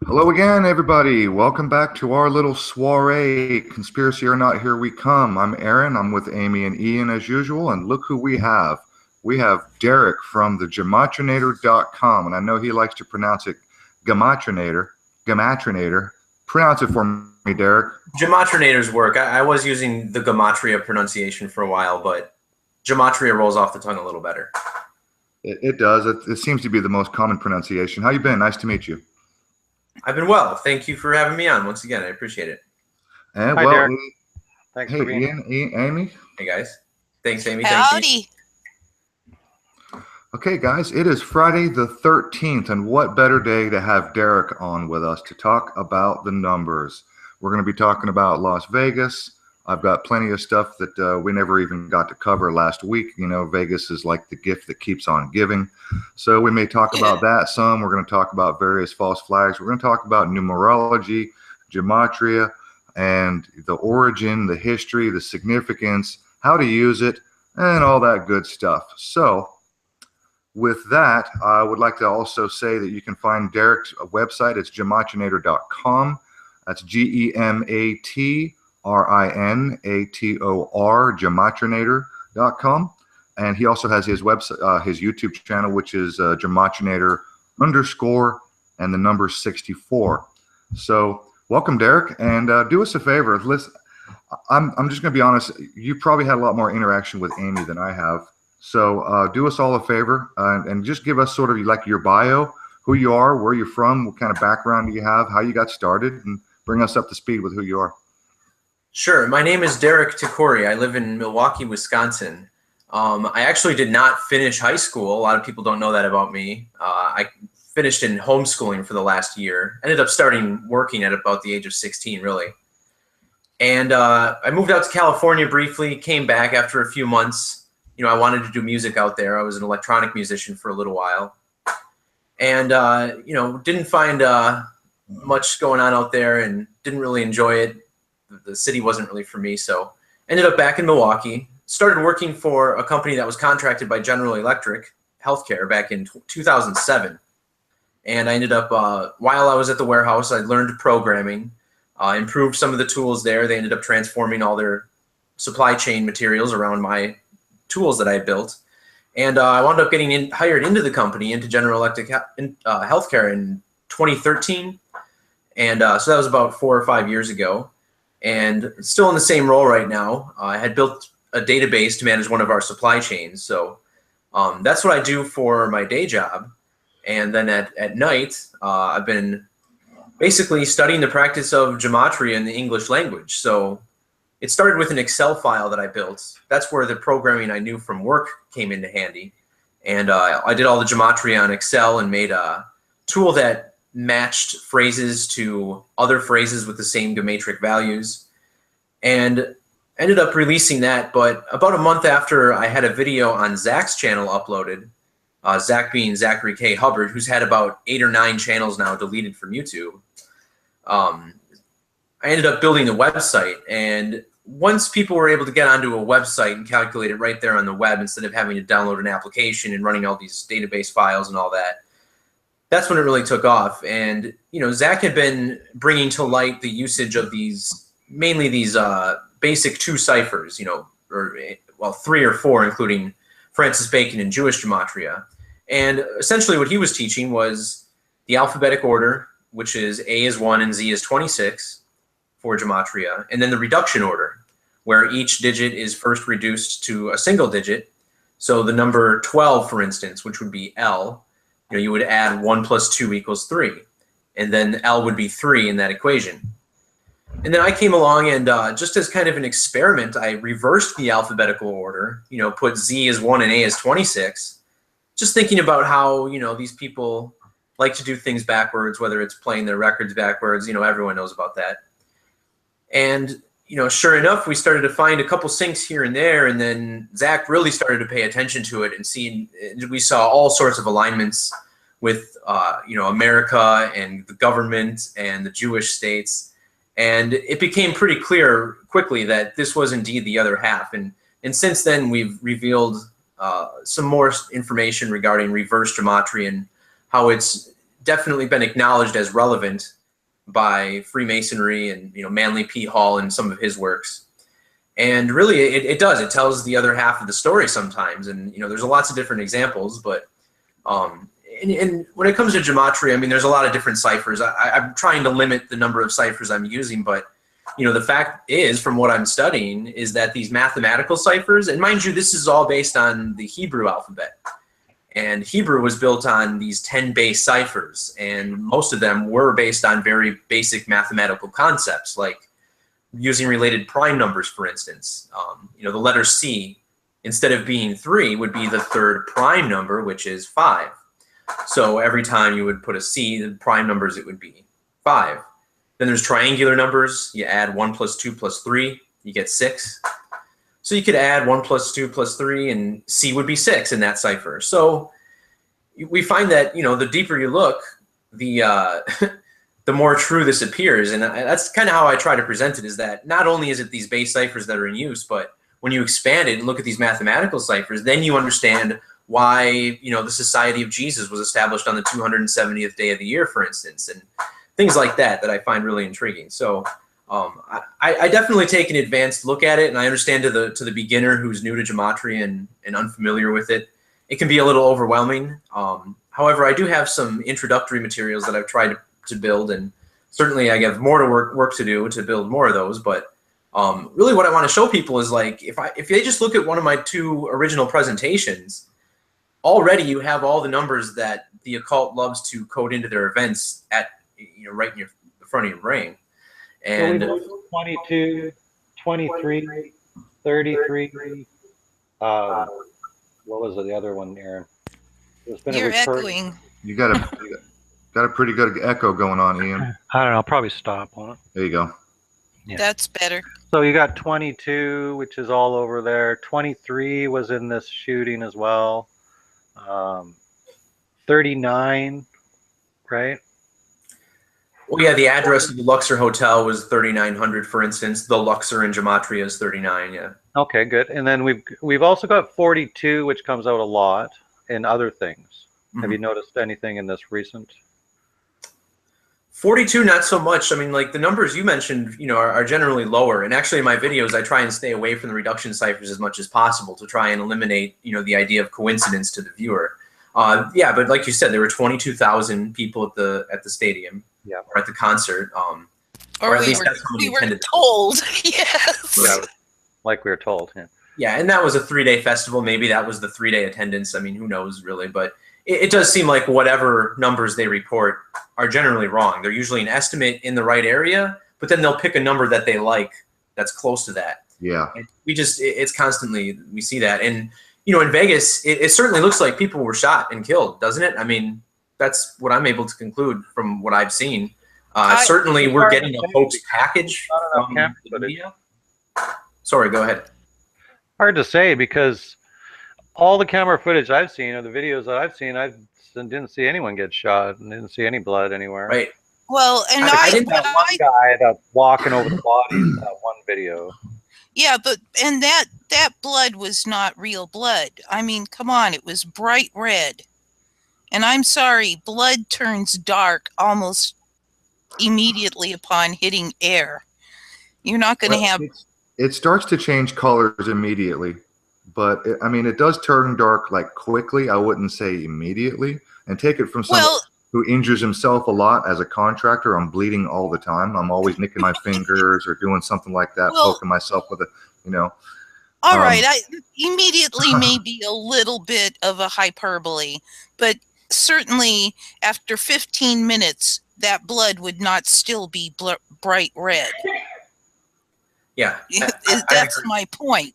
Hello again, everybody. Welcome back to our little soiree. Conspiracy or not, here we come. I'm Aaron. I'm with Amy and Ian as usual. And look who we have. We have Derek from the Gematrinator.com. And I know he likes to pronounce it Gematrinator. Gematrinator. Pronounce it for me, Derek. Gematrinator's work. I was using the Gematria pronunciation for a while, but Gematria rolls off the tongue a little better. It does. It seems to be the most common pronunciation. How you been? Nice to meet you. I've been well. Thank you for having me on once again. I appreciate it. And Hi, well, Derek. Thanks hey, for being Ian, Amy. Hey, guys. Thanks, Amy. Howdy. Thank you. Okay, guys, it is Friday the 13th, and what better day to have Derek on with us to talk about the numbers. We're going to be talking about Las Vegas. I've got plenty of stuff that we never even got to cover last week. You know, Vegas is like the gift that keeps on giving. So we may talk about that some. We're going to talk about various false flags. We're going to talk about numerology, gematria, and the origin, the history, the significance, how to use it, and all that good stuff. So with that, I would like to also say that you can find Derek's website. It's gematrinator.com. That's Gematrinator, Gematrinator.com. And he also has his website, his YouTube channel, which is Gematrinator _ and the number 64. So welcome, Derek, and do us a favor. Listen, I'm just going to be honest. You probably had a lot more interaction with Amy than I have. So do us all a favor and just give us sort of like your bio, who you are, where you're from, what kind of background do you have, how you got started, and bring us up to speed with who you are. Sure. My name is Derek Takori. I live in Milwaukee, Wisconsin. I actually did not finish high school. A lot of people don't know that about me. I finished in homeschooling for the last year. Ended up starting working at about the age of 16, really. And I moved out to California briefly, came back after a few months. You know, I wanted to do music out there. I was an electronic musician for a little while. And, you know, didn't find much going on out there and didn't really enjoy it. The city wasn't really for me. So ended up back in Milwaukee, started working for a company that was contracted by General Electric Healthcare back in 2007. And I ended up, while I was at the warehouse, I learned programming, improved some of the tools there. They ended up transforming all their supply chain materials around my tools that I built. And I wound up getting hired into the company, into General Electric Healthcare in 2013. And so that was about 4 or 5 years ago. And still in the same role right now. I had built a database to manage one of our supply chains. So that's what I do for my day job. And then at night, I've been basically studying the practice of gematria in the English language. So it started with an Excel file that I built. That's where the programming I knew from work came into handy. And I did all the gematria on Excel and made a tool that matched phrases to other phrases with the same gematria values. And ended up releasing that. But about a month after, I had a video on Zach's channel uploaded. Zach being Zachary K. Hubbard, who's had about 8 or 9 channels now deleted from YouTube. I ended up building the website, and once people were able to get onto a website and calculate it right there on the web instead of having to download an application and running all these database files and all that, that's when it really took off. And you know, Zach had been bringing to light the usage of these, mainly these basic 2 ciphers, you know, or well 3 or 4, including Francis Bacon and Jewish gematria. And essentially what he was teaching was the alphabetic order, which is A is 1 and Z is 26 for Gematria, and then the reduction order, where each digit is first reduced to a single digit. So the number 12, for instance, which would be L, you would add 1 plus 2 equals 3. And then L would be 3 in that equation. And then I came along and just as kind of an experiment, I reversed the alphabetical order, put Z as 1 and A as 26, just thinking about how, these people like to do things backwards, whether it's playing their records backwards, everyone knows about that. And, sure enough, we started to find a couple syncs here and there, and then Zach really started to pay attention to it, and we saw all sorts of alignments with, America and the government and the Jewish states. And it became pretty clear quickly that this was indeed the other half. And since then, we've revealed some more information regarding reverse gematria and how it's definitely been acknowledged as relevant by Freemasonry and Manly P. Hall and some of his works. And really, it does. It tells the other half of the story sometimes. And there's lots of different examples, but and when it comes to gematria, I mean, there's a lot of different ciphers. I'm trying to limit the number of ciphers I'm using, but the fact is, from what I'm studying, is that these mathematical ciphers, and mind you, this is all based on the Hebrew alphabet. And Hebrew was built on these 10 base ciphers, and most of them were based on very basic mathematical concepts, like using related prime numbers, for instance. The letter C, instead of being 3, would be the third prime number, which is 5. So every time you would put a C, the prime numbers, it would be 5. Then there's triangular numbers. You add 1 plus 2 plus 3, you get 6. So you could add 1 plus 2 plus 3, and C would be 6 in that cipher. So we find that, the deeper you look, the the more true this appears. And that's kind of how I try to present it, is that not only is it these base ciphers that are in use, but when you expand it and look at these mathematical ciphers, then you understand why, the Society of Jesus was established on the 270th day of the year, for instance, and things like that I find really intriguing. So I definitely take an advanced look at it, and I understand to the beginner who's new to gematria and unfamiliar with it, it can be a little overwhelming. However, I do have some introductory materials that I've tried to build, and certainly I have more to work to do to build more of those. But really, what I want to show people is, like, if they just look at one of my 2 original presentations, already you have all the numbers that the occult loves to code into their events at right in the front of your brain. And so 22, 23, 33. What was the other one, Aaron? You're echoing. You got a pretty good echo going on, Ian. I don't know. I'll probably stop on it. There you go. Yeah. That's better. So you got 22, which is all over there. 23 was in this shooting as well. 39, right? Well, yeah, the address of the Luxor Hotel was 3900, for instance. The Luxor in gematria is 39, yeah. Okay, good. And then we've also got 42, which comes out a lot, and other things. Mm-hmm. Have you noticed anything in this recent? 42, not so much. I mean, like, the numbers you mentioned, are generally lower. And actually, in my videos, I try and stay away from the reduction ciphers as much as possible to try and eliminate, the idea of coincidence to the viewer. Yeah, but like you said, there were 22,000 people at the stadium, yeah, or at the concert. Or at least we were told, yes. Yeah. Like we were told, yeah. Yeah, and that was a 3-day festival. Maybe that was the 3-day attendance. I mean, who knows, really? But it does seem like whatever numbers they report are generally wrong. They're usually an estimate in the right area, but then they'll pick a number that they like that's close to that. Yeah. And it's constantly, we see that. And, in Vegas, it certainly looks like people were shot and killed, doesn't it? I mean, that's what I'm able to conclude from what I've seen. Certainly, we're getting a hoax package from the media. Sorry, go ahead. Hard to say, because all the camera footage I've seen, or the videos that I've seen, I didn't see anyone get shot and didn't see any blood anywhere. Right. Well, and I didn't have one guy that's walking over the body in that one video. Yeah, and that blood was not real blood. I mean, come on, it was bright red. And I'm sorry, blood turns dark almost immediately upon hitting air. You're not going to have... It starts to change colors immediately. But, it does turn dark, like, quickly. I wouldn't say immediately. And take it from some... Well, who injures himself a lot as a contractor. I'm bleeding all the time. I'm always nicking my fingers or doing something like that, Well, poking myself with a, you know. all right, I immediately may be a little bit of a hyperbole, but certainly after 15 minutes, that blood would not still be bright red. Yeah, That's my point.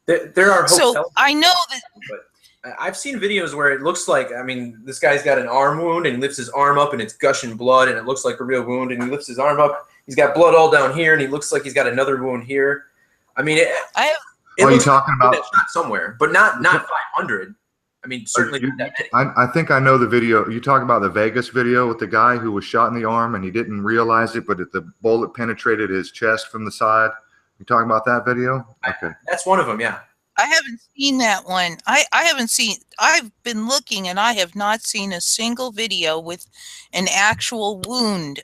There are So hotels, I know that. but I've seen videos where it looks like, I mean, this guy's got an arm wound and he lifts his arm up and it's gushing blood and it looks like a real wound, and he lifts his arm up, he's got blood all down here and he looks like he's got another wound here. I mean, Are you talking about shot somewhere, but not 500. I mean, certainly not that many. I think I know the video. You talking about the Vegas video with the guy who was shot in the arm and he didn't realize it, but the bullet penetrated his chest from the side. You talking about that video? Okay. That's one of them, yeah. I haven't seen that one. I haven't seen. I've been looking and I have not seen a single video with an actual wound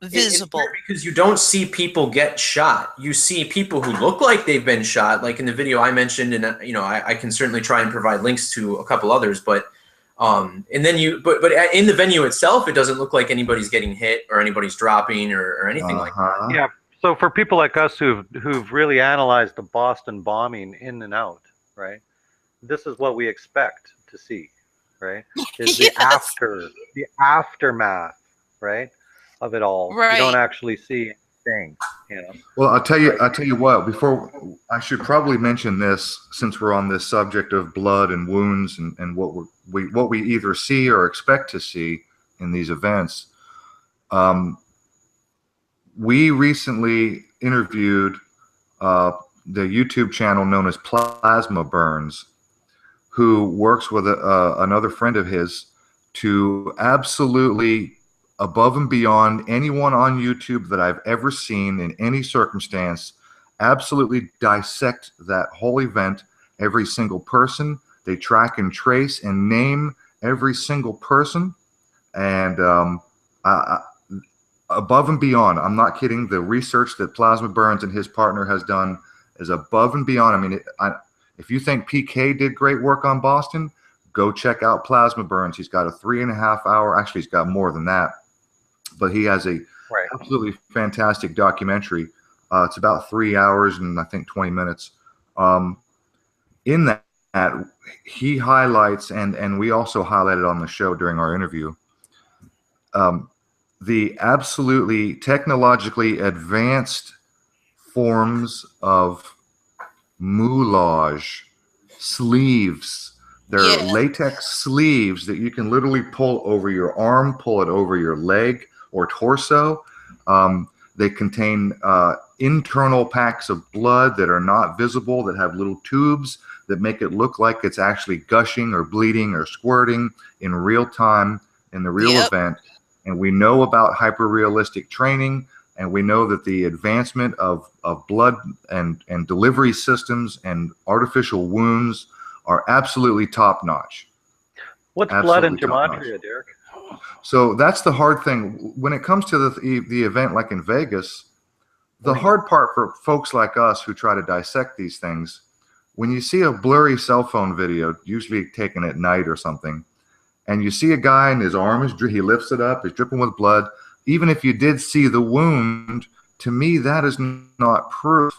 visible. It's because you don't see people get shot. You see people who look like they've been shot, like in the video I mentioned, and I can certainly try and provide links to a couple others, but and then but in the venue itself, it doesn't look like anybody's getting hit or anybody's dropping or anything like that. Yeah. So for people like us who've really analyzed the Boston bombing in and out, right? This is what we expect to see, right? Is Yes. the aftermath, right, of it all. Right. You don't actually see anything, you know. Well, I'll tell you what, before I should probably mention this, since we're on this subject of blood and wounds and what we either see or expect to see in these events. We recently interviewed the YouTube channel known as Plasma Burns, who works with another friend of his to absolutely, above and beyond anyone on YouTube that I've ever seen in any circumstance, absolutely dissect that whole event, every single person. They track and trace and name every single person. And above and beyond, I'm not kidding, the research that Plasma Burns and his partner has done is above and beyond. I mean, if you think PK did great work on Boston, go check out Plasma Burns. He's got a 3.5 hour, actually he's got more than that, but he has a absolutely fantastic documentary. It's about 3 hours and I think 20 minutes. In that, he highlights, and we also highlighted on the show during our interview, the absolutely technologically advanced forms of moulage sleeves. They're latex sleeves that you can literally pull over your arm, pull it over your leg or torso. They contain internal packs of blood that are not visible, that have little tubes that make it look like it's actually gushing or bleeding or squirting in real time in the real event. And we know about hyper-realistic training, and we know that the advancement of blood and delivery systems and artificial wounds are absolutely top-notch. What's blood in Gematria, Derek? So that's the hard thing. When it comes to the event like in Vegas, the hard part for folks like us who try to dissect these things, when you see a blurry cell phone video, usually taken at night or something, and you see a guy and his arm he lifts it up, he's dripping with blood. Even if you did see the wound, to me, that is not proof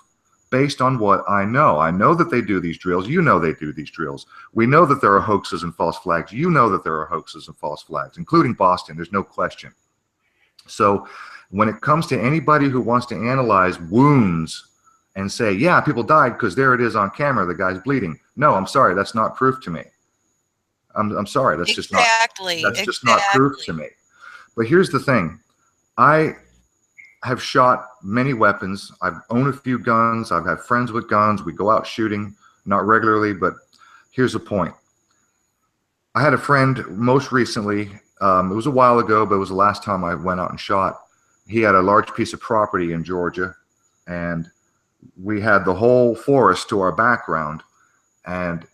based on what I know. I know that they do these drills. You know they do these drills. We know that there are hoaxes and false flags. You know that there are hoaxes and false flags, including Boston. There's no question. So when it comes to anybody who wants to analyze wounds and say, yeah, people died because there it is on camera, the guy's bleeding. No, I'm sorry, that's not proof to me. I'm sorry, that's just not proof to me. But here's the thing. I have shot many weapons. I've owned a few guns. I've had friends with guns. We go out shooting, not regularly, but here's the point. I had a friend most recently, it was a while ago, but it was the last time I went out and shot. He had a large piece of property in Georgia, and we had the whole forest to our background. And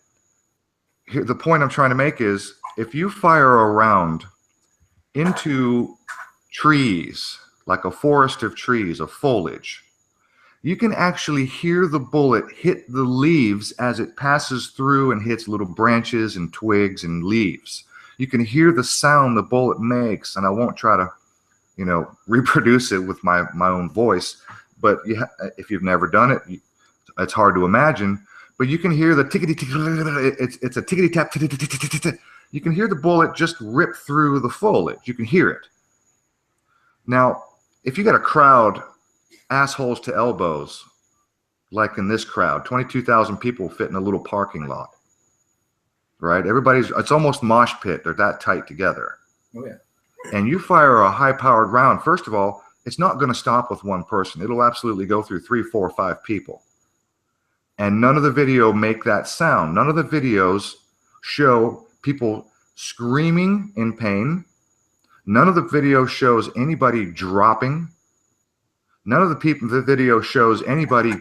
here, the point I'm trying to make is, if you fire a round into trees, like a forest of trees, of foliage, you can actually hear the bullet hit the leaves as it passes through and hits little branches and twigs and leaves. You can hear the sound the bullet makes, and I won't try to, you know, reproduce it with my own voice. But if you've never done it, it's hard to imagine. But you can hear the tickety tick. It's a tickety tap. You can hear the bullet just rip through the foliage. You can hear it. Now, if you got a crowd, assholes to elbows, like in this crowd, 22,000 people fit in a little parking lot, right? It's almost mosh pit. They're that tight together. Oh, yeah. And you fire a high-powered round, first of all, it's not going to stop with one person. It'll absolutely go through 3, 4, 5 people. And none of the video make that sound. None of the videos show people screaming in pain. None of the video shows anybody dropping. None of the video shows anybody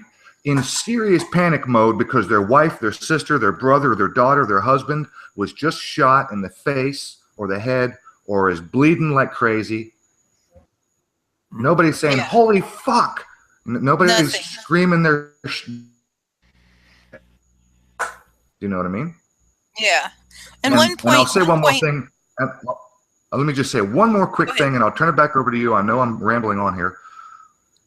in serious panic mode because their wife, their sister, their brother, their daughter, their husband was just shot in the face or the head or is bleeding like crazy. Nobody's saying, holy fuck. Nobody's Nothing. screaming their Do you know what I mean? Yeah. And I'll say one more thing. Let me just say one more quick thing, and I'll turn it back over to you. I know I'm rambling on here.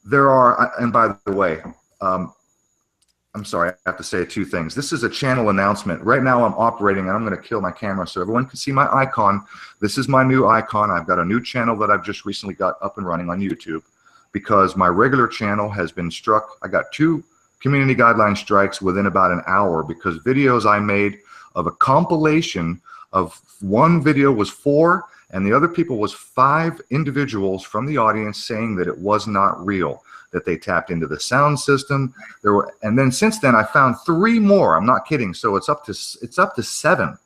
And by the way, I'm sorry, I have to say 2 things. This is a channel announcement. Right now I'm operating, and I'm going to kill my camera so everyone can see my icon. This is my new icon. I've got a new channel that I've just recently got up and running on YouTube because my regular channel has been struck. I got 2 community guideline strikes within about an hour because videos I made of a compilation of one video was 4 and the other people was 5 individuals from the audience saying that it was not real, that they tapped into the sound system. And then since then I found 3 more. I'm not kidding. So it's up to 7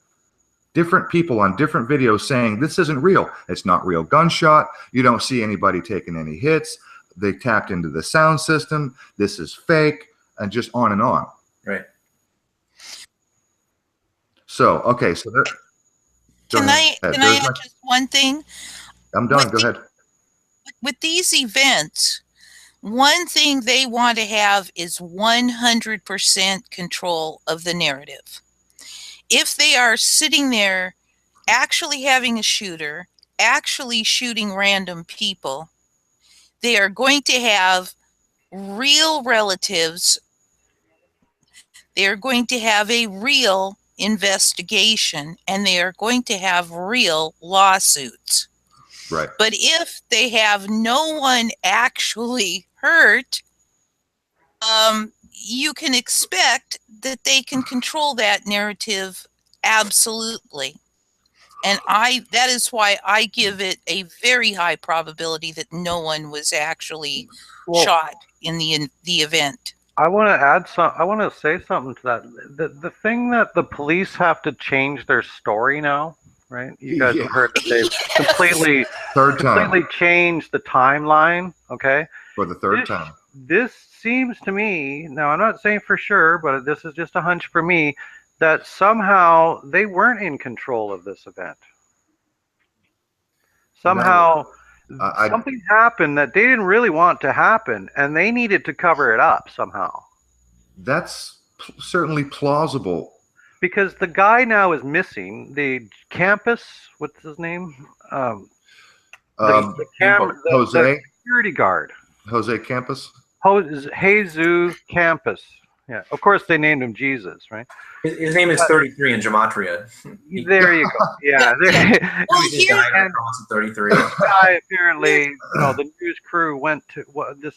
different people on different videos saying this isn't real. It's not real gunshot. You don't see anybody taking any hits. They tapped into the sound system. This is fake. And just on and on. Right. So, okay. So there. Can I add just one thing? I'm done. Go ahead. With these events, one thing they want to have is 100% control of the narrative. If they are sitting there actually having a shooter, actually shooting random people, they are going to have real relatives. They are going to have a real investigation, and they are going to have real lawsuits. Right. But if they have no one actually hurt, you can expect that they can control that narrative absolutely. And that is why I give it a very high probability that no one was actually shot in the event. I want to add I want to say something to that. The thing that the police have to change their story now, right? You guys have heard that they've completely changed the timeline. Okay. For the third time. This seems to me, now I'm not saying for sure, but this is just a hunch for me, that somehow they weren't in control of this event. Somehow something happened that they didn't really want to happen, and they needed to cover it up somehow. That's certainly plausible. Because the guy now is missing. The campus, what's his name? Jose? The security guard. Jose Campus? Jesus Campus. Yeah, of course they named him Jesus, right? His name is 33 in Gematria. There you go. Yeah. He died across 33. This guy apparently, the news crew went to this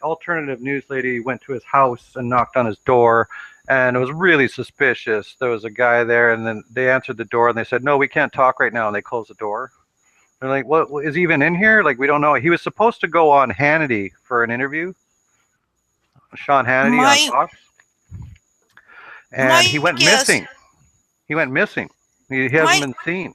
alternative news lady went to his house and knocked on his door, and it was really suspicious. There was a guy there, and then they answered the door and they said, "No, we can't talk right now," and they closed the door. They're like, "What is he even in here? Like, we don't know." He was supposed to go on Hannity for an interview. Sean Hannity on Fox. And he went missing. He went missing. He hasn't been seen.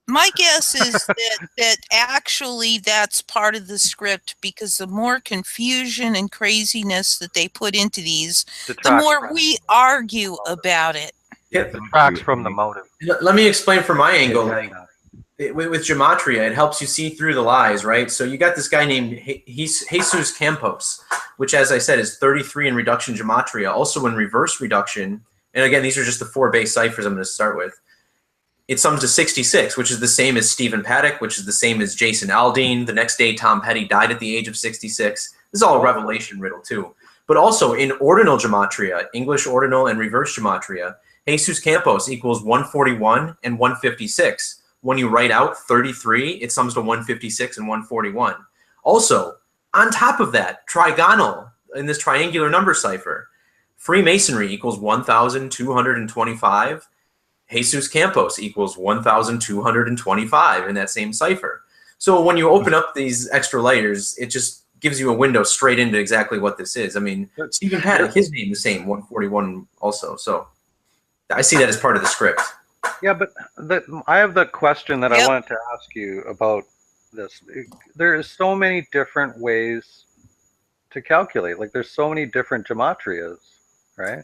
My guess is that actually that's part of the script, because the more confusion and craziness that they put into these, the more we argue about it. It detracts from the motive. Let me explain from my angle. With Gematria, it helps you see through the lies, right? So you got this guy named Jesus Campos, which, as I said, is 33 in reduction Gematria, also in reverse reduction. And again, these are just the 4 base ciphers I'm going to start with. it sums to 66, which is the same as Stephen Paddock, which is the same as Jason Aldean. The next day, Tom Petty died at the age of 66. This is all a revelation riddle, too. But also in ordinal gematria, English ordinal and reverse gematria, Jesus Campos equals 141 and 156. When you write out 33, it sums to 156 and 141. Also, on top of that, trigonal in this triangular number cipher, Freemasonry equals 1,225. Jesus Campos equals 1,225 in that same cipher. So when you open up these extra layers, it just gives you a window straight into exactly what this is. I mean, Stephen Paddock, his name the same, 141 also. So I see that as part of the script. Yeah, but I have the question that I wanted to ask you about this. There is so many different ways to calculate. Like there's so many different gematrias, right?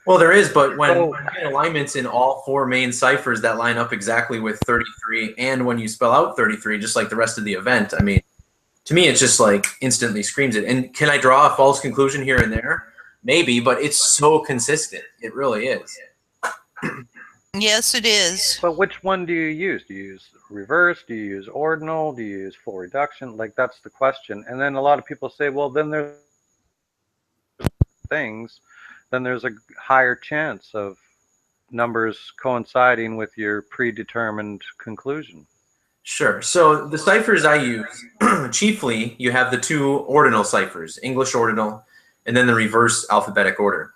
Well, there is, but when you get alignments in all four main ciphers that line up exactly with 33, and when you spell out 33, just like the rest of the event, I mean, to me, it's just like instantly screams it. And can I draw a false conclusion here and there? Maybe, but it's so consistent. It really is. Yes, it is. But which one do you use? Do you use reverse? Do you use ordinal? Do you use full reduction? Like that's the question. And then a lot of people say, well, then there's things, then there's a higher chance of numbers coinciding with your predetermined conclusion. Sure. So the ciphers I use, chiefly, you have the two ordinal ciphers, English ordinal, and then the reverse alphabetic order.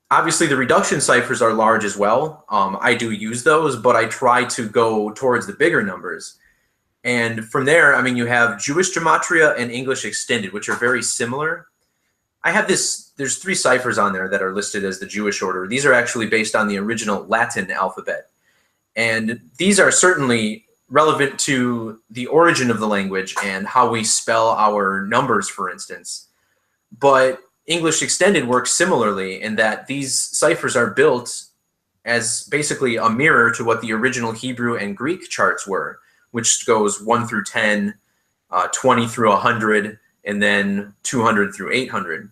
Obviously, the reduction ciphers are large as well. I do use those, but I try to go towards the bigger numbers. And from there, I mean, you have Jewish gematria and English extended, which are very similar. I have this, there's 3 ciphers on there that are listed as the Jewish order. These are actually based on the original Latin alphabet. And these are certainly relevant to the origin of the language and how we spell our numbers, for instance. But English extended works similarly in that these ciphers are built as basically a mirror to what the original Hebrew and Greek charts were, which goes 1 through 10, 20 through 100, and then 200 through 800.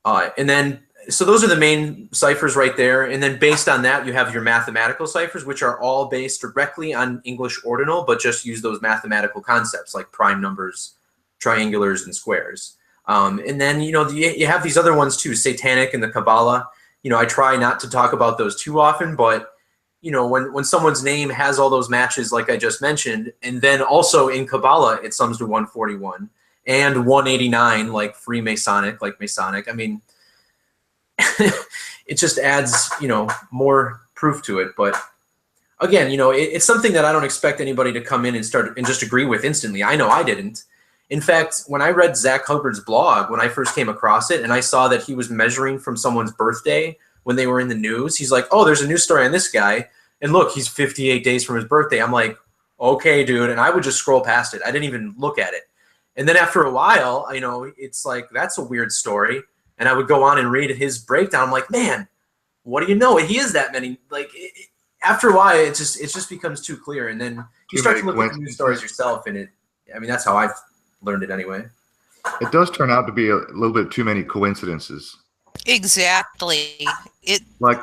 And then, so those are the main ciphers right there. And then based on that, you have your mathematical ciphers, which are all based directly on English ordinal, but just use those mathematical concepts like prime numbers, triangulars, and squares. And then, you know, you have these other ones too, Satanic and the Kabbalah. You know, I try not to talk about those too often, but, you know, when someone's name has all those matches, like I just mentioned, and then also in Kabbalah, it sums to 141 and 189, like Freemasonic, like Masonic. I mean, it just adds, you know, more proof to it. But again, you know, it's something that I don't expect anybody to come in and start and just agree with instantly. I know I didn't. In fact, when I read Zach Hubbard's blog, when I first came across it, and I saw that he was measuring from someone's birthday when they were in the news, he's like, oh, there's a news story on this guy. And look, he's 58 days from his birthday. I'm like, okay, dude. And I would just scroll past it. I didn't even look at it. And then after a while, you know, it's like, that's a weird story. And I would go on and read his breakdown. I'm like, man, what do you know? He is that many. Like, after a while, it just becomes too clear. And then you start to look at the news stories yourself. And I mean, that's how I've learned it anyway. It does turn out to be a little bit too many coincidences. Exactly. Like,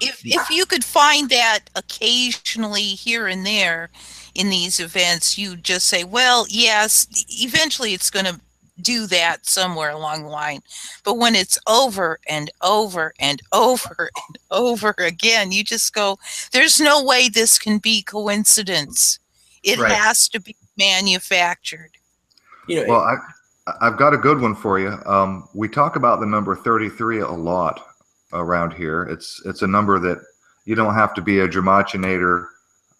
if you could find that occasionally here and there in these events, you just say, well, yes, eventually it's going to do that somewhere along the line. But when it's over and over and over and over again, you just go, there's no way this can be coincidence. It has to be manufactured. You know, well, I've got a good one for you. We talk about the number 33 a lot around here. It's a number that you don't have to be a gematrinator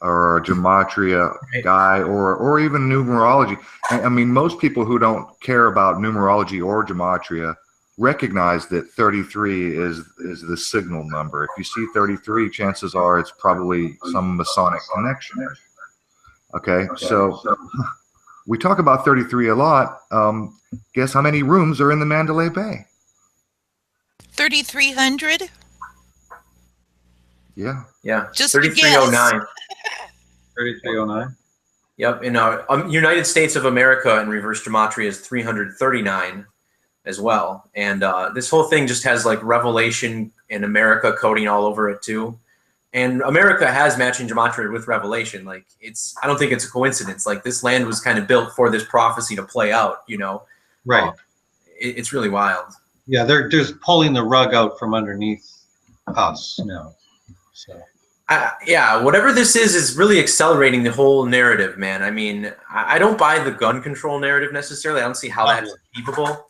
or a gematria guy or even numerology. I mean, most people who don't care about numerology or gematria recognize that 33 is the signal number. If you see 33, chances are it's probably some Masonic connection. Okay, so we talk about 33 a lot. Guess how many rooms are in the Mandalay Bay? 3,300? Yeah. Yeah. Just 3309. 3309. Yep. In United States of America in reverse gematria is 339 as well. And this whole thing just has like Revelation in America coding all over it too. And America has matching gematria with Revelation. Like I don't think it's a coincidence. Like this land was kind of built for this prophecy to play out, you know? Right. It's really wild. Yeah, they're just pulling the rug out from underneath us now. So. Yeah, whatever this is really accelerating the whole narrative, man. I mean, I don't buy the gun control narrative necessarily. I don't see how that's achievable.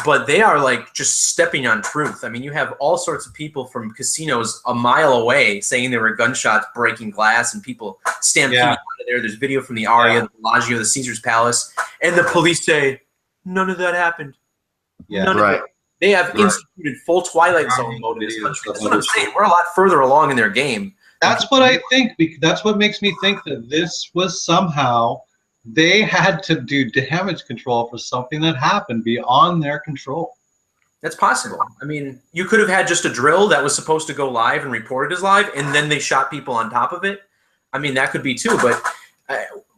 But they are like just stepping on truth. I mean, you have all sorts of people from casinos a mile away saying there were gunshots breaking glass and people stampeding out of there. There's video from the Aria, the Bellagio, the Caesar's Palace, and the police say none of that happened. Yeah, none of it. They have instituted full Twilight Zone mode in this country. That's what I'm saying. We're a lot further along in their game. That's what I think. That's what makes me think that this was somehow they had to do damage control for something that happened beyond their control. That's possible. I mean, you could have had just a drill that was supposed to go live and reported as live, and then they shot people on top of it. I mean, that could be too. But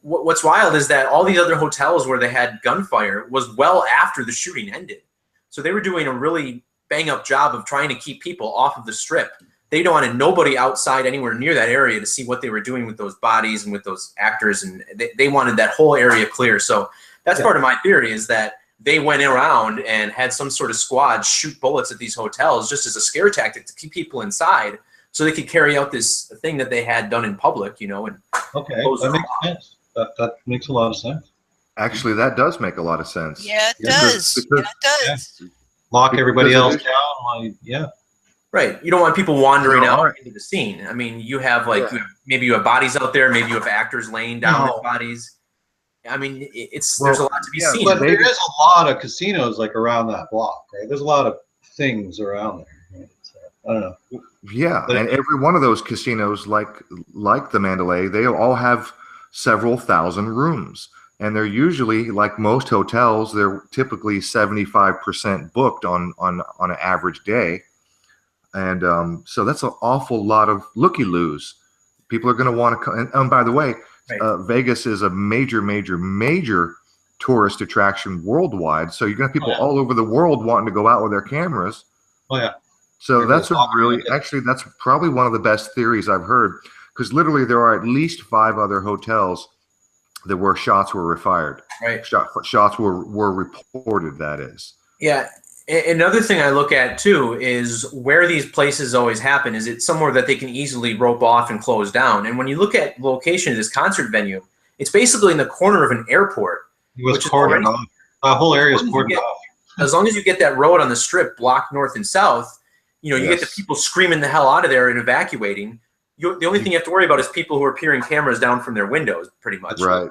what's wild is that all these other hotels where they had gunfire was well after the shooting ended. So they were doing a really bang-up job of trying to keep people off of the strip. They don't wanted nobody outside anywhere near that area to see what they were doing with those bodies and with those actors, and they wanted that whole area clear. So that's part of my theory, is that they went around and had some sort of squad shoot bullets at these hotels just as a scare tactic to keep people inside so they could carry out this thing that they had done in public, you know. And that makes sense. That makes a lot of sense. Actually, that does make a lot of sense. Yeah, it does. Yeah, it does. Lock everybody else down. Right. You don't want people wandering out into the scene. I mean, you have like maybe you have bodies out there, maybe you have actors laying down with bodies. I mean, there's a lot to be seen. But there is a lot of casinos like around that block, right? There's a lot of things around there. Right? So, I don't know. Yeah, and every one of those casinos, like the Mandalay, they all have several thousand rooms. And they're usually, like most hotels, they're typically 75% booked on an average day. And so that's an awful lot of looky-loos. People are going to want to come. And by the way, Vegas is a major, major, major tourist attraction worldwide. So you're going to have people all over the world wanting to go out with their cameras. Oh, yeah. So that's that's probably one of the best theories I've heard, because literally there are at least 5 other hotels that where shots were fired. Right. Shots were reported, that is. Yeah. Another thing I look at too is where these places always happen. Is it somewhere that they can easily rope off and close down? And when you look at the location of this concert venue, it's basically in the corner of an airport. It was cordoned off. The whole area is cordoned off. As long as you get that road on the strip blocked north and south, you know, you get the people screaming the hell out of there and evacuating. The only thing you have to worry about is people who are peering cameras down from their windows, pretty much. Right.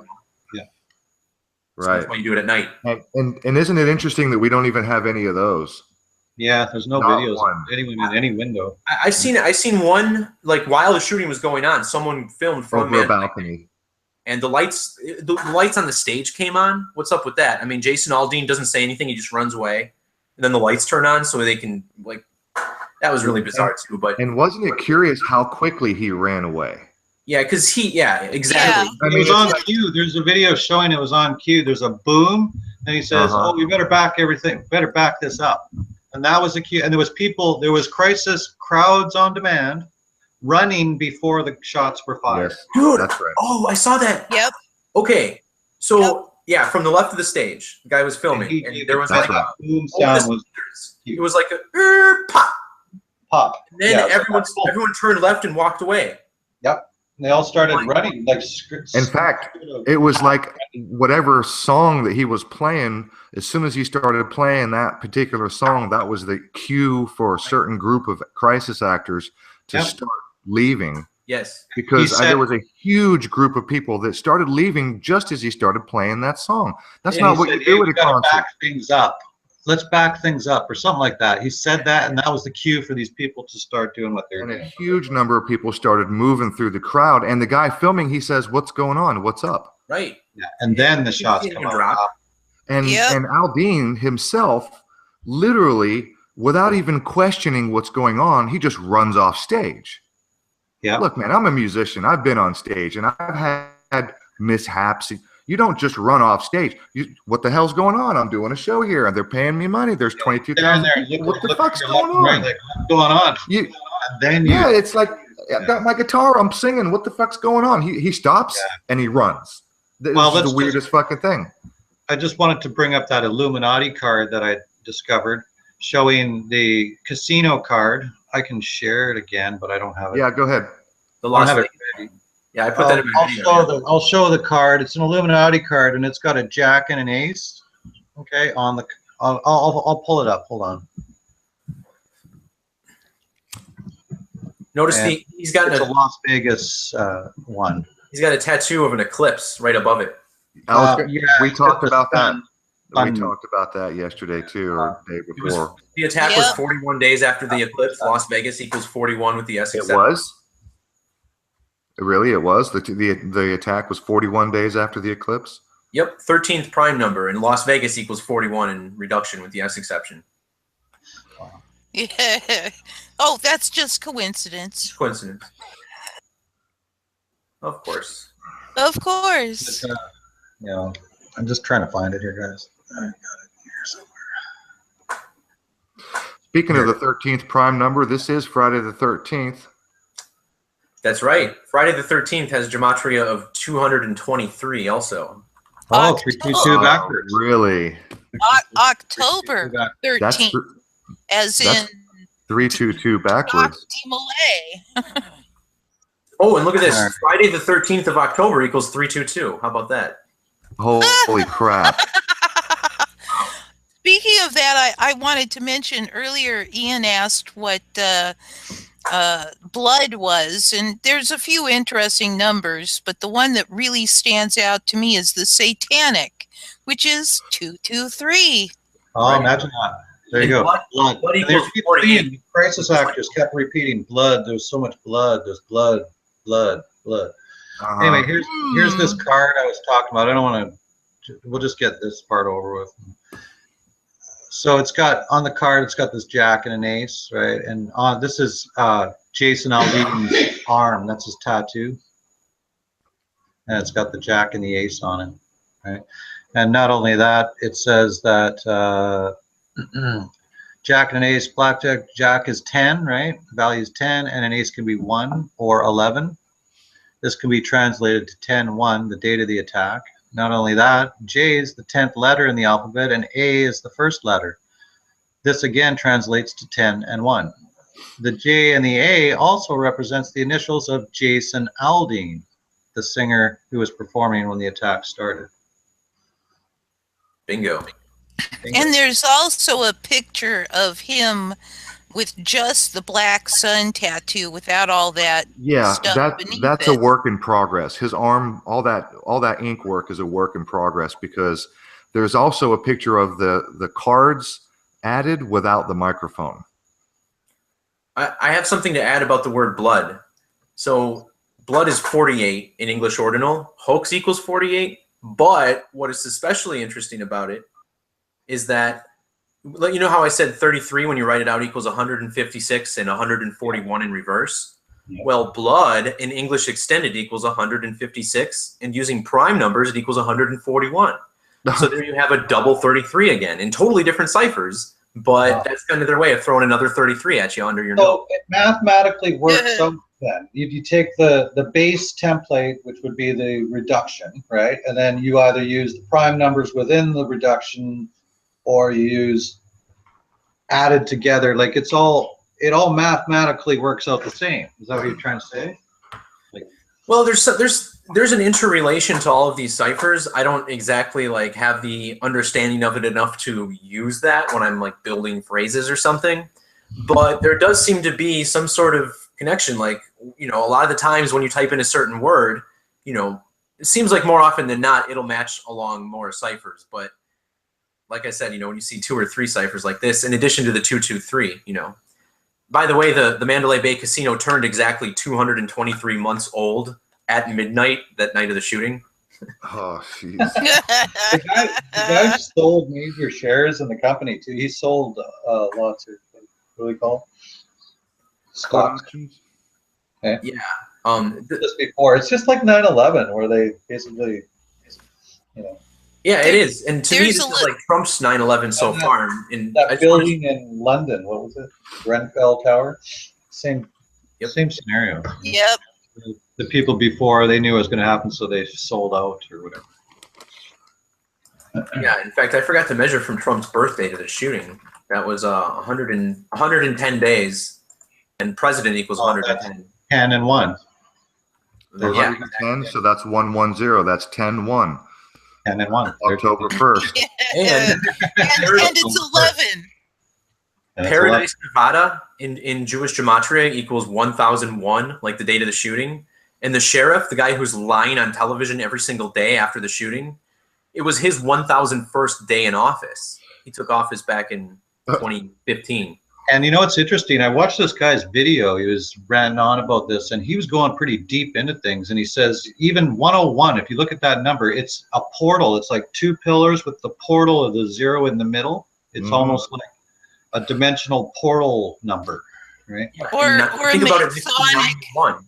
So that's why you do it at night. And isn't it interesting that we don't even have any of those? Yeah, there's no videos of anyone in any window. I seen one, like while the shooting was going on, someone filmed from a balcony. And the lights on the stage came on. What's up with that? I mean, Jason Aldean doesn't say anything; he just runs away, and then the lights turn on so they can like. That was really bizarre too. But wasn't it curious how quickly he ran away? Yeah, because exactly. Yeah. It was on cue. There's a video showing it was on cue. There's a boom, and he says, "Oh, we better back everything. Better back this up." And that was the cue. And there was crisis crowds on demand, running before the shots were fired. Yes, dude, that's right. Oh, I saw that. Yep. Okay, so from the left of the stage, the guy was filming, and there was like a boom sound. It was like a pop. And then everyone turned left and walked away. Yep. They all started running like. In fact, it was like whatever song that he was playing. As soon as he started playing that particular song, that was the cue for a certain group of crisis actors to start leaving. Yes, because there was a huge group of people that started leaving just as he started playing that song. That's not what you do at a concert. Back things up. Let's back things up, or something like that. He said that, and that was the cue for these people to start doing what they're doing. And a huge number of people started moving through the crowd, and the guy filming, he says, "What's going on? What's up?" Right. Yeah. And then the shots come out. And Aldean himself, literally, without even questioning what's going on, he just runs off stage. Yeah. Look, man, I'm a musician. I've been on stage, and I've had mishaps. You don't just run off stage. What the hell's going on? I'm doing a show here, and they're paying me money. There's 22,000 people. What the fuck's going on? What's going on? It's like I've got my guitar. I'm singing. What the fuck's going on? He stops and he runs. This is the weirdest fucking thing. I just wanted to bring up that Illuminati card that I discovered, showing the casino card. I can share it again, but I don't have it. Yeah, go ahead. The Las Vegas. Yeah, I put that in my video. I'll show the card. It's an Illuminati card, and it's got a jack and an ace. Okay, on the. I'll pull it up. Hold on. Notice he's got a Las Vegas one. He's got a tattoo of an eclipse right above it. We talked about that. We talked about that yesterday too, or the day before. The attack was 41 days after the eclipse. Las Vegas equals 41 with the S. It was. Really, it was. The attack was 41 days after the eclipse. Yep, 13th prime number, and Las Vegas equals 41 in reduction with the S exception. Yeah. Oh, that's just coincidence. Coincidence. Of course. Of course. I'm just trying to find it here, guys. I got it here somewhere. Speaking of the 13th prime number, this is Friday the 13th. That's right. Friday the 13th has Gematria of 223 also. Oh, 322 backwards. Really? October 13th. As in 322 backwards. Oh, and look at this. Friday the 13th of October equals 322. How about that? Holy crap. Speaking of that, I wanted to mention earlier, Ian asked what blood was, and there's a few interesting numbers, but the one that really stands out to me is the satanic, which is 223. Oh, right. Imagine that. There you go. Blood. Blood equals 48. Crisis actors kept repeating, blood, there's so much blood, there's blood, blood, blood. Anyway, here's this card I was talking about. I don't want to, we'll just get this part over with. So it's got, on the card, it's got this jack and an ace, right? And this is Jason Aldean's arm. That's his tattoo. And it's got the jack and the ace on it, right? And not only that, it says that jack and an ace, blackjack, jack is 10, right? Value is 10, and an ace can be 1 or 11. This can be translated to 10-1, the date of the attack. Not only that, J is the 10th letter in the alphabet, and A is the first letter. This again translates to 10 and 1. The J and the A also represents the initials of Jason Aldean, the singer who was performing when the attack started. Bingo. And there's also a picture of him with just the black sun tattoo, without all that stuff beneath that's it. A work in progress. His arm, all that ink work is a work in progress, because there's also a picture of the cards added without the microphone. I have something to add about the word blood. So blood is 48 in English ordinal. Hoax equals 48. But what is especially interesting about it is that, you know how I said 33 when you write it out equals 156 and 141 in reverse? Yeah. Well, blood in English extended equals 156, and using prime numbers it equals 141. So there you have a double 33 again in totally different ciphers, but that's kind of their way of throwing another 33 at you under your nose. So it mathematically works out then. If you take the base template, which would be the reduction, right? And then you either use the prime numbers within the reduction, or you use added together. Like it all mathematically works out the same. Is that what you're trying to say? Well, there's an interrelation to all of these ciphers. I don't exactly like have the understanding of it enough to use that when I'm like building phrases or something. But there does seem to be some sort of connection. Like, you know, a lot of the times when you type in a certain word, you know, it seems like more often than not it'll match along more ciphers. But like I said, you know, when you see 2 or 3 ciphers like this, in addition to the 223, you know. By the way, the Mandalay Bay Casino turned exactly 223 months old at midnight that night of the shooting. Oh, jeez. the guy sold major shares in the company too. He sold lots of, what do we call stocks? Okay. Yeah. Just before, it's just like 9/11, where they basically, you know. Yeah, it is. And to me, this is like Trump's 9/11 so far. That building in London, what was it? Grenfell Tower? Same Yep. Same scenario. Yep. The people before, they knew it was going to happen, so they sold out or whatever. Yeah, in fact, I forgot to measure from Trump's birthday to the shooting. That was 110 days, and president equals 110. 10 and 1. Then, yeah, 110, so that's 110. That's 10-1. 10 and 1. October 1st. and And it's 11. That's Paradise, Nevada, in Jewish Gematria equals 1001, like the date of the shooting. And the sheriff, the guy who's lying on television every single day after the shooting, it was his 1001st day in office. He took office back in 2015. And you know what's interesting? I watched this guy's video. He was ranting on about this, and he was going pretty deep into things. And he says even 101, if you look at that number, it's a portal. It's like two pillars with the portal of the 0 in the middle. It's almost like a dimensional portal number, right? Yeah, Or think a about it, Masonic. 91.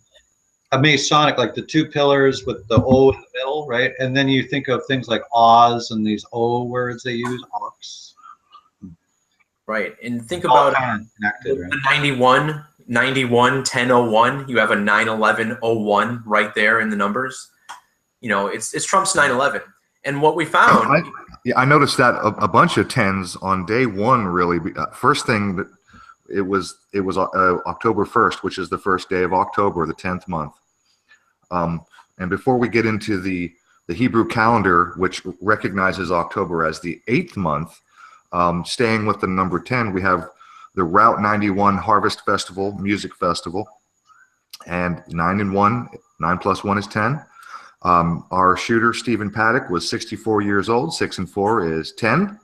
A Masonic, like the two pillars with the O in the middle, right? And then you think of things like Oz and these O words they use, Ox. Right, and think All about kind of connected, right? the 91, 1001. You have a 9/11/01 right there in the numbers. You know, it's Trump's 9/11. And what we found, I noticed that a bunch of 10s on day one. Really, first thing that it was October 1st, which is the first day of October, the 10th month. And before we get into the Hebrew calendar, which recognizes October as the 8th month, staying with the number 10, we have the Route 91 Harvest Festival, Music Festival, and 9 and 1, 9 plus 1 is 10. Our shooter, Stephen Paddock, was 64 years old. 6 and 4 is 10.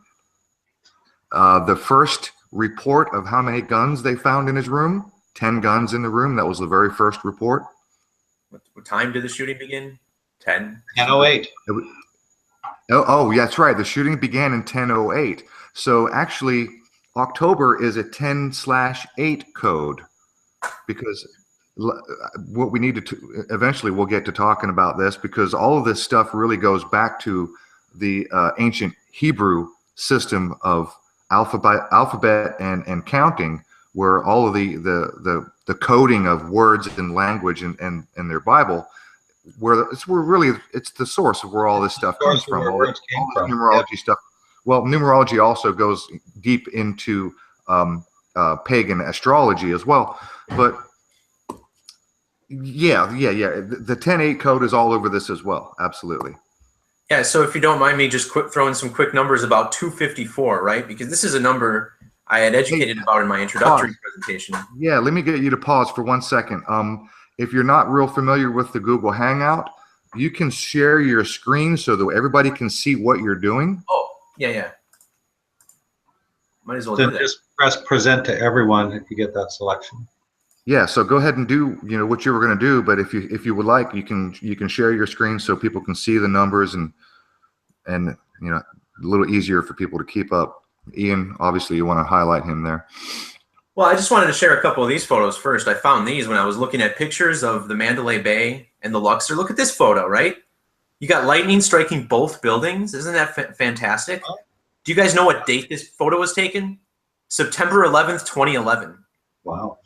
The first report of how many guns they found in his room, 10 guns in the room. That was the very first report. what time did the shooting begin? 10. 10:08. Oh, yeah, that's right. The shooting began in 10:08. So actually, October is a 10/8 code, because what we need to eventually we'll get to talking about this, because all of this stuff really goes back to the ancient Hebrew system of alphabet and counting, where all of the coding of words and language and their Bible, where it's the source of where all this stuff comes from. All this numerology stuff. Well, numerology also goes deep into pagan astrology as well. But yeah. The 10/8 code is all over this as well. Absolutely. Yeah, so if you don't mind me just throwing some quick numbers about 254, right? Because this is a number I had educated about in my introductory presentation. Yeah, let me get you to pause for 1 second. If you're not real familiar with the Google Hangout, you can share your screen so that everybody can see what you're doing. Oh, yeah. Might as well Then do that. just press present to everyone if you get that selection. Yeah, so go ahead and do what you were going to do, but if you would like, you can share your screen so people can see the numbers and a little easier for people to keep up. Ian, obviously you want to highlight him there. Well, I just wanted to share a couple of these photos first. I found these when I was looking at pictures of the Mandalay Bay and the Luxor. Look at this photo, right? You got lightning striking both buildings. Isn't that fantastic? Do you guys know what date this photo was taken? September 11th, 2011. Wow.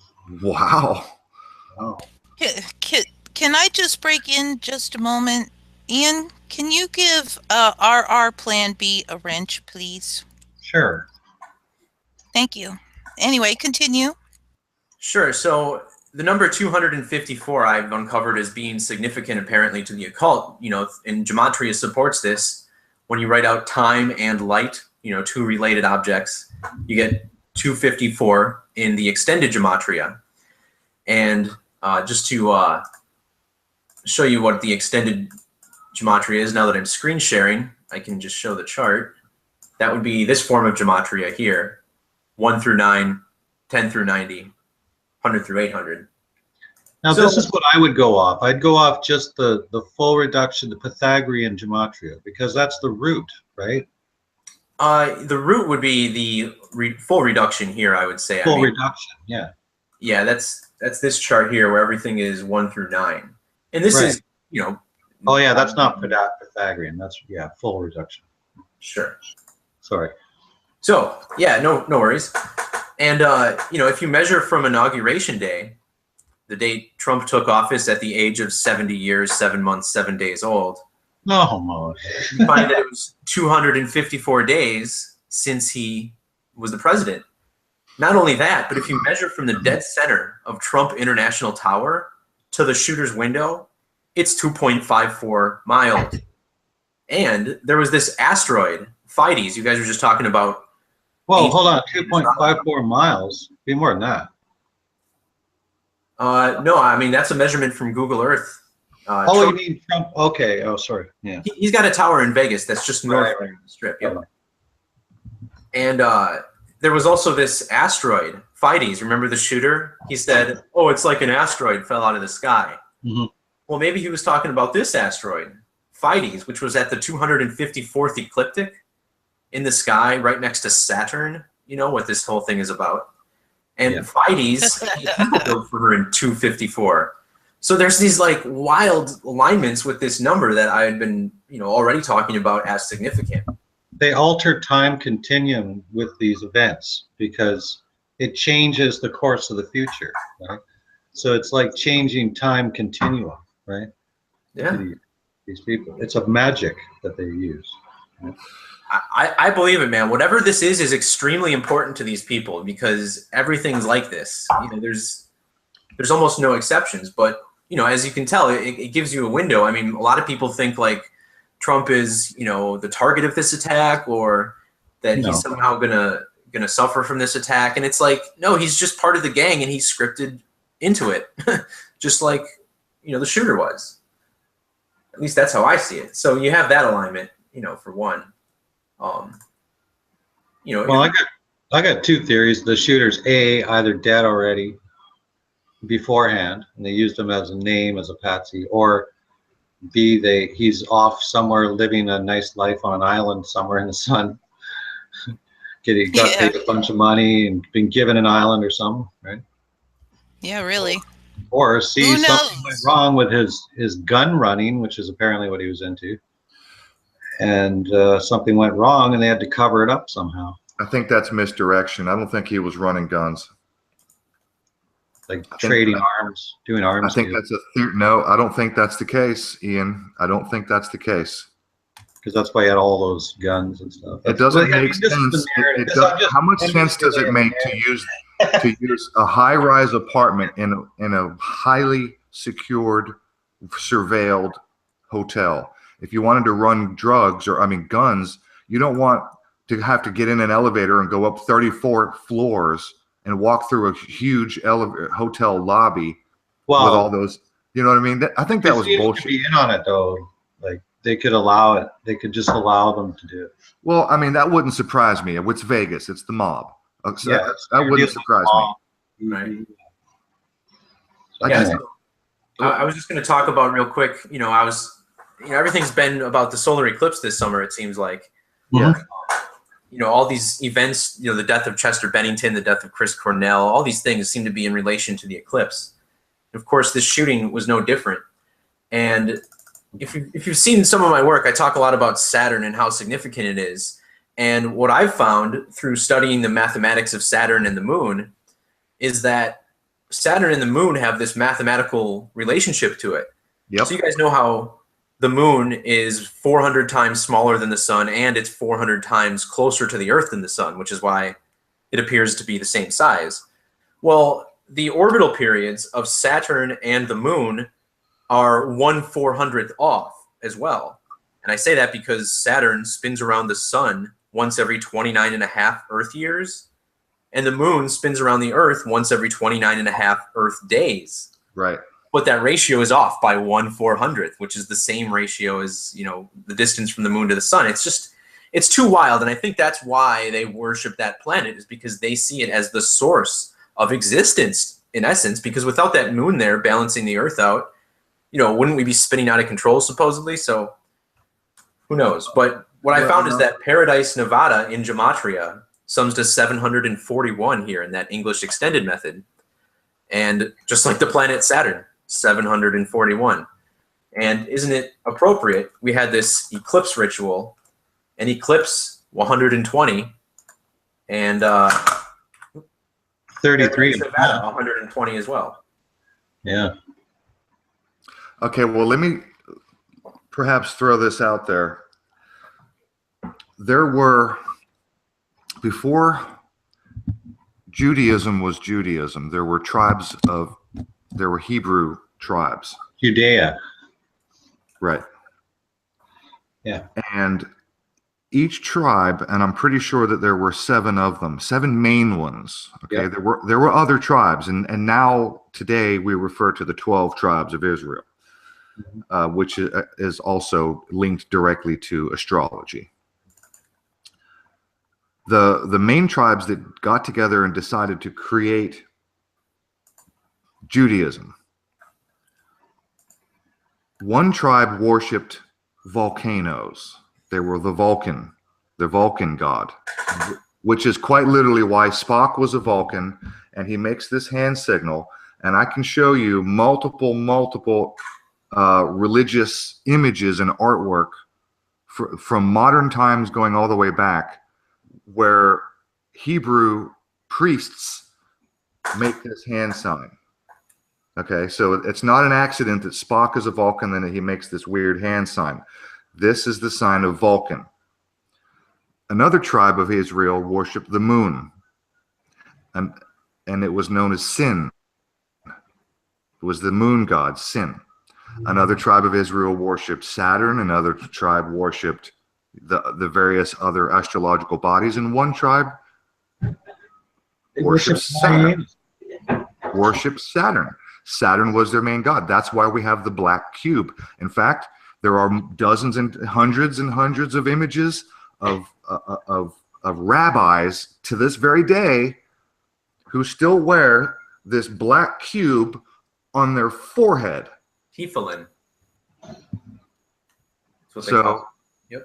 Can I just break in just a moment? Ian, can you give RR Plan B a wrench, please? Sure. Thank you. Anyway, continue. Sure. So the number 254 I've uncovered as being significant apparently to the occult, and Gematria supports this. When you write out time and light, two related objects, you get 254 in the extended Gematria. And just to show you what the extended Gematria is, now that I'm screen sharing, I can just show the chart. That would be this form of Gematria here, 1 through 9, 10 through 90, 100 through 800. Now, this is what I would go off. I'd go off just the full reduction, the Pythagorean Gematria, because that's the root, right? The root would be the full reduction here, I would say. Full reduction, yeah. Yeah, that's this chart here where everything is 1 through 9. And this is, Oh, yeah, that's not Pythagorean. That's, full reduction. Sure. Sorry. So, yeah, no worries. And, if you measure from Inauguration Day, the date Trump took office at the age of 70 years, 7 months, 7 days old, No, no. you find that it was 254 days since he was the president. Not only that, but if you measure from the dead center of Trump International Tower to the shooter's window, it's 2.54 miles. And there was this asteroid, Pleiades, you guys were just talking about. Well, hold on, 2.54 miles. Be more than that. No, I mean, that's a measurement from Google Earth. Oh, you mean Trump? Okay. Oh, sorry. Yeah. He's got a tower in Vegas that's just north of the strip. Yep. And there was also this asteroid, Pleiades. Remember the shooter? He said, "Oh, it's like an asteroid fell out of the sky." Mm-hmm. Well, maybe he was talking about this asteroid, Pleiades, which was at the 254th ecliptic in the sky, right next to Saturn. You know what this whole thing is about. And Pleiades, people built for her in 254. So there's these like wild alignments with this number that I had been, already talking about as significant. They alter time continuum with these events because it changes the course of the future, right? So it's like changing time continuum, right? Yeah. These people, it's a magic that they use. Right? I believe it, man. Whatever this is extremely important to these people because everyth's like this. There's almost no exceptions, but as you can tell, it gives you a window. I mean, a lot of people think like Trump is, the target of this attack, or that he's somehow gonna suffer from this attack, and it's like, no, he's just part of the gang, and he's scripted into it, just like the shooter was. At least that's how I see it. So you have that alignment, for one. Well, I got two theories. The shooter's either dead already beforehand, and they used him as a name as a patsy, or B, he's off somewhere living a nice life on an island somewhere in the sun. Got paid a bunch of money and been given an island or something, right? Yeah, really. Or C, something went wrong with his gun running, which is apparently what he was into, and something went wrong and they had to cover it up somehow. I think that's misdirection. I don't think he was running guns. Like trading arms, doing arms. I think that's no, I don't think that's the case, Ian. I don't think that's the case. Because that's why he had all those guns and stuff. It doesn't make sense. How much sense does it make to use a high-rise apartment in a highly secured, surveilled hotel? If you wanted to run guns, you don't want to have to get in an elevator and go up 34 floors and walk through a huge hotel lobby with all those. You know what I mean? I think that was bullshit. Be in on it though, like they could allow it. They could just allow them to do it. Well, I mean, that wouldn't surprise me. It's Vegas. It's the mob. So that wouldn't surprise me. Right. I was just going to talk about real quick. Everything's been about the solar eclipse this summer. It seems like. Yeah. All these events, the death of Chester Bennington, the death of Chris Cornell, all these things seem to be in relation to the eclipse. Of course, this shooting was no different. And if you've seen some of my work, I talk a lot about Saturn and how significant it is. And what I've found through studying the mathematics of Saturn and the moon is that Saturn and the moon have this mathematical relationship to it. Yep. So you guys know how the moon is 400 times smaller than the sun, and it's 400 times closer to the Earth than the sun, which is why it appears to be the same size. Well, the orbital periods of Saturn and the moon are 1/400th off as well. And I say that because Saturn spins around the sun once every 29.5 Earth years, and the moon spins around the Earth once every 29.5 Earth days. Right. But that ratio is off by 1/400th, which is the same ratio as, the distance from the moon to the sun. It's too wild. And I think that's why they worship that planet, is because they see it as the source of existence in essence, because without that moon there balancing the Earth out, wouldn't we be spinning out of control supposedly? So who knows? But what I found is that Paradise, Nevada in Gematria sums to 741 here in that English extended method. And just like the planet Saturn, 741. And isn't it appropriate? We had this eclipse ritual, an eclipse 120, and 33. Nevada 120 as well. Yeah. Okay, well, let me perhaps throw this out there. There were, before Judaism was Judaism, there were Hebrew tribes. Judea. Right. Yeah. And each tribe, and I'm pretty sure that there were 7 of them, 7 main ones. Okay, Yeah. there were other tribes, and now today we refer to the 12 tribes of Israel, which is also linked directly to astrology. The main tribes that got together and decided to create Judaism. One tribe worshipped volcanoes. They were the Vulcan god, which is quite literally why Spock was a Vulcan, and he makes this hand signal. And I can show you multiple religious images and artwork from modern times going all the way back, where Hebrew priests make this hand sign. Okay, so it's not an accident that Spock is a Vulcan and that he makes this weird hand sign. This is the sign of Vulcan. Another tribe of Israel worshipped the moon, and it was known as Sin. It was the moon god, Sin. Another tribe of Israel worshipped Saturn. Another tribe worshipped the various other astrological bodies. And one tribe worshipped Saturn. Saturn was their main god. That's why we have the black cube. In fact, there are dozens and hundreds of images of rabbis to this very day who still wear this black cube on their forehead. Tefillin. So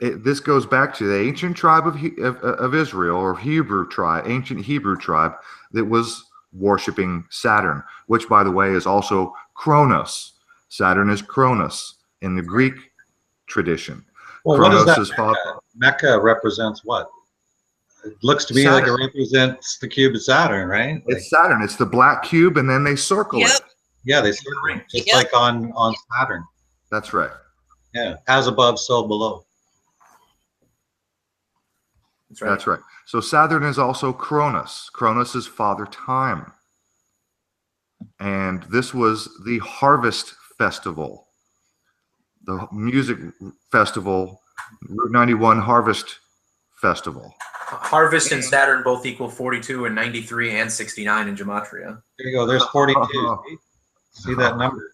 this goes back to the ancient tribe of Israel, or Hebrew tribe, ancient Hebrew tribe that was worshiping Saturn, which, by the way, is also Kronos. Saturn is Kronos in the Greek tradition. Well, Kronos what is is that? father. Mecca represents what? It looks to me Saturn. like it represents the cube of Saturn, right? It's Saturn. It's the black cube, and then they circle it. Yeah, they circle it, just like on Saturn. That's right. Yeah, as above, so below. That's right. So Saturn is also Kronos. Kronos is Father Time. And this was the Harvest Festival, the music festival, Route 91 Harvest Festival. Harvest and Saturn both equal 42 and 93 and 69 in Gematria. There you go. There's 42. See that number?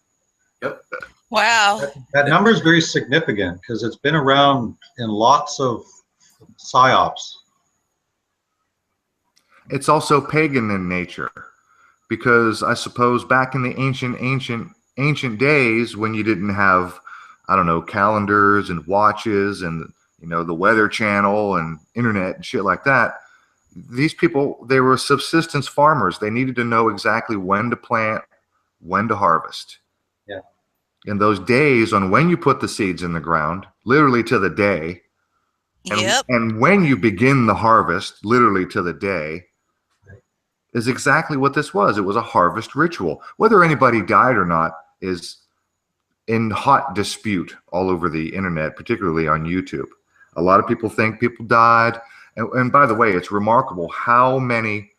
Yep. Wow. That number is very significant because it's been around in lots of psyops. It's also pagan in nature, because I suppose back in the ancient days, when you didn't have, I don't know, calendars and watches and, you know, the Weather Channel and internet and shit like that, these people, they were subsistence farmers. They needed to know exactly when to plant, when to harvest. Yeah. In those days, on when you put the seeds in the ground, literally to the day, and when you begin the harvest, literally to the day, is exactly what this was. It was a harvest ritual. Whether anybody died or not is in hot dispute all over the internet, particularly on YouTube. A lot of people think people died. And by the way, it's remarkable how many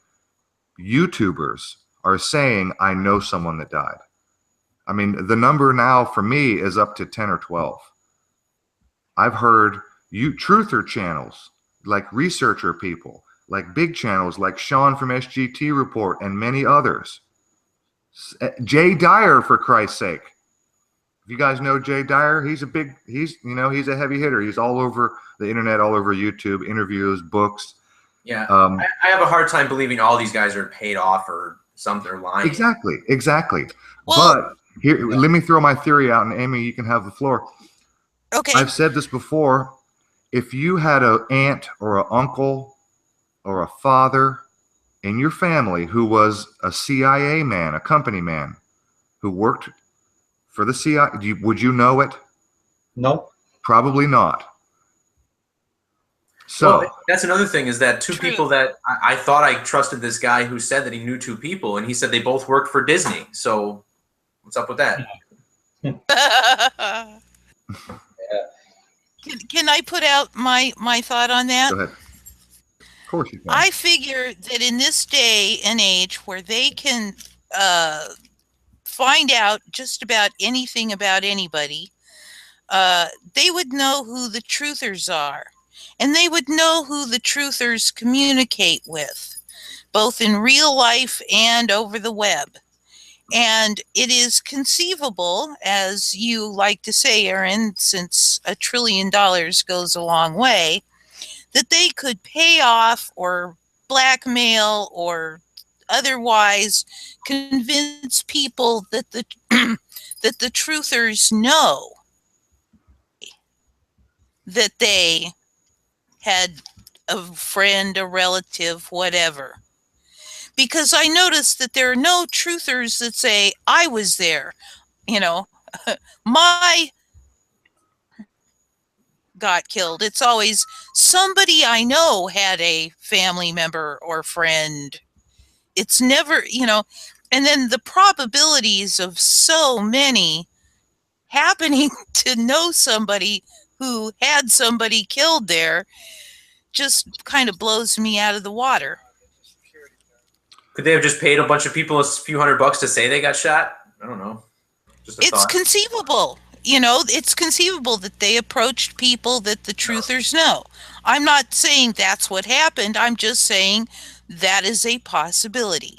YouTubers are saying, I know someone that died. I mean, the number now for me is up to 10 or 12. I've heard truther channels, like researcher people, like big channels like Sean from SGT Report and many others. Jay Dyer, for Christ's sake. If you guys know Jay Dyer, he's a heavy hitter. He's all over the internet, all over YouTube, interviews, books. Yeah, I have a hard time believing all these guys are paid off or something. They're lying. Exactly. Well, but here, let me throw my theory out, and Amy, you can have the floor. Okay. I've said this before. If you had an aunt or an uncle or a father in your family who was a CIA man, a company man, who worked for the CIA, would you know it? No. Probably not. So well, that's another thing, is that two people that I thought I trusted this guy who said that he knew two people, and he said they both worked for Disney. So What's up with that? Can I put out my thought on that? Go ahead. Of course you can. I figure that in this day and age where they can find out just about anything about anybody, they would know who the truthers are, and they would know who the truthers communicate with, both in real life and over the web. And it is conceivable, as you like to say, Aaron, since $1 trillion goes a long way, that they could pay off or blackmail or otherwise convince people that the that the truthers know that they had a friend, a relative, whatever. Because I noticed that there are no truthers that say, I was there, you know, my got killed. It's always somebody I know had a family member or friend. It's never, you know, and then the probabilities of so many happening to know somebody who had somebody killed there just kind of blows me out of the water. Could they have just paid a bunch of people a few $100 to say they got shot? I don't know. Just a It's thought. conceivable. You know, it's conceivable that they approached people that the truthers know. I'm not saying that's what happened. I'm just saying that is a possibility.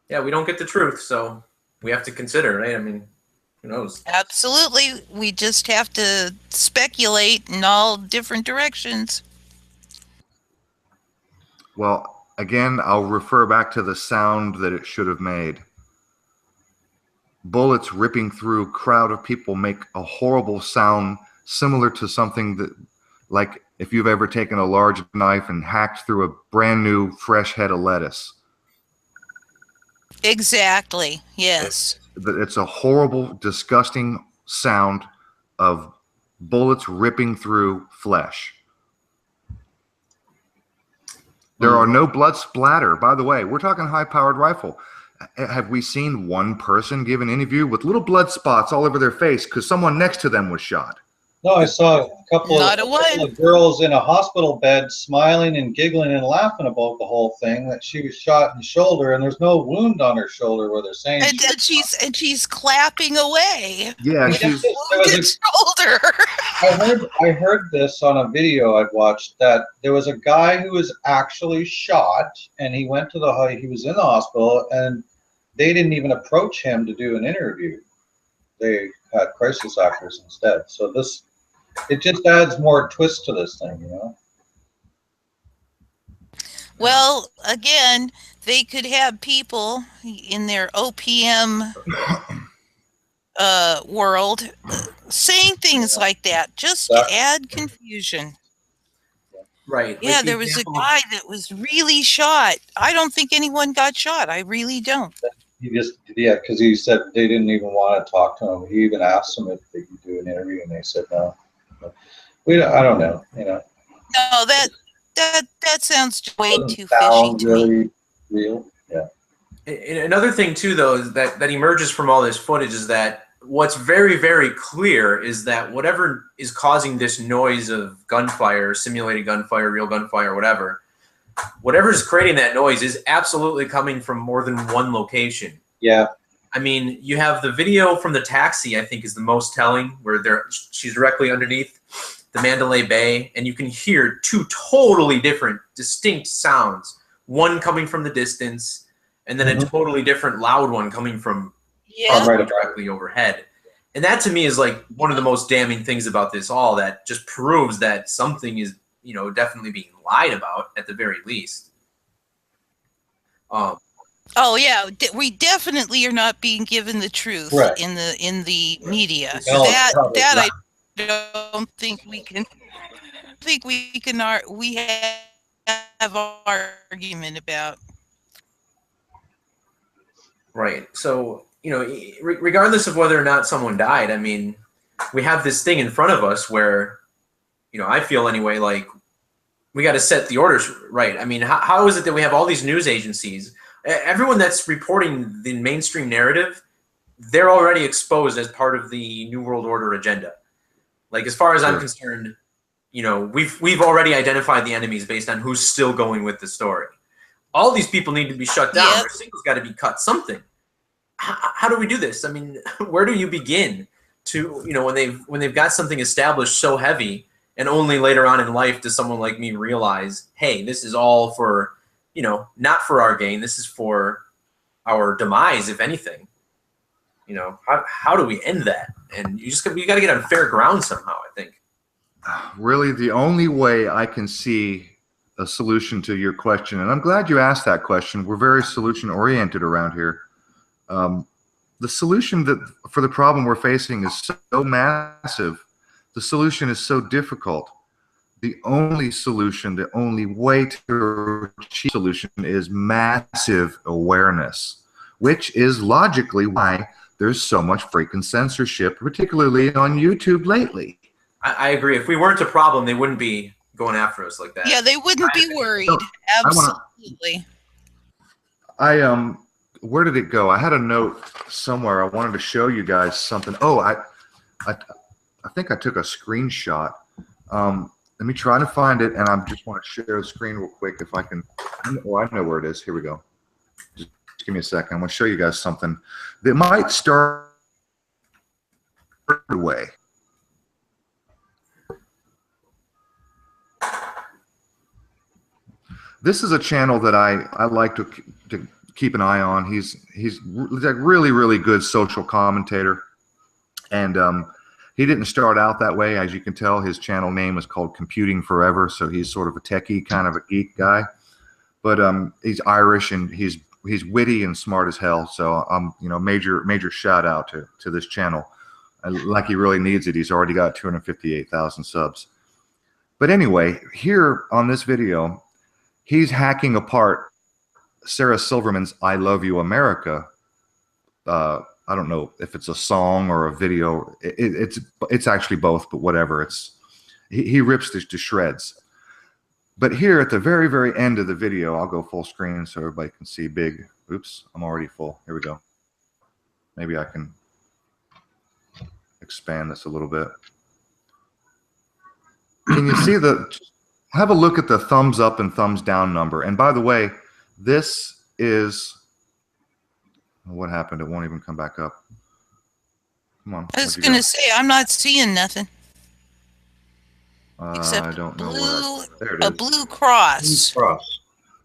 Yeah, we don't get the truth, so we have to consider, right? I mean, who knows? Absolutely. We just have to speculate in all different directions. Well, again, I'll refer back to the sound that it should have made. Bullets ripping through a crowd of people make a horrible sound, similar to something that, like if you've ever taken a large knife and hacked through a brand new fresh head of lettuce. Exactly. Yes. It's a horrible, disgusting sound of bullets ripping through flesh. There are no blood splatter. By the way, we're talking high-powered rifle. Have we seen one person give an interview with little blood spots all over their face because someone next to them was shot? No, I saw a couple of girls in a hospital bed smiling and giggling and laughing about the whole thing, that she was shot in the shoulder and there's no wound on her shoulder where they're saying she's clapping away. Yeah, she's shoulder. I heard this on a video I'd watched, that there was a guy who was actually shot and he went to he was in the hospital and they didn't even approach him to do an interview. They had crisis actors instead. So it just adds more twist to this thing, you know? Well, again, they could have people in their OPM world saying things like that just to add confusion. Right. Yeah, like there was a guy that was really shot. I don't think anyone got shot. I really don't. Because he said they didn't even want to talk to him. He even asked them if they could do an interview, and they said no. I don't know, you know. No, that sounds way too fishy to me. Real, yeah. And another thing too, though, is that emerges from all this footage is that what's very, very clear is that whatever is causing this noise of gunfire, simulated gunfire, real gunfire, whatever is creating that noise is absolutely coming from more than one location. Yeah. I mean, you have the video from the taxi, I think, is the most telling, where she's directly underneath the Mandalay Bay, and you can hear two totally different, distinct sounds. One coming from the distance, and then a totally different loud one coming from directly overhead. And that to me is like one of the most damning things about this all, that just proves that something is, you know, definitely being lied about at the very least. Oh yeah, we definitely are not being given the truth in the media. No, that I don't think we can. We have our argument about. Right. So, you know, regardless of whether or not someone died, I mean, we have this thing in front of us where, you know, I feel anyway, like we got to set the orders right. I mean, how is it that we have all these news agencies Everyone that's reporting the mainstream narrative, they're already exposed as part of the New World Order agenda. Like, as far as I'm concerned, you know, we've already identified the enemies based on who's still going with the story. All these people need to be shut down. Their signal's got to be cut. Something. How do we do this? I mean, where do you begin to, you know, when they've got something established so heavy, and only later on in life does someone like me realize, hey, this is all for, you know, not for our gain. This is for our demise, if anything. You know, how do we end that? And you got to get on fair ground somehow, I think. Really, the only way I can see a solution to your question, and I'm glad you asked that question. We're very solution oriented around here. The solution for the problem we're facing is so massive. The solution is so difficult. The only solution, the only way to achieve a solution is massive awareness, which is logically why there's so much freaking censorship, particularly on YouTube lately. I agree. If we weren't a problem, they wouldn't be going after us like that. Yeah, they wouldn't be worried. Absolutely. Where did it go? I had a note somewhere. I wanted to show you guys something. Oh, I think I took a screenshot. Let me try to find it, and I just want to share the screen real quick if I can. Oh, I know where it is. Here we go. Just give me a second. I want to show you guys something that might start away. This is a channel that I like to keep an eye on. He's a really good social commentator, and he didn't start out that way. As you can tell, his channel name is called Computing Forever, so he's sort of a techie kind of a geek guy. But he's Irish, and he's witty and smart as hell. So you know, major shout out to this channel. Like he really needs it. He's already got 258,000 subs. But anyway, here on this video, he's hacking apart Sarah Silverman's "I Love You, America." I don't know if it's a song or a video. It's actually both, but whatever. He rips this to shreds. But here at the very end of the video, I'll go full screen so everybody can see big. Oops, I'm already full. Here we go. Maybe I can expand this a little bit. Can you see have a look at the thumbs up and thumbs down number. And by the way, this is, what happened? It won't even come back up. Come on. I was going to say, I'm not seeing nothing. Except I don't know there it is. A blue cross. Blue cross.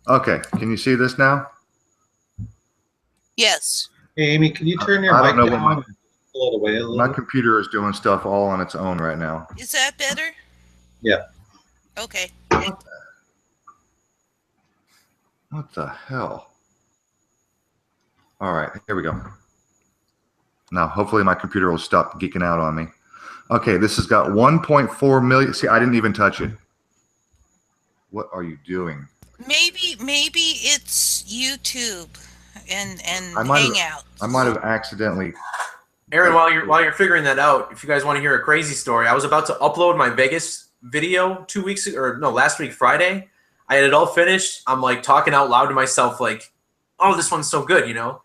Okay, can you see this now? Yes. Hey, Amy, can you turn your mic down? Pull it away a little. My computer is doing stuff all on its own right now. Is that better? Yeah. Okay. What the hell? All right, here we go. Now, hopefully my computer will stop geeking out on me. Okay, this has got 1.4 million. See, I didn't even touch it. What are you doing? Maybe it's YouTube and Hangouts. I might have accidentally. Aaron, while you're figuring that out, if you guys want to hear a crazy story, I was about to upload my Vegas video last week Friday. I had it all finished. I'm like talking out loud to myself, like, "Oh, this one's so good," you know.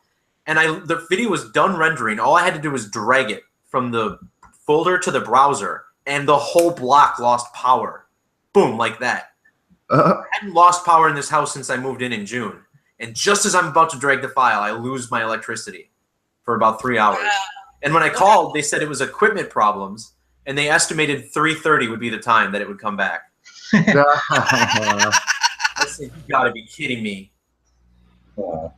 And the video was done rendering. All I had to do was drag it from the folder to the browser, and the whole block lost power. Boom, like that. I hadn't lost power in this house since I moved in June. And just as I'm about to drag the file, I lose my electricity for about 3 hours. And when I called, they said it was equipment problems, and they estimated 3:30 would be the time that it would come back. I said, "You gotta be kidding me." Wow.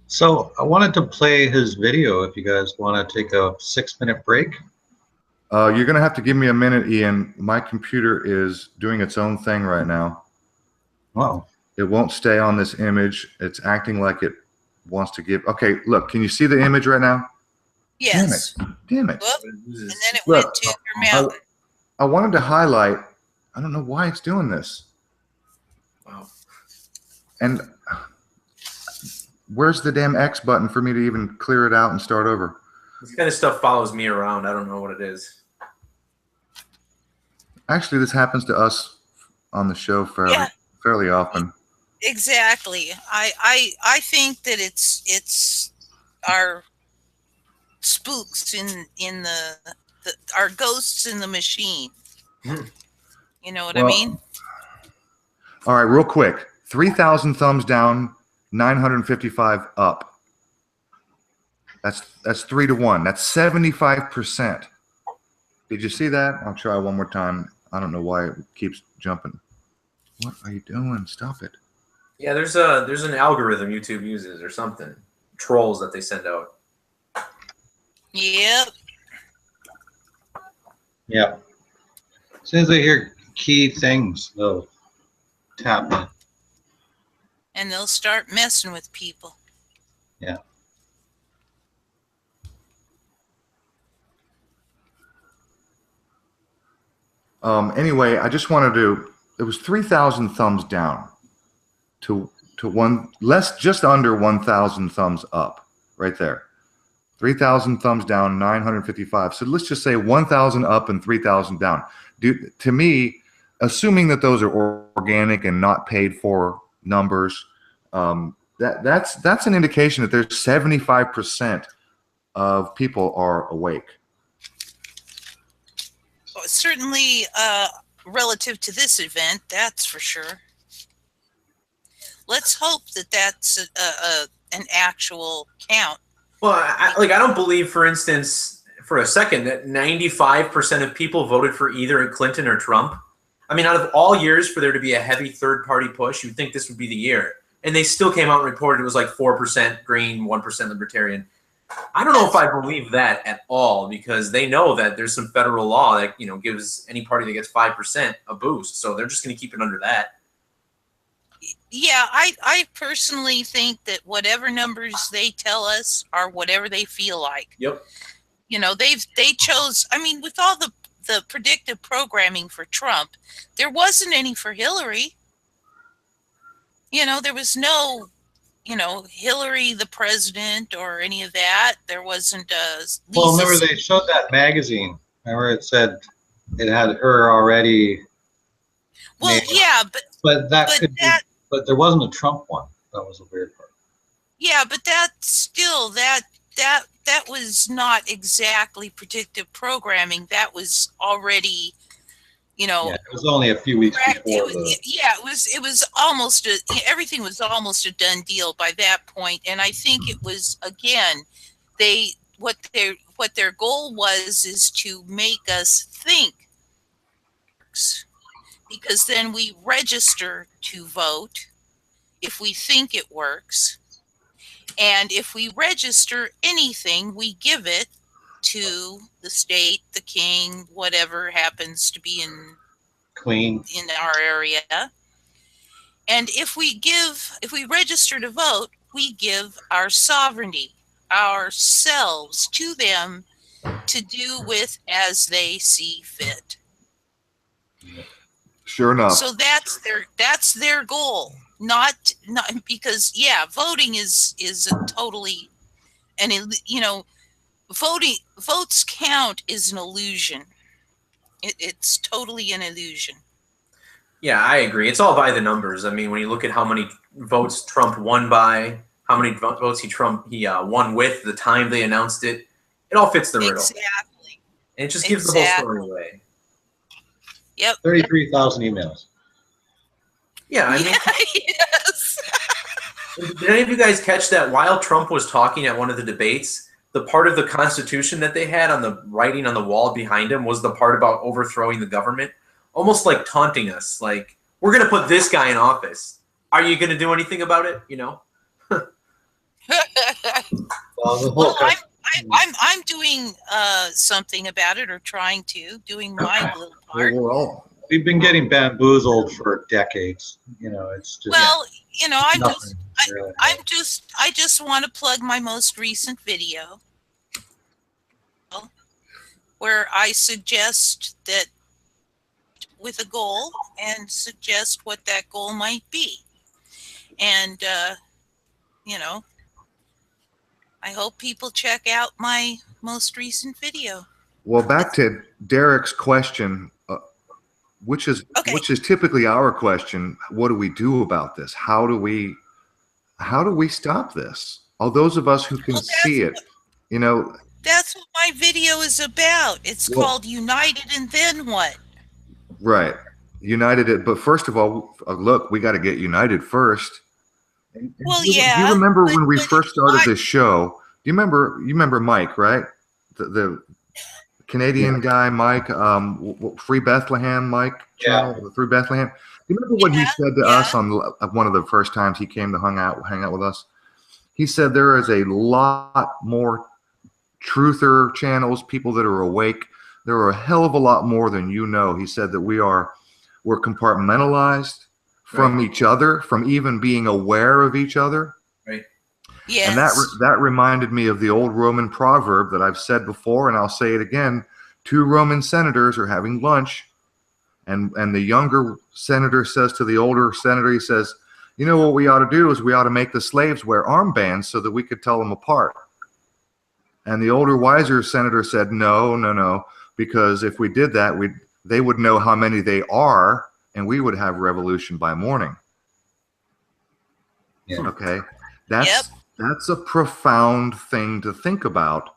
So I wanted to play his video if you guys want to take a 6-minute break. You're going to have to give me a minute, Ian. My computer is doing its own thing right now. Wow. It won't stay on this image. It's acting like it wants to give. Okay, look, can you see the image right now? Yes. Damn it. Whoop. And then it went to your mouth. I wanted to highlight. I don't know why it's doing this. Wow. And where's the damn X button for me to even clear it out and start over? This kind of stuff follows me around. I don't know what it is. Actually, this happens to us on the show fairly often. Exactly. I think that it's our spooks in the our ghosts in the machine. You know what I mean? Well, all right, real quick. 3,000 thumbs down, 955 up. That's 3 to 1. That's 75%. Did you see that? I'll try one more time. I don't know why it keeps jumping. What are you doing? Stop it. Yeah, there's an algorithm YouTube uses or something. Trolls that they send out. Yep. Yeah. As soon as they hear key things, they'll tap in. And they'll start messing with people. Yeah. Anyway, I just wanted to. It was 3,000 thumbs down to one less, just under 1,000 thumbs up, right there. 3,000 thumbs down, 955. So let's just say 1,000 up and 3,000 down. To me, assuming that those are organic and not paid for numbers, that's an indication that there's 75% of people are awake. Certainly, relative to this event, that's for sure. Let's hope that that's an actual count. Well, I don't believe, for instance, for a second, that 95% of people voted for either Clinton or Trump. I mean, out of all years for there to be a heavy third-party push, you'd think this would be the year. And they still came out and reported it was like 4% Green, 1% Libertarian. I don't know if I believe that at all, because they know that there's some federal law that, you know, gives any party that gets 5% a boost. So they're just going to keep it under that. Yeah, I personally think that whatever numbers they tell us are whatever they feel like. Yep. You know, they chose, I mean, with all the predictive programming for Trump, there wasn't any for Hillary. You know, there was no, you know, Hillary the president or any of that. There wasn't Well, remember they showed that magazine. Remember it said it had her already. Well, yeah, but there wasn't a Trump one. That was a weird part. Yeah, but that still that was not exactly predictive programming. That was already, you know, yeah, it was only a few weeks before. It was almost everything was almost a done deal by that point. And I think it was, again, what their goal was is to make us think, because then we register to vote if we think it works. And if we register anything, we give it to the state, the king, whatever happens to be in our area. And if we register to vote, we give our sovereignty, ourselves, to them to do with as they see fit. Sure enough. So that's their goal. Not because, yeah, voting is a totally, and you know, votes count is an illusion. It's totally an illusion. Yeah, I agree. It's all by the numbers. I mean, when you look at how many votes Trump won by, how many votes he won with, the time they announced it, it all fits the riddle. Exactly. And it just gives the whole story away. Yep. 33,000 emails. Yeah, I mean, yes. Did any of you guys catch that while Trump was talking at one of the debates, the part of the Constitution that they had on the writing on the wall behind him was the part about overthrowing the government? Almost like taunting us, like, we're going to put this guy in office. Are you going to do anything about it? You know? Well, I'm doing something about it, or trying to, doing my little part. We've been getting bamboozled for decades. You know, it's just. Well, you know, I just want to plug my most recent video where I suggest that with a goal and suggest what that goal might be. And, you know, I hope people check out my most recent video. Well, back to Derek's question, which is Okay. typically our question. What do we do about this? How do we stop this? All those of us who can Well, see it, you know, that's what my video is about. It's Well- called United and Then What? right? United it, but first of all, look, we got to get united first. And Well, do yeah. you remember but- when we but first started I- this show? Do you remember Mike, right? The Canadian guy, Mike, Free Bethlehem, Mike channel, the Free Bethlehem. Do you remember what he said to us on one of the first times he came to hang out with us? He said there is a lot more truther channels, people that are awake. There are a hell of a lot more than you know. He said that we're compartmentalized from each other, from even being aware of each other. Right. Yes. And that reminded me of the old Roman proverb that I've said before, and I'll say it again. 2 Roman senators are having lunch, and the younger senator says to the older senator, he says, you know what we ought to do is we ought to make the slaves wear armbands so that we could tell them apart. And the older, wiser senator said, no, because if we did that, they would know how many they are, and we would have revolution by morning. Yeah. Okay. That's a profound thing to think about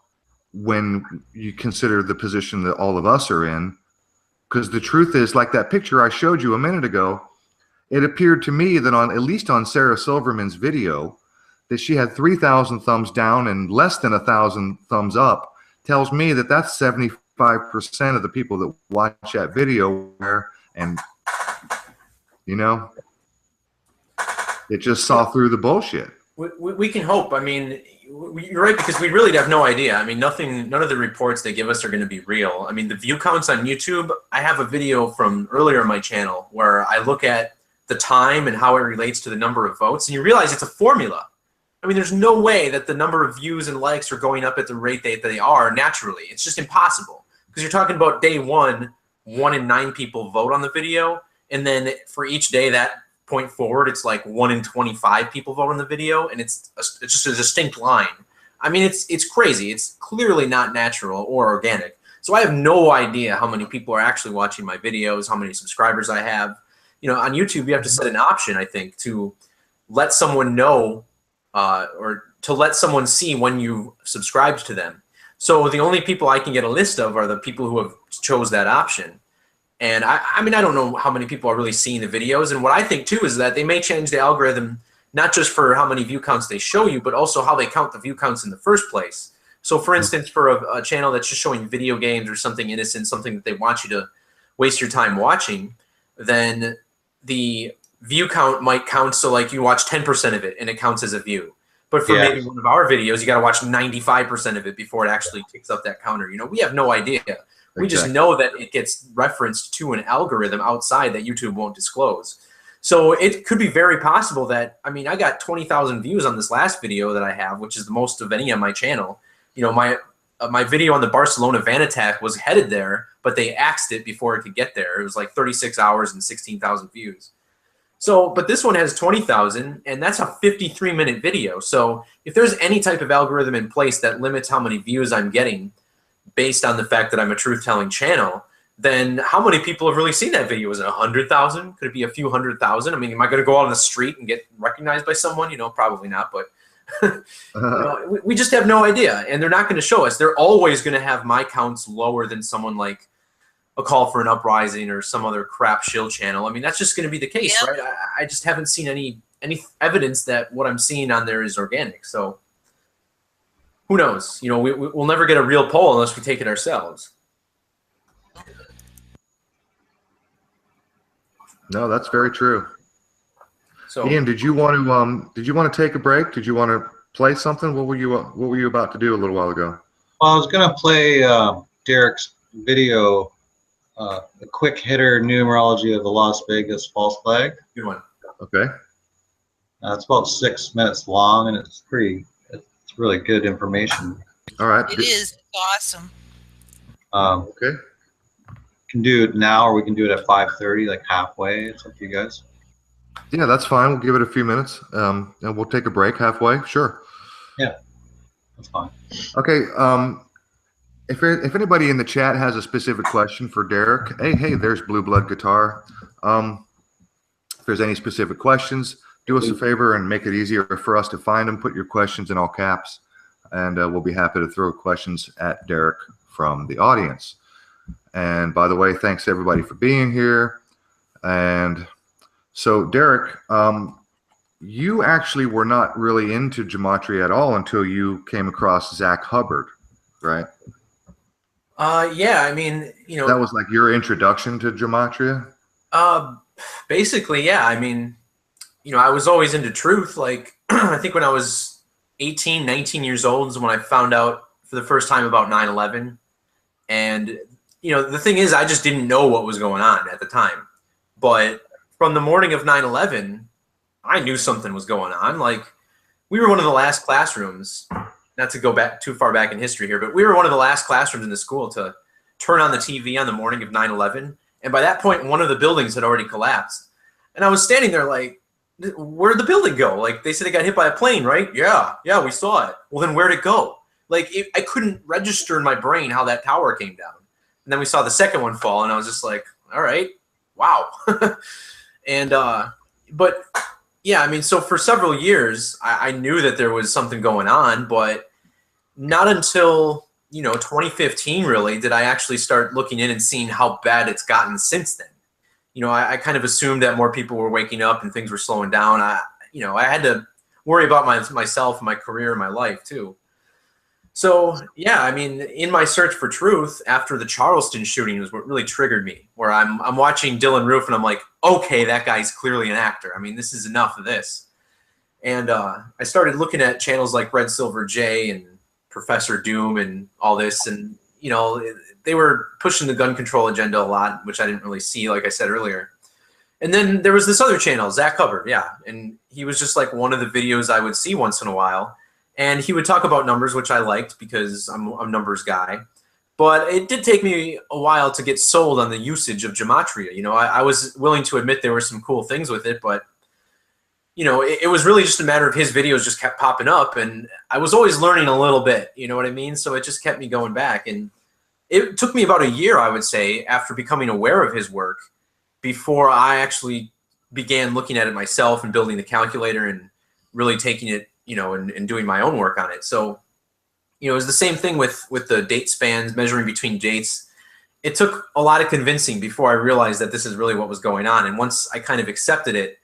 when you consider the position that all of us are in. Because the truth is, like that picture I showed you a minute ago, it appeared to me that at least on Sarah Silverman's video, that she had 3,000 thumbs down and less than 1,000 thumbs up, tells me that that's 75% of the people that watch that video. And, you know, it just saw through the bullshit. We can hope. I mean, you're right, because we really have no idea. I mean, none of the reports they give us are going to be real. I mean, the view counts on YouTube, I have a video from earlier on my channel where I look at the time and how it relates to the number of votes, and you realize it's a formula. I mean, there's no way that the number of views and likes are going up at the rate that they are naturally. It's just impossible, because you're talking about day 1 in 9 people vote on the video, and then for each day that point forward, it's like 1 in 25 people vote on the video, and it's just a distinct line. I mean, it's crazy. It's clearly not natural or organic. So I have no idea how many people are actually watching my videos, how many subscribers I have. You know, on YouTube, you have to set an option, I think, to let someone know or to let someone see when you subscribed to them. So the only people I can get a list of are the people who have chose that option. And I mean, I don't know how many people are really seeing the videos. And what I think, too, is that they may change the algorithm, not just for how many view counts they show you, but also how they count the view counts in the first place. So, for instance, for a channel that's just showing video games or something innocent, something that they want you to waste your time watching, then the view count might count. So, like, you watch 10% of it, and it counts as a view. But for maybe one of our videos, you got to watch 95% of it before it actually kicks up that counter. You know, we have no idea. We just know that it gets referenced to an algorithm outside that YouTube won't disclose. So it could be very possible that, I mean, I got 20,000 views on this last video that I have, which is the most of any on my channel. You know, my video on the Barcelona van attack was headed there, but they axed it before it could get there. It was like 36 hours and 16,000 views. So, but this one has 20,000, and that's a 53-minute video. So if there's any type of algorithm in place that limits how many views I'm getting based on the fact that I'm a truth-telling channel, then how many people have really seen that video? Is it 100,000? Could it be a few 100,000? I mean, am I going to go out on the street and get recognized by someone? You know, probably not, but you know, we just have no idea, and they're not going to show us. They're always going to have my counts lower than someone like A Call for an Uprising or some other crap shill channel. I mean, that's just going to be the case, right? I just haven't seen any evidence that what I'm seeing on there is organic, so who knows? You know, we'll never get a real poll unless we take it ourselves. No, that's very true. So, Ian, did you want to take a break? Did you want to play something? What were you about to do a little while ago? Well, I was going to play Derek's video, the quick hitter numerology of the Las Vegas false flag. good one. Okay. It's about 6 minutes long, and it's really good information. All right. It is awesome. Okay. Can do it now, or we can do it at 5:30, like halfway. It's up to you guys. Yeah, that's fine. We'll give it a few minutes, and we'll take a break halfway. Sure. Yeah, that's fine. Okay. If anybody in the chat has a specific question for Derek, hey, there's Blue Blood Guitar. If there's any specific questions, do us a favor and make it easier for us to find them. Put your questions in all caps, and we'll be happy to throw questions at Derek from the audience. And by the way, thanks to everybody for being here. And so, Derek, you actually were not really into Gematria at all until you came across Zach Hubbard, right? Yeah, I mean, you know, that was like your introduction to Gematria. Basically, yeah. I mean, you know, I was always into truth. Like, I think when I was 18, 19 years old is when I found out for the first time about 9/11. And, you know, the thing is, I just didn't know what was going on at the time. But from the morning of 9/11, I knew something was going on. Like, we were one of the last classrooms, not to go back too far back in history here, but we were one of the last classrooms in the school to turn on the TV on the morning of 9/11. And by that point, one of the buildings had already collapsed. And I was standing there like, where'd the building go? Like, they said it got hit by a plane, right? Yeah, we saw it. Well, then where'd it go? Like, I couldn't register in my brain how that tower came down. And then we saw the second one fall, and I was just like, all right, wow. And, but yeah, I mean, so for several years, I knew that there was something going on, but not until, you know, 2015 really did I actually start looking in and seeing how bad it's gotten since then. You know, I kind of assumed that more people were waking up and things were slowing down. I had to worry about myself and my career and my life too. So yeah, I mean, in my search for truth after the Charleston shooting was what really triggered me, where I'm watching Dylan Roof and I'm like, okay, that guy's clearly an actor. I mean, this is enough of this. And I started looking at channels like Red Silver J and Professor Doom and all this, and you know, they were pushing the gun control agenda a lot, which I didn't really see, like I said earlier. And then there was this other channel, Zach Hubbard, yeah, and he was just like one of the videos I would see once in a while. And he would talk about numbers, which I liked because I'm a numbers guy. But it did take me a while to get sold on the usage of Gematria. You know, I was willing to admit there were some cool things with it, but, you know, it was really just a matter of his videos just kept popping up. And I was always learning a little bit, you know what I mean? So it just kept me going back. And it took me about a year, I would say, after becoming aware of his work before I actually began looking at it myself and building the calculator and really taking it, you know, and doing my own work on it. So, you know, it was the same thing with the date spans, measuring between dates. It took a lot of convincing before I realized that this is really what was going on. And once I kind of accepted it,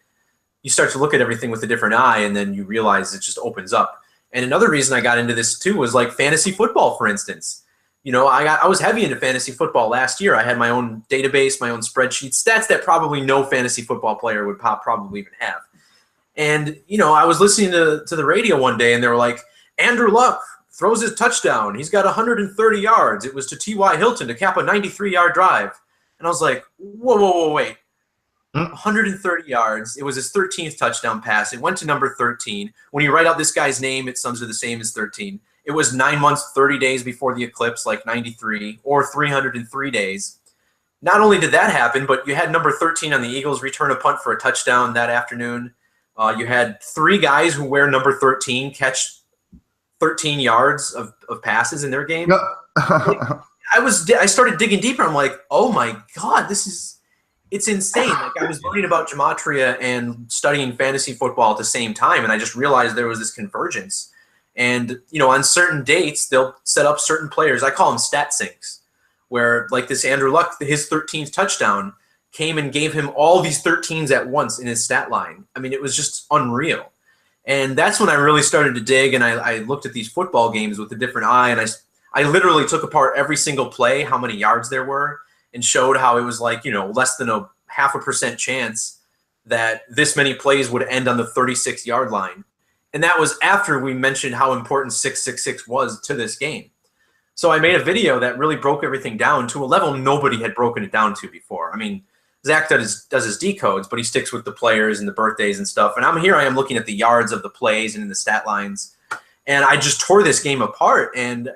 you start to look at everything with a different eye, and then you realize it just opens up. And another reason I got into this too was like fantasy football, for instance. You know, I was heavy into fantasy football last year. I had my own database, my own spreadsheet, stats that probably no fantasy football player would probably even have. And, you know, I was listening to the radio one day, and they were like, Andrew Luck throws his touchdown. He's got 130 yards. It was to T.Y. Hilton to cap a 93-yard drive. And I was like, whoa, wait. 130 yards. It was his 13th touchdown pass. It went to number 13. When you write out this guy's name, it sums to the same as 13. It was 9 months, 30 days before the eclipse, like 93, or 303 days. Not only did that happen, but you had number 13 on the Eagles return a punt for a touchdown that afternoon. You had 3 guys who wear number 13 catch 13 yards of passes in their game. I started digging deeper. I'm like, oh my God, it's insane. Like, I was learning about Gematria and studying fantasy football at the same time, and I just realized there was this convergence. And, you know, on certain dates, they'll set up certain players. I call them stat syncs, where like this Andrew Luck, his 13th touchdown came and gave him all these 13s at once in his stat line. I mean, it was just unreal. And that's when I really started to dig, and I looked at these football games with a different eye, and I literally took apart every single play, how many yards there were, and showed how it was like, you know, less than a 0.5% chance that this many plays would end on the 36-yard line. And that was after we mentioned how important 666 was to this game. So I made a video that really broke everything down to a level nobody had broken it down to before. I mean, Zach does his decodes, but he sticks with the players and the birthdays and stuff. And I am looking at the yards of the plays and in the stat lines. And I just tore this game apart. And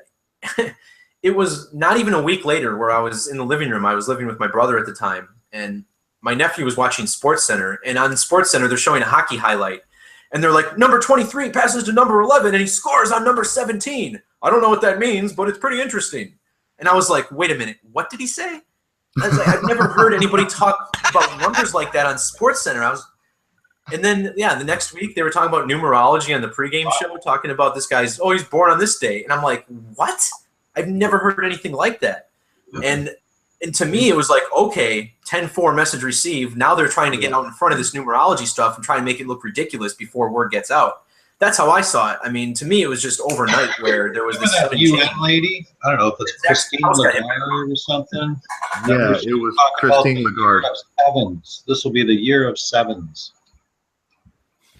it was not even a week later where I was in the living room. I was living with my brother at the time. And my nephew was watching SportsCenter. And on SportsCenter, they're showing a hockey highlight. And they're like, number 23 passes to number 11, and he scores on number 17. I don't know what that means, but it's pretty interesting. And I was like, wait a minute, what did he say? I was like, I've never heard anybody talk about numbers like that on SportsCenter. And then, yeah, the next week they were talking about numerology on the pregame show, talking about this guy's, oh, he's born on this day. And I'm like, what? I've never heard anything like that. And to me, it was like, okay, 10-4 message received. Now they're trying to get out in front of this numerology stuff and try and make it look ridiculous before word gets out. That's how I saw it. I mean, to me, it was just overnight where there was this that UN lady. I don't know if it's Christine Lagarde or something. Yeah, it was Christine Lagarde. Sevens. This will be the year of sevens.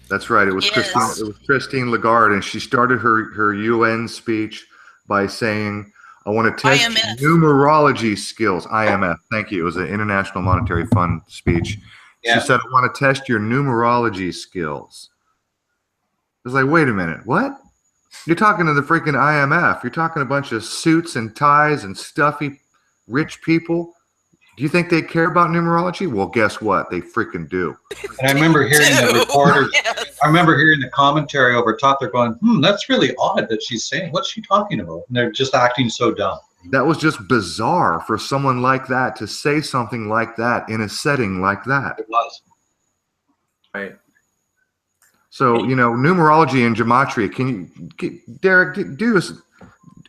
That's right. It was Yes. Christine Lagarde, and she started her UN speech by saying, "I want to test IMF. numerology skills." IMF. Thank you. It was an International Monetary Fund speech. Yeah. She said, "I want to test your numerology skills." I was like, wait a minute, what? You're talking to the freaking IMF. You're talking a bunch of suits and ties and stuffy rich people. Do you think they care about numerology? Well, guess what? They freaking do. And I remember hearing the reporters, Yes. I remember hearing the commentary over top. They're going, that's really odd that she's saying, what's she talking about? And they're just acting so dumb. That was just bizarre for someone like that to say something like that in a setting like that. It was. Right. So, numerology and gematria, Derek, do us,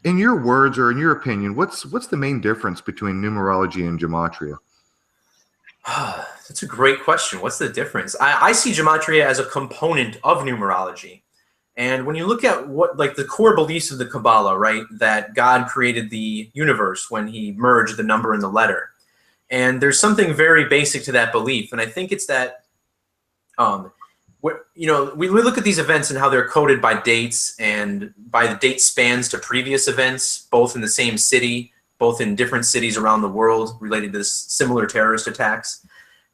in your words or in your opinion, what's the main difference between numerology and gematria? That's a great question. What's the difference? I see gematria as a component of numerology. And when you look at what, like, the core beliefs of the Kabbalah, right, that God created the universe when he merged the number and the letter. And there's something very basic to that belief. And I think it's that, we look at these events and how they're coded by dates and by the date spans to previous events, both in the same city, both in different cities around the world related to similar terrorist attacks.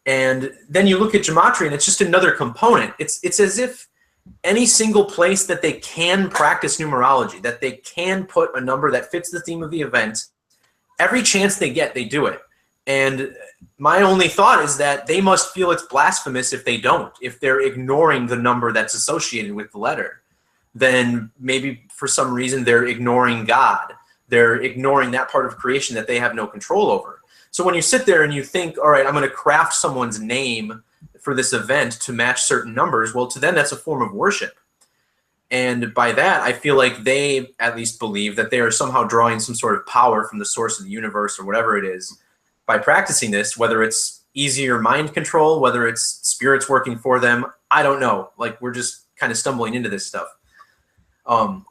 And then you look at gematria and it's just another component. It's as if any single place that they can practice numerology, that they can put a number that fits the theme of the event, every chance they get, they do it. And my only thought is that they must feel it's blasphemous if they don't. If they're ignoring the number that's associated with the letter, then maybe for some reason they're ignoring God. They're ignoring that part of creation that they have no control over. So when you sit there and you think, all right, I'm going to craft someone's name for this event to match certain numbers, well, to them, that's a form of worship. And by that, I feel like they at least believe that they are somehow drawing some sort of power from the source of the universe or whatever it is by practicing this, whether it's easier mind control, whether it's spirits working for them. I don't know. Like, we're just kind of stumbling into this stuff.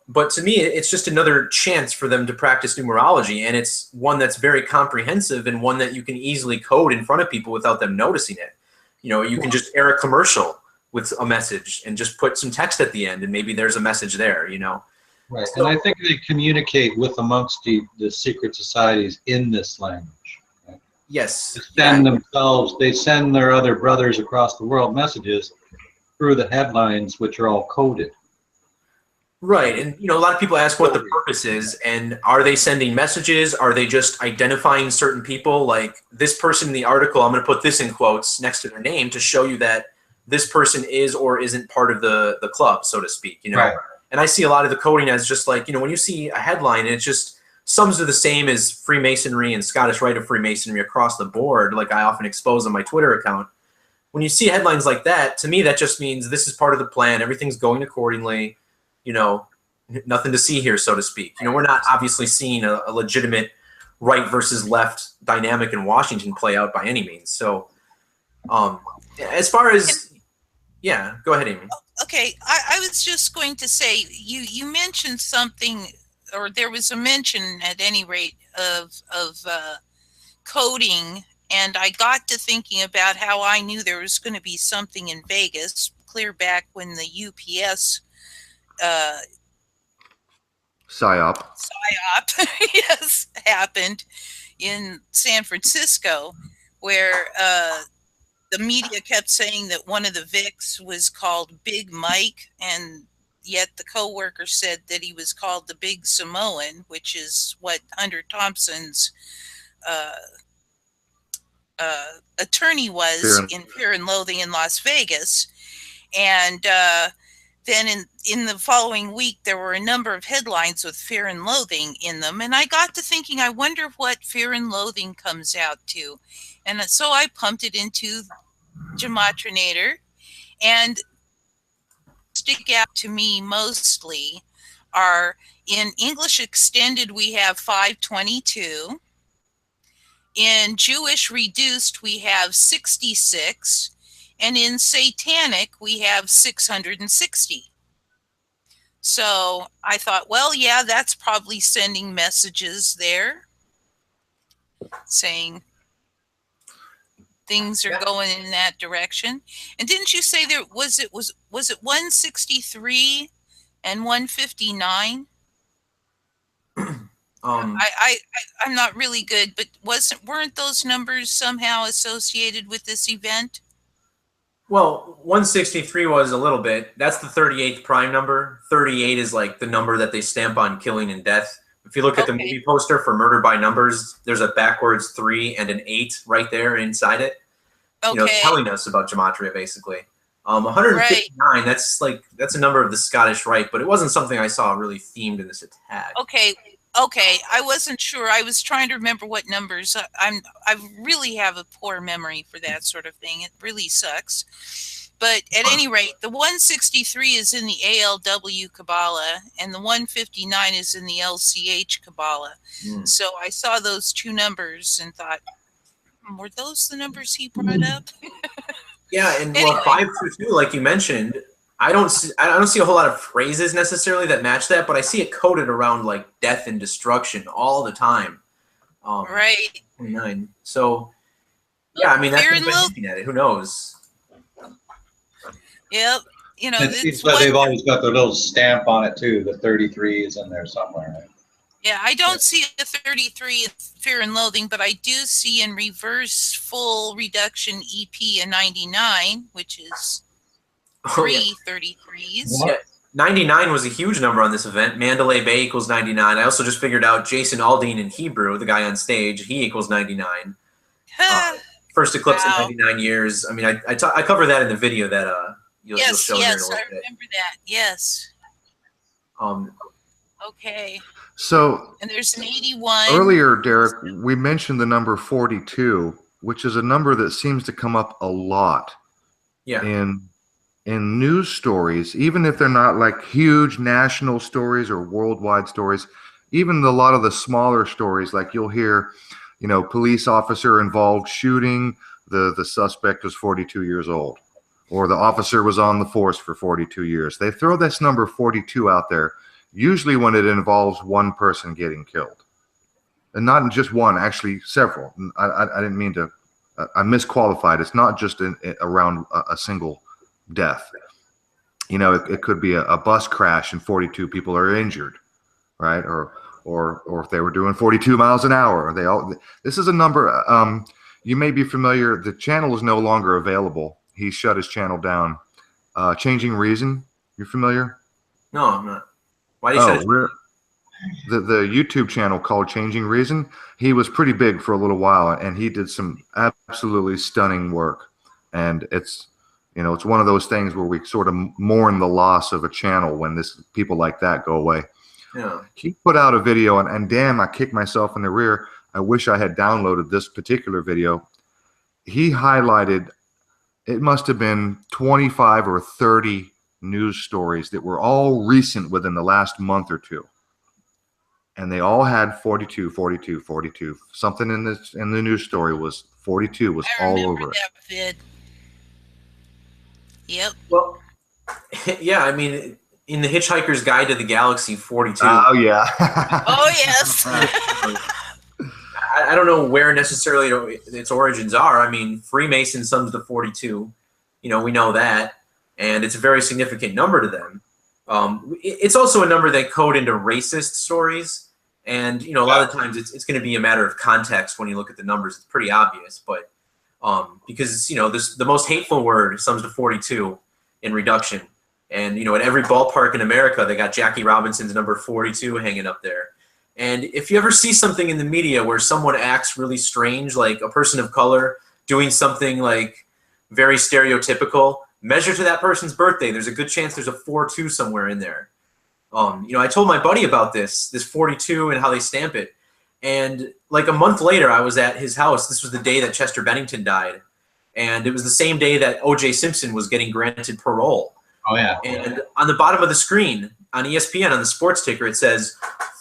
But to me, it's just another chance for them to practice numerology. And it's one that's very comprehensive and one that you can easily code in front of people without them noticing it. You can just air a commercial with a message and just put some text at the end, and maybe there's a message there, Right. So, and I think they communicate with amongst the secret societies in this language. Right? yes. They send their other brothers across the world messages through the headlines, which are all coded. Right. And, a lot of people ask what the purpose is, and are they sending messages? Are they just identifying certain people? Like, this person in the article, I'm going to put this in quotes next to their name to show you that this person is or isn't part of the club, so to speak, Right. And I see a lot of the coding as just like, when you see a headline and it just sums are the same as Freemasonry and Scottish Rite of Freemasonry across the board, like I often expose on my Twitter account. When you see headlines like that, to me, that just means this is part of the plan. Everything's going accordingly. Nothing to see here, so to speak. We're not obviously seeing a legitimate right versus left dynamic in Washington play out by any means. So, as far as, yeah, go ahead, Amy. Okay, I was just going to say, you mentioned something, or there was a mention at any rate of coding, and I got to thinking about how I knew there was going to be something in Vegas clear back when the UPS PSYOP. yes, happened in San Francisco, where the media kept saying that one of the Vics was called Big Mike, and yet the co-worker said that he was called the Big Samoan, which is what Hunter Thompson's attorney was in Fear and Loathing in Las Vegas. And then in the following week, there were a number of headlines with Fear and Loathing in them. And I got to thinking, I wonder what Fear and Loathing comes out to. And so I pumped it into Gematrinator, and stick out to me mostly are in English Extended, we have 522. In Jewish Reduced, we have 66. And in Satanic, we have 660. So I thought, well, yeah, that's probably sending messages there saying things are going in that direction. And didn't you say there was it 163 and 159? I'm not really good, but weren't those numbers somehow associated with this event? Well, 163 was a little bit. That's the 38th prime number. 38 is like the number that they stamp on killing and death. If you look at the movie poster for Murder by Numbers, there's a backwards 3 and an 8 right there inside it. You know, telling us about Gematria, basically. 159, that's a number of the Scottish Rite, but it wasn't something I saw really themed in this attack. Okay, I wasn't sure. I was trying to remember what numbers. I really have a poor memory for that sort of thing. It really sucks. But at any rate, the 163 is in the ALW Kabbalah, and the 159 is in the LCH Kabbalah. So I saw those two numbers and thought, were those the numbers he brought up? Yeah, and anyway. 522, like you mentioned, I don't see a whole lot of phrases necessarily that match that, but I see it coded around like death and destruction all the time. Right. 29. So, yeah, I mean, that's looking at it. Who knows? Yep. You know, it seems like they've always got their little stamp on it too. The 33 is in there somewhere, right? Yeah, I don't see a 33 in Fear and Loathing, but I do see in reverse full reduction EP a 99, which is 33s. Yeah. 99 was a huge number on this event. Mandalay Bay equals 99. I also just figured out Jason Aldean in Hebrew, the guy on stage, he equals 99. First eclipse in 99 years. I mean, I cover that in the video that you'll show here in a little bit. I remember that. Yes. Okay. So, and there's an 81. Earlier, Derek, we mentioned the number 42, which is a number that seems to come up a lot. Yeah. In news stories, even if they're not like huge national stories or worldwide stories, even a lot of the smaller stories, like you'll hear, you know, police officer involved shooting, the suspect was 42 years old, or the officer was on the force for 42 years. They throw this number 42 out there, usually when it involves one person getting killed. And not just one, actually several. I didn't mean to, I misqualified. It's not just around a single death. You know, it could be a bus crash and 42 people are injured, right? Or if they were doing 42 miles an hour. This is a number, you may be familiar, the channel is no longer available. He shut his channel down. Changing Reason, you're familiar? No, I'm not. Why did you shut it? The YouTube channel called Changing Reason, he was pretty big for a little while, and he did some absolutely stunning work. And it's, you know, it's one of those things where we sort of mourn the loss of a channel when people like that go away. Yeah. He put out a video, and damn, I kicked myself in the rear. I wish I had downloaded this particular video. He highlighted, it must have been 25 or 30 news stories that were all recent within the last month or two. And they all had 42, 42, 42. Something in the news story was 42 was all over it. That vid. Yep. Well, yeah, I mean, in the Hitchhiker's Guide to the Galaxy 42. Oh, yeah. Oh, yes. I don't know where necessarily its origins are. I mean, Freemason sums to 42. You know, we know that. And it's a very significant number to them. It's also a number they code into racist stories. And, you know, a lot of times it's going to be a matter of context when you look at the numbers. It's pretty obvious. But because, you know, the most hateful word sums to 42 in reduction. And, you know, at every ballpark in America, they got Jackie Robinson's number 42 hanging up there. And if you ever see something in the media where someone acts really strange, like a person of color doing something like very stereotypical, measure to that person's birthday. There's a good chance there's a 4-2 somewhere in there. I told my buddy about this 42 and how they stamp it. And like a month later, I was at his house. This was the day that Chester Bennington died. And it was the same day that O.J. Simpson was getting granted parole. Oh, yeah. And on the bottom of the screen on ESPN, on the sports ticker, it says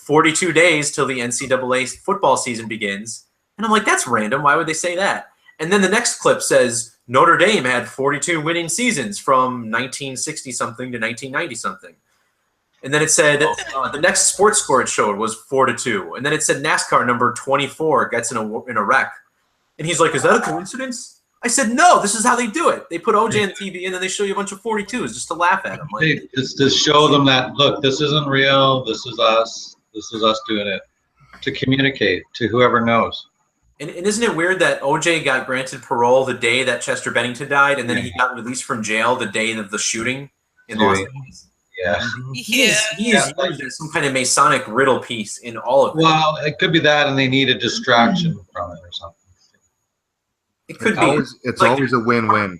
42 days till the NCAA football season begins. And I'm like, that's random. Why would they say that? And then the next clip says Notre Dame had 42 winning seasons from 1960-something to 1990-something. And then it said the next sports score it showed was 4-2. And then it said NASCAR number 24 gets in a wreck. And he's like, is that a coincidence? I said, no, this is how they do it. They put OJ on TV and then they show you a bunch of 42s just to laugh at them. Like, just to show them that, look, this isn't real. This is us. This is us doing it. To communicate to whoever knows. And isn't it weird that OJ got granted parole the day that Chester Bennington died, and then he got released from jail the day of the shooting in Las Vegas? Yeah. He is some kind of Masonic riddle piece in all of it. Well, it could be that, and they need a distraction from it or something. It could be. It's always a win-win.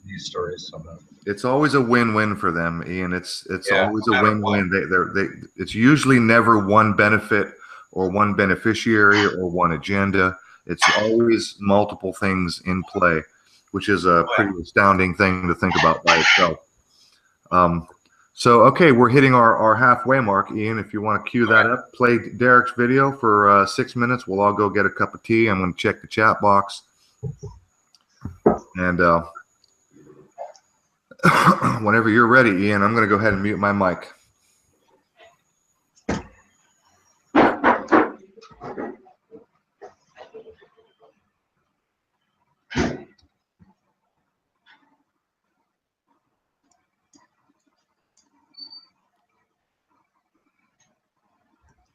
These stories sometimes. It's always a win-win for them, Ian. It's always a win-win. It's usually never one benefit or one beneficiary or one agenda. It's always multiple things in play, which is a pretty astounding thing to think about by itself. So, okay, we're hitting our halfway mark, Ian. If you want to cue that up, play Derek's video for 6 minutes. We'll all go get a cup of tea. I'm going to check the chat box. And whenever you're ready, Ian, I'm going to go ahead and mute my mic.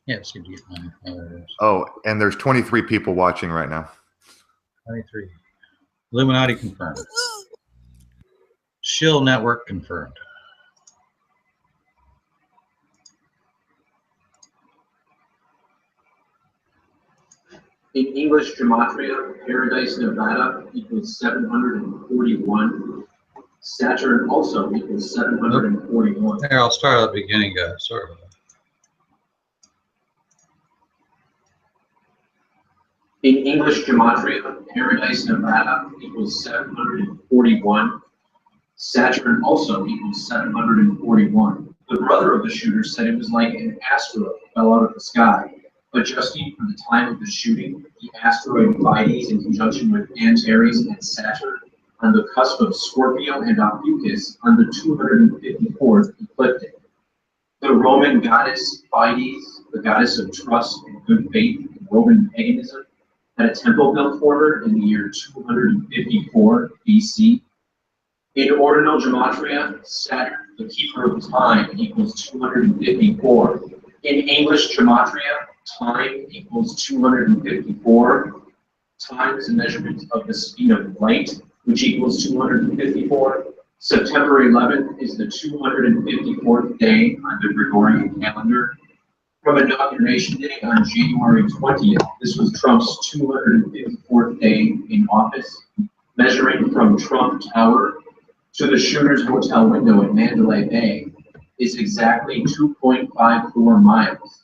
Yeah, see if you get mine. Oh, and there's 23 people watching right now. 23. Illuminati confirmed. Shill network confirmed. In English Gematria, Paradise, Nevada equals 741. Saturn also equals 741. Here, I'll start at the beginning, guys. Sorry about that. In English Gematria, Paradise, Nevada equals 741. Saturn also equals 741. The brother of the shooter said it was like an asteroid fell out of the sky. Adjusting for the time of the shooting, the asteroid Pleiades in conjunction with Antares and Saturn on the cusp of Scorpio and Ophiuchus on the 254th ecliptic. The Roman goddess Pleiades, the goddess of trust and good faith in Roman paganism, had a temple built for her in the year 254 BC. In ordinal gematria, Saturn, the keeper of time, equals 254. In English gematria, time equals 254 times the measurement of the speed of light, which equals 254. September 11th is the 254th day on the Gregorian calendar. From Inauguration Day on January 20th, this was Trump's 254th day in office. Measuring from Trump Tower to the shooter's hotel window at Mandalay Bay is exactly 2.54 miles.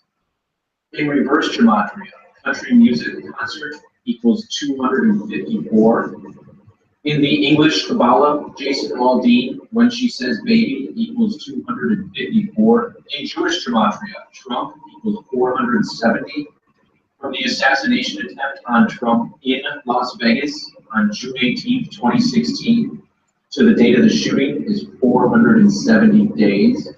In reverse gematria, country music concert equals 254. In the English Kabbalah, Jason Aldean, when she says baby, equals 254. In Jewish gematria, Trump equals 470. From the assassination attempt on Trump in Las Vegas on June 18, 2016, to the date of the shooting is 470 days.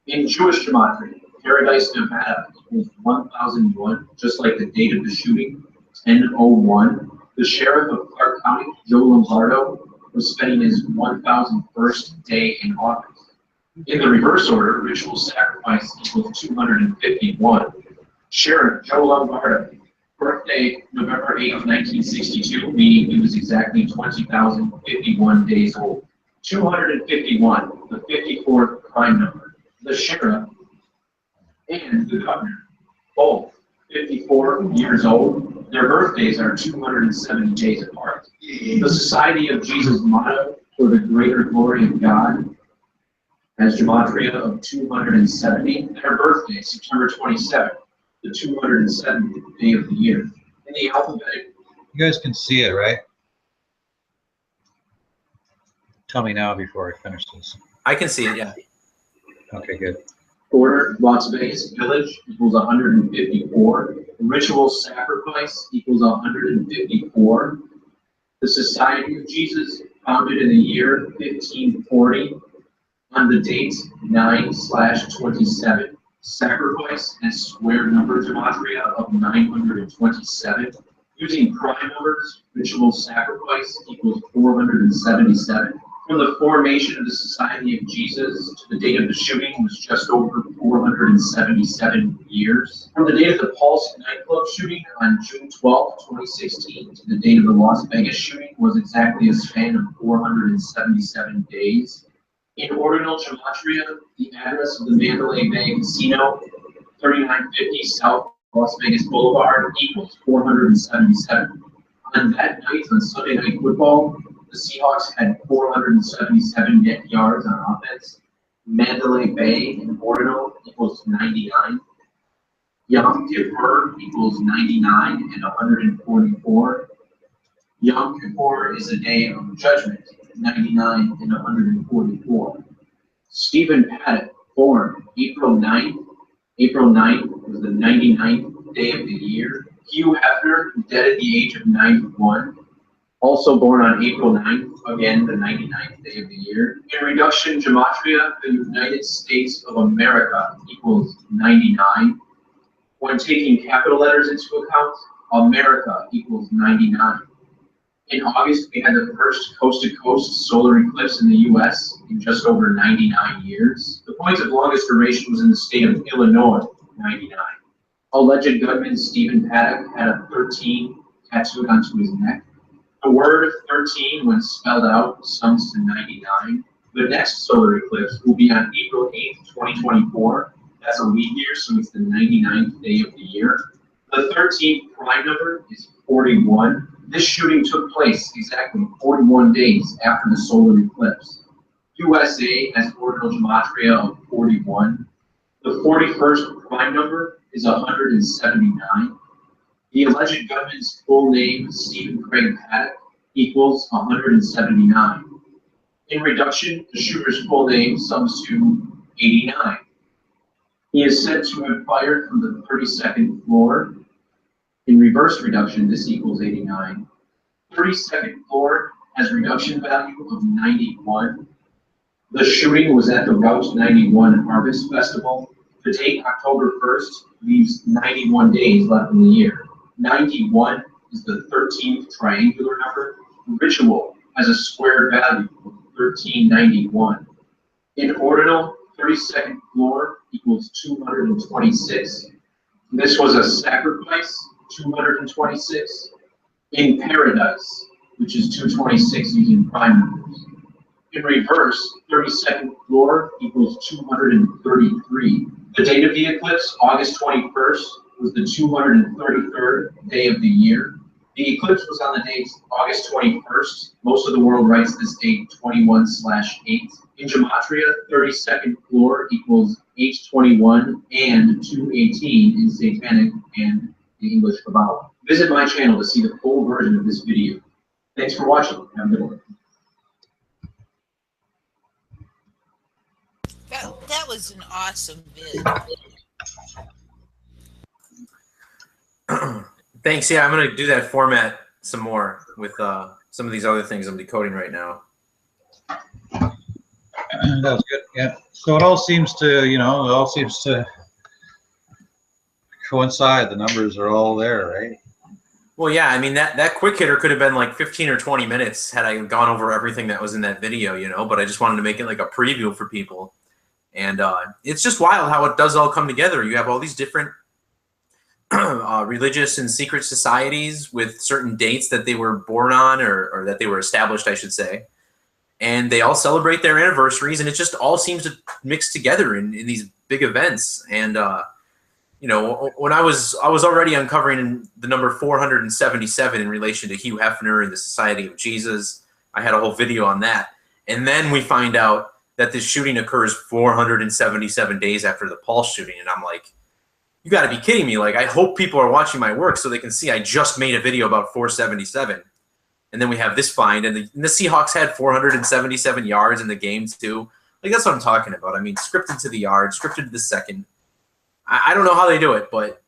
In Jewish gematria, Paradise, Nevada equals 1001, just like the date of the shooting, 1001. The sheriff of Clark County, Joe Lombardo, was spending his 1001st day in office. In the reverse order, ritual sacrifice equals 251. Sheriff Joe Lombardo, birthday November 8, 1962, meaning he was exactly 20,051 days old. 251, the 54th prime number. The sheriff and the governor, both 54 years old. Their birthdays are 270 days apart. The Society of Jesus motto for the greater glory of God has Gematria of 270, and her birthday, September 27th, the 270th day of the year. In the alphabetic, You guys can see it, right? Tell me now before I finish this. I can see it, yeah. Okay, good. order, Las Vegas Village equals 154. Ritual sacrifice equals 154. The Society of Jesus, founded in the year 1540, on the date 9/27. Sacrifice and square number gematria of 927. Using prime numbers, ritual sacrifice equals 477. From the formation of the Society of Jesus to the date of the shooting was just over 477 years. From the date of the Pulse nightclub shooting on June 12, 2016 to the date of the Las Vegas shooting was exactly a span of 477 days. In ordinal gematria, the address of the Mandalay Bay Casino, 3950 South Las Vegas Boulevard, equals 477. On that night, on Sunday Night Football, the Seahawks had 477 net yards on offense. Mandalay Bay in ordinal equals 99. Yom Kippur equals 99 and 144. Yom Kippur is a day of judgment, 99 and 144. Stephen Paddock, born April 9th. April 9th was the 99th day of the year. Hugh Hefner, dead at the age of 91. Also born on April 9th, again the 99th day of the year. In reduction gematria, the United States of America equals 99. When taking capital letters into account, America equals 99. In August, we had the first coast-to-coast solar eclipse in the U.S. in just over 99 years. The point of longest duration was in the state of Illinois, 99. Alleged gunman Stephen Paddock had a 13 tattooed onto his neck. The word 13, when spelled out, sums to 99. The next solar eclipse will be on April 8th, 2024. That's a leap year, so it's the 99th day of the year. The 13th prime number is 41. This shooting took place exactly 41 days after the solar eclipse. USA has ordinal gematria of 41. The 41st prime number is 179. The alleged gunman's full name, Stephen Craig Paddock, equals 179. In reduction, the shooter's full name sums to 89. He is said to have fired from the 32nd floor. In reverse reduction, this equals 89. 32nd floor has reduction value of 91. The shooting was at the Route 91 Harvest Festival. The date, October 1st, leaves 91 days left in the year. 91 is the 13th triangular number. Ritual has a square value of 1391. In ordinal, 32nd floor equals 226. This was a sacrifice, 226. In paradise, which is 226 using prime numbers. In reverse, 32nd floor equals 233. The date of the eclipse, August 21st, was the 233rd day of the year. The eclipse was on the date August 21st. Most of the world writes this date 21/8. In gematria, 32nd floor equals 821 and 218 in Satanic and the English Kabbalah. Visit my channel to see the full version of this video. Thanks for watching. Have a good one. That was an awesome vid. Thanks. Yeah, I'm going to do that format some more with some of these other things I'm decoding right now. That was good. Yeah. So it all seems to, it all seems to coincide. The numbers are all there, right? Well, yeah, I mean, that quick hitter could have been like 15 or 20 minutes had I gone over everything that was in that video, but I just wanted to make it like a preview for people. And it's just wild how it does all come together. You have all these different religious and secret societies with certain dates that they were born on or that they were established, I should say. And they all celebrate their anniversaries, and it just all seems to mix together in these big events. And when I was already uncovering the number 477 in relation to Hugh Hefner and the Society of Jesus. I had a whole video on that. And then we find out that this shooting occurs 477 days after the Pulse shooting. And I'm like, you got to be kidding me. Like, I hope people are watching my work so they can see I just made a video about 477. And then we have this find. And the Seahawks had 477 yards in the game, too. Like, that's what I'm talking about. I mean, scripted to the yard, scripted to the second. I don't know how they do it, but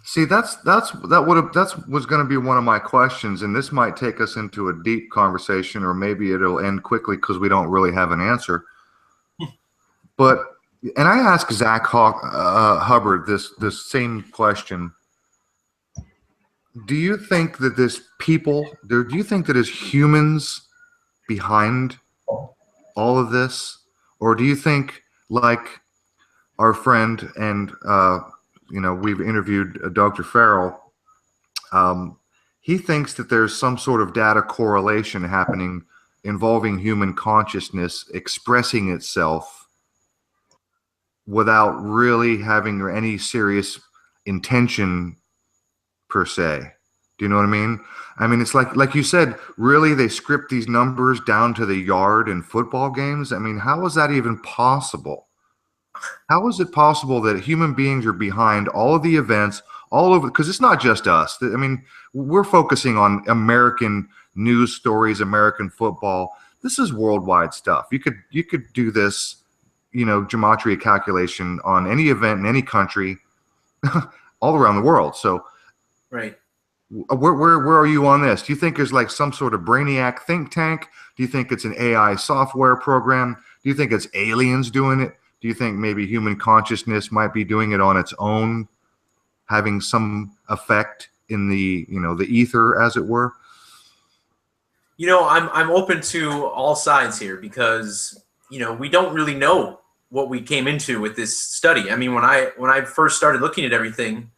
see, that was going to be one of my questions, and this might take us into a deep conversation, or maybe it'll end quickly because we don't really have an answer. And I asked Zach Hubbard this same question. Do you think that do you think that there's humans behind all of this, or do you think, like our friend and we've interviewed Dr. Farrell, he thinks that there's some sort of data correlation happening involving human consciousness expressing itself without really having any serious intention per se. Do you know what I mean? I mean, it's like you said, really, they script these numbers down to the yard in football games. I mean, how is that even possible? How is it possible that human beings are behind all of the events all over? Because it's not just us. I mean, we're focusing on American news stories, American football. This is worldwide stuff. You could do this, gematria calculation on any event in any country all around the world. So, right. Where are you on this? Do you think there's like some sort of brainiac think tank? Do you think it's an AI software program? Do you think it's aliens doing it? Do you think maybe human consciousness might be doing it on its own, having some effect in the ether, as it were? I'm open to all sides here because, we don't really know what we came into with this study. I mean, when I first started looking at everything,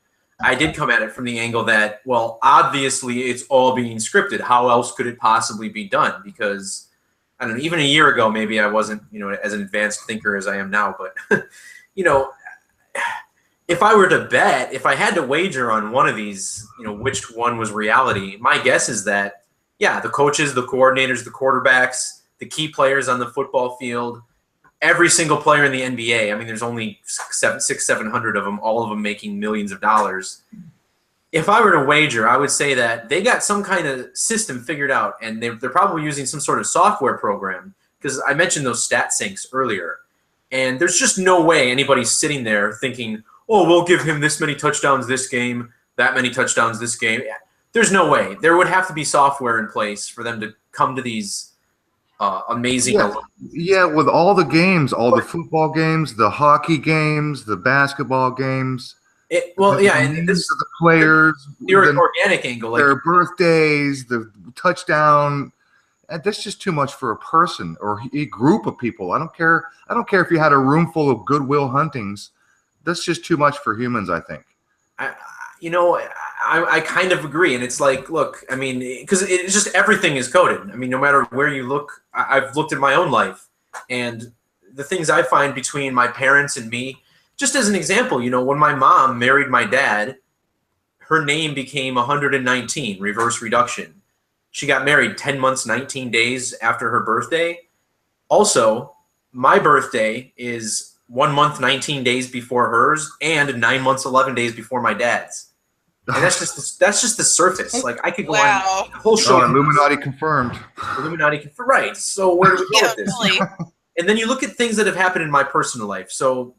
I did come at it from the angle that, well, obviously it's all being scripted. How else could it possibly be done? Because I don't know, even a year ago, maybe I wasn't, as an advanced thinker as I am now. But, if I were to bet, if I had to wager on one of these, which one was reality, my guess is that, yeah, the coaches, the coordinators, the quarterbacks, the key players on the football field, every single player in the NBA. I mean, there's only 700 of them, all of them making millions of dollars. If I were to wager, I would say that they got some kind of system figured out, and they're probably using some sort of software program, because I mentioned those stat syncs earlier. And there's just no way anybody's sitting there thinking, oh, we'll give him this many touchdowns this game, that many touchdowns this game. There's no way. There would have to be software in place for them to come to these amazing. Yeah, with all the games, all the football games, the hockey games, the basketball games. And this the players, the organic angle, like their birthdays, the touchdown. That's just too much for a person or a group of people. I don't care if you had a room full of Goodwill Huntings. That's just too much for humans, I think. I kind of agree. And it's like, look, I mean, because it's just everything is coded. I mean, no matter where you look, I've looked at my own life. And the things I find between my parents and me, just as an example, when my mom married my dad, her name became 119, reverse reduction. She got married 10 months, 19 days after her birthday. Also, my birthday is 1 month, 19 days before hers, and 9 months, 11 days before my dad's. And that's just the surface. Like, I could go on the whole show. Illuminati confirmed. Illuminati confirmed. Right. So where do we go with this? Really. And then you look at things that have happened in my personal life. So,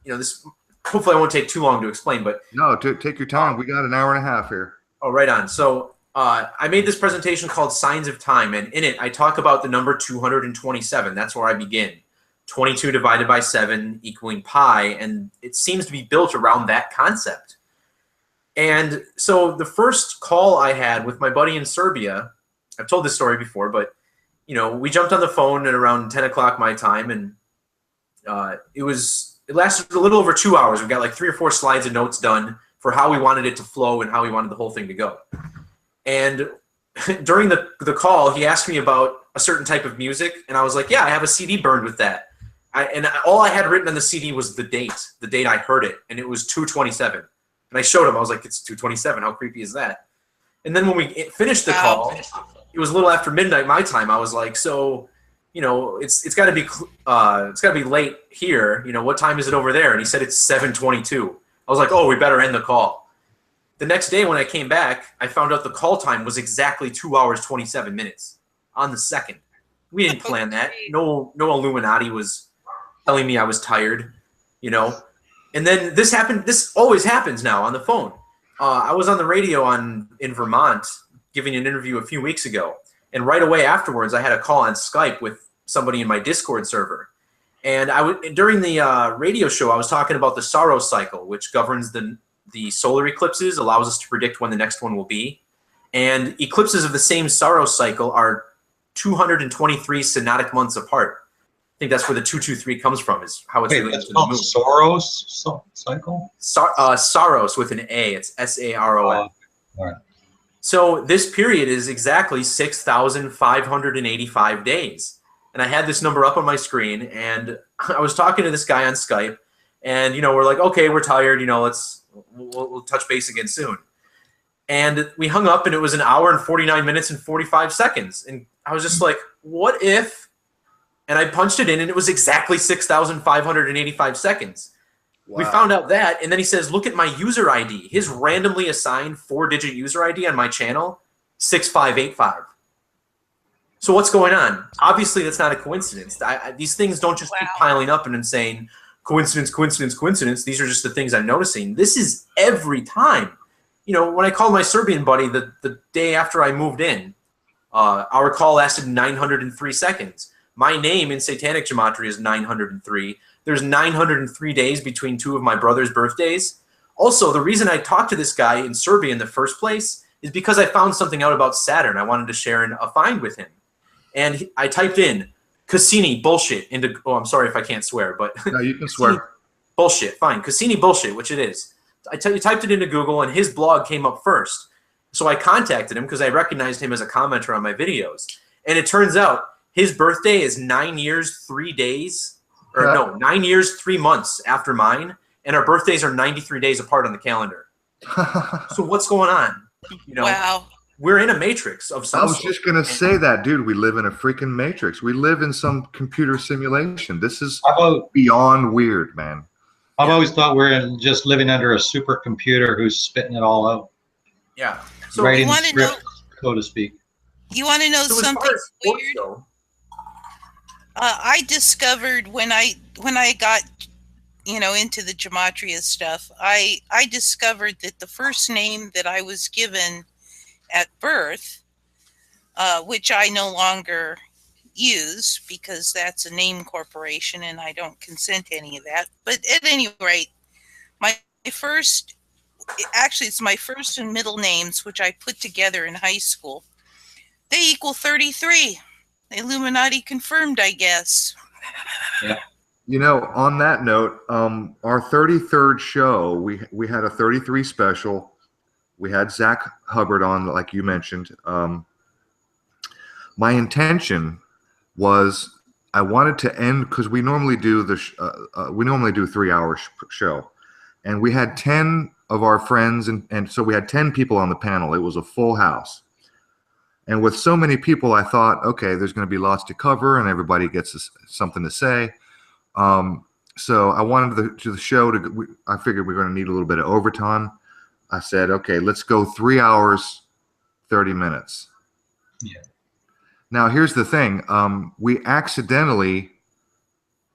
this hopefully I won't take too long to explain, but no, take your time. We got an hour and a half here. Oh, right on. So I made this presentation called Signs of Time, and in it I talk about the number 227. That's where I begin. 22 divided by 7 equaling pi, and it seems to be built around that concept. And so the first call I had with my buddy in Serbia, I've told this story before, but we jumped on the phone at around 10 o'clock my time, and it lasted a little over 2 hours. We got like 3 or 4 slides of notes done for how we wanted it to flow and how we wanted the whole thing to go. And during the call, he asked me about a certain type of music, and I was like, yeah, I have a CD burned with that. And all I had written on the CD was the date I heard it, and it was 227. And I showed him. I was like, it's 227. How creepy is that? And then when we finished the call, it was a little after midnight my time. I was like, so you know, it's got to be late here. You know, what time is it over there? And he said it's 7:22. I was like, oh, we better end the call. The next day when I came back, I found out the call time was exactly 2 hours 27 minutes on the second. We didn't plan that. No Illuminati was telling me I was tired, you know. And then this happened. This always happens now on the phone. I was on the radio in Vermont giving an interview a few weeks ago. And right away afterwards, I had a call on Skype with somebody in my Discord server. And during the radio show, I was talking about the Saros cycle, which governs the solar eclipses, allows us to predict when the next one will be. And eclipses of the same Saros cycle are 223 synodic months apart. I think that's where the 223 comes from, is how it's related to the moon. Soros cycle? Saros with an A. It's S-A-R-O-S. All right. So this period is exactly 6,585 days. And I had this number up on my screen, and I was talking to this guy on Skype, and, you know, we're like, okay, we're tired, you know, we'll touch base again soon. And we hung up, and it was 1 hour and 49 minutes and 45 seconds. And I was just like, what if? And I punched it in, and it was exactly 6,585 seconds. Wow. We found out that, and then he says, look at my user ID. His randomly assigned 4-digit user ID on my channel, 6585. So what's going on? Obviously, that's not a coincidence. These things don't just keep piling up and saying, coincidence, coincidence, coincidence. These are just the things I'm noticing. This is every time. You know, when I called my Serbian buddy the day after I moved in, our call lasted 903 seconds. My name in Satanic Gematria is 903. There's 903 days between two of my brother's birthdays. Also, the reason I talked to this guy in Serbia in the first place is because I found something out about Saturn. I wanted to share a find with him. And I typed in Cassini bullshit into, oh, I'm sorry if I can't swear, but. No, you can swear. Bullshit, fine. Cassini bullshit, which it is. I typed it into Google, and his blog came up first. So I contacted him because I recognized him as a commenter on my videos. And it turns out his birthday is 9 years, 3 days, or no, 9 years, 3 months after mine. And our birthdays are 93 days apart on the calendar. So what's going on? You know, wow. We're in a matrix of some I was just going to say that, dude. We live in a freaking matrix. We live in some computer simulation. This is beyond weird, man. I've always thought we're just living under a supercomputer who's spitting it all out. Yeah. So writing script, so to speak. You want to know something weird? I discovered when I got, you know, into the Gematria stuff, I discovered that the first name that I was given at birth, which I no longer use because that's a name corporation and I don't consent to any of that. But at any rate, it's my first and middle names, which I put together in high school. They equal 33. Illuminati confirmed, I guess. Yeah. You know, on that note, our 33rd show, we had a 33 special. We had Zach Hubbard on, like you mentioned. My intention was I wanted to end, because we normally do 3-hour show, and we had 10 of our friends, and so we had 10 people on the panel. It was a full house, and with so many people, I thought, okay, there's going to be lots to cover, and everybody gets something to say. So I wanted the show to. I figured we were going to need a little bit of overtime. I said, okay, let's go 3 hours, 30 minutes. Yeah. Now, here's the thing. We accidentally,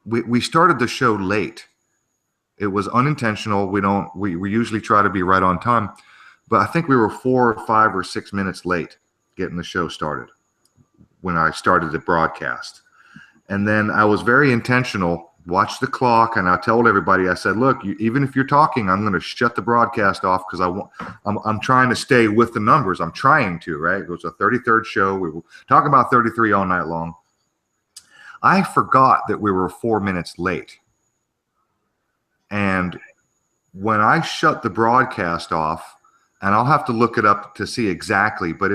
we started the show late. It was unintentional. We usually try to be right on time, but I think we were 4 or 5 or 6 minutes late getting the show started when I started the broadcast. And then I was very intentional, watched the clock, and I told everybody, I said, look, even if you're talking, I'm going to shut the broadcast off because I'm trying to stay with the numbers. I'm trying to, right? It was a 33rd show. We were talking about 33 all night long. I forgot that we were 4 minutes late. And when I shut the broadcast off, and I'll have to look it up to see exactly, but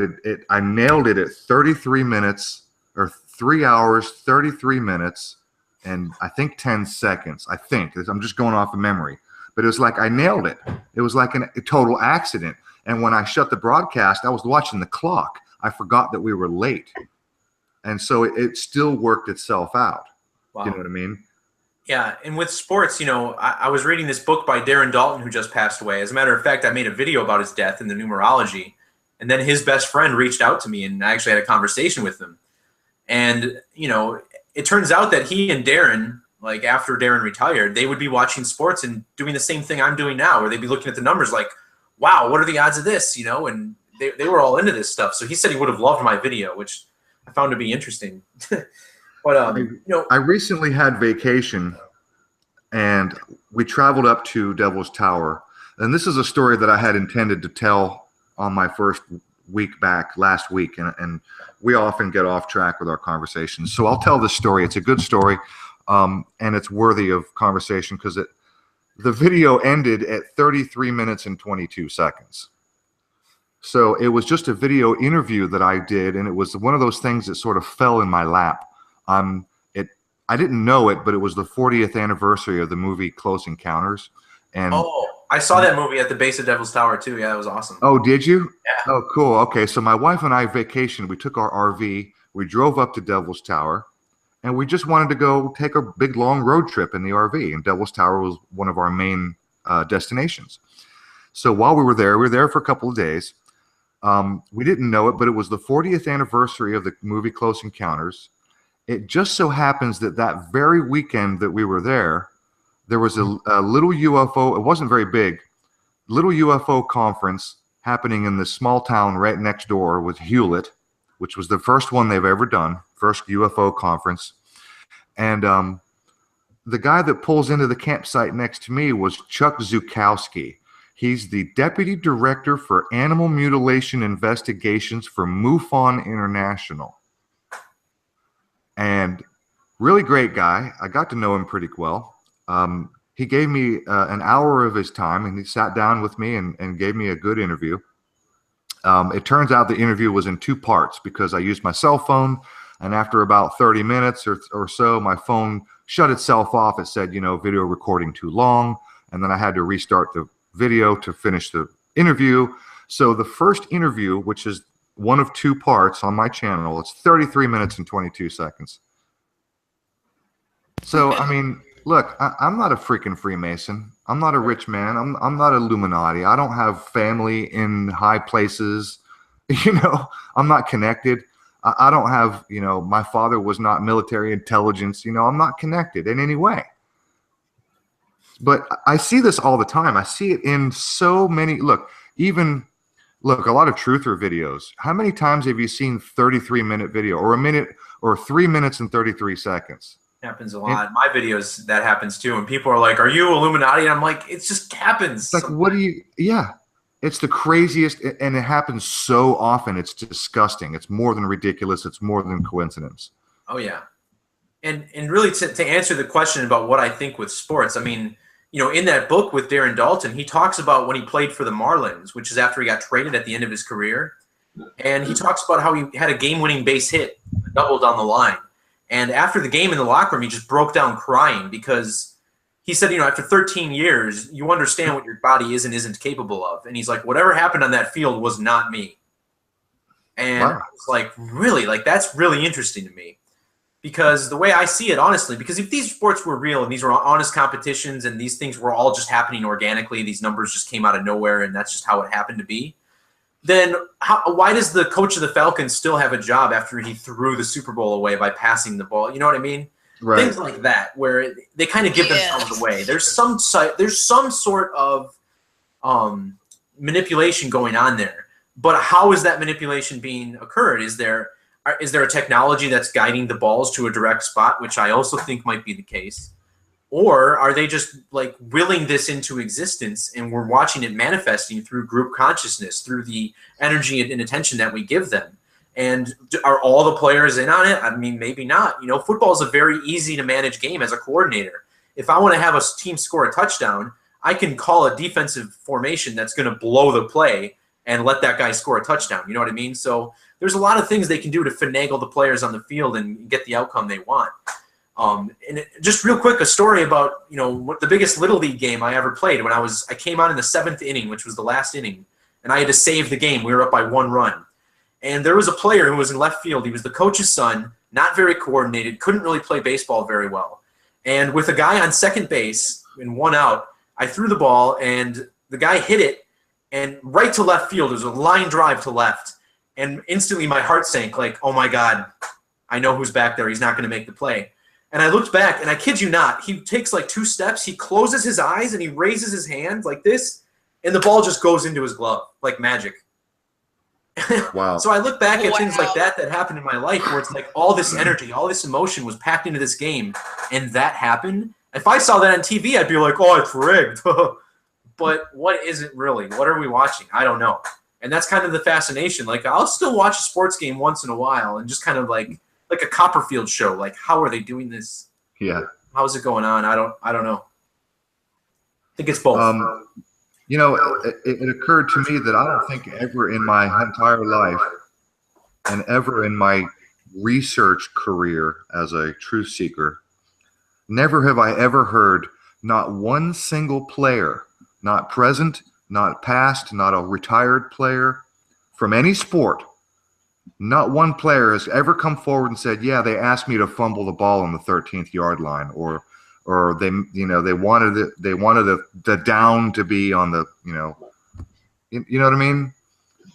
I nailed it at 33 minutes or 3 hours, 33 minutes, and I think 10 seconds. I think I'm just going off of memory, but it was like I nailed it. It was like a total accident. And when I shut the broadcast, I was watching the clock. I forgot that we were late. And so it still worked itself out. Wow. You know what I mean? Yeah, and with sports, you know, I was reading this book by Darren Dalton, who just passed away. As a matter of fact, I made a video about his death in the Numerology, and then his best friend reached out to me, and I actually had a conversation with him. And, you know, it turns out that he and Darren, like after Darren retired, they would be watching sports and doing the same thing I'm doing now, where they'd be looking at the numbers like, wow, what are the odds of this, you know? And they were all into this stuff. So he said he would have loved my video, which I found to be interesting. But, you know, I recently had vacation, and we traveled up to Devil's Tower. And this is a story that I had intended to tell on my first week back last week. And we often get off track with our conversations. So I'll tell this story. It's a good story, and it's worthy of conversation because the video ended at 33 minutes and 22 seconds. So it was just a video interview that I did, and it was one of those things that sort of fell in my lap. I didn't know it, but it was the 40th anniversary of the movie Close Encounters. And I saw that movie at the base of Devil's Tower too. Yeah, that was awesome. Oh, did you? Yeah. Oh, cool. Okay, so my wife and I vacationed. We took our RV. We drove up to Devil's Tower, and we just wanted to go take a big, long road trip in the RV. And Devil's Tower was one of our main destinations. So while we were there for a couple of days. We didn't know it, but it was the 40th anniversary of the movie Close Encounters. It just so happens that that very weekend that we were there was a little UFO. It wasn't very big. Little UFO conference happening in this small town right next door with Hewlett, which was the first one they've ever done, first UFO conference. And the guy that pulls into the campsite next to me was Chuck Zukowski. He's the Deputy Director for Animal Mutilation Investigations for MUFON International. And really great guy. I got to know him pretty well. He gave me an hour of his time, and he sat down with me and gave me a good interview. It turns out the interview was in two parts because I used my cell phone, and after about 30 minutes or so, my phone shut itself off. It said, you know, video recording too long, and then I had to restart the video to finish the interview. So the first interview, which is one of two parts on my channel, it's 33 minutes and 22 seconds. So, I mean, look, I'm not a freaking Freemason. I'm not a rich man. I'm not Illuminati. I don't have family in high places. You know, I'm not connected. I don't have, you know, my father was not military intelligence. You know, I'm not connected in any way. But I see this all the time. I see it in so many, a lot of truther videos. How many times have you seen 33-minute video or a minute or 3 minutes and 33 seconds? Happens a lot. In my videos, that happens too. And people are like, are you Illuminati? And I'm like, it just happens. Like, what do you, yeah. It's the craziest, and it happens so often. It's disgusting. It's more than ridiculous. It's more than coincidence. Oh, yeah. And really to answer the question about what I think with sports, I mean, you know, in that book with Darren Dalton, he talks about when he played for the Marlins, which is after he got traded at the end of his career. And he talks about how he had a game-winning base hit, a double down the line. And after the game in the locker room, he just broke down crying because he said, you know, after 13 years, you understand what your body is and isn't capable of. And he's like, whatever happened on that field was not me. And wow. I was like, really? Like, that's really interesting to me. Because the way I see it, honestly, because if these sports were real and these were honest competitions and these things were all just happening organically, these numbers just came out of nowhere and that's just how it happened to be, then why does the coach of the Falcons still have a job after he threw the Super Bowl away by passing the ball? You know what I mean? Right. Things like that where they kind of give themselves away. There's some sort of manipulation going on there. But how is that manipulation being occurred? Is there a technology that's guiding the balls to a direct spot, which I also think might be the case? Or are they just like willing this into existence and we're watching it manifesting through group consciousness, through the energy and attention that we give them? And are all the players in on it? I mean, maybe not. You know, football is a very easy to manage game as a coordinator. If I want to have a team score a touchdown, I can call a defensive formation that's going to blow the play and let that guy score a touchdown. You know what I mean? So there's a lot of things they can do to finagle the players on the field and get the outcome they want. Just real quick, a story about, you know, what the biggest Little League game I ever played when I came on in the 7th inning, which was the last inning, and I had to save the game. We were up by 1 run. And there was a player who was in left field. He was the coach's son, not very coordinated, couldn't really play baseball very well. And with a guy on second base and 1 out, I threw the ball, and the guy hit it, and right to left field. It was a line drive to left. And instantly my heart sank, like, oh my God, I know who's back there. He's not going to make the play. And I looked back, and I kid you not, he takes like 2 steps, he closes his eyes, and he raises his hand like this, and the ball just goes into his glove like magic. Wow. So I look back at things like that happened in my life, where it's like all this energy, all this emotion was packed into this game, and that happened. If I saw that on TV, I'd be like, oh, it's rigged. But what is it really? What are we watching? I don't know. And that's kind of the fascination. Like, I'll still watch a sports game once in a while and just kind of like a Copperfield show. Like, how are they doing this? Yeah. How's it going on? I don't know. I think it's both. You know, it occurred to me that I don't think ever in my entire life and ever in my research career as a truth seeker, never have I ever heard not one single player, not present, not past, not a retired player from any sport, not one player has ever come forward and said, yeah, they asked me to fumble the ball on the 13th yard line, or they, you know, they wanted the down to be on the, you know what I mean?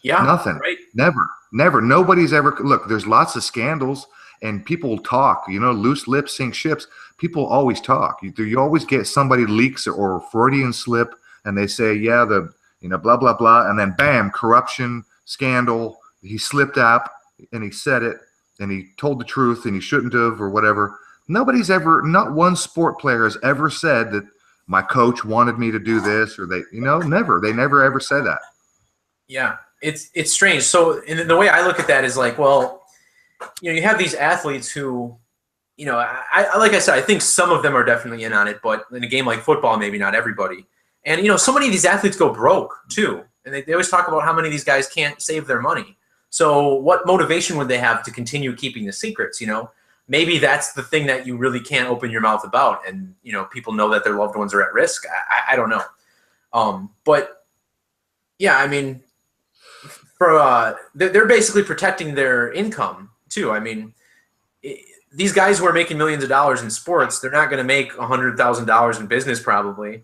Yeah. Nothing. Right. Never. Nobody's ever, look, there's lots of scandals and people talk, you know, loose lips sink ships. People always talk. You always get somebody leaks or Freudian slip, and they say, yeah, the, you know, blah, blah, blah. And then bam, corruption, scandal. He slipped up and he said it and he told the truth and he shouldn't have, or whatever. Nobody's ever, not one sport player has ever said that my coach wanted me to do this, or they, you know, never. They never ever said that. Yeah, it's strange. So and the way I look at that is like, well, you know, you have these athletes who, you know, I like I said, I think some of them are definitely in on it, but in a game like football, maybe not everybody. And, you know, so many of these athletes go broke too. And they always talk about how many of these guys can't save their money. So what motivation would they have to continue keeping the secrets, you know? Maybe that's the thing that you really can't open your mouth about. And, you know, people know that their loved ones are at risk. I don't know. But, yeah, I mean, they're basically protecting their income too. I mean, these guys who are making millions of dollars in sports, they're not going to make $100,000 in business probably.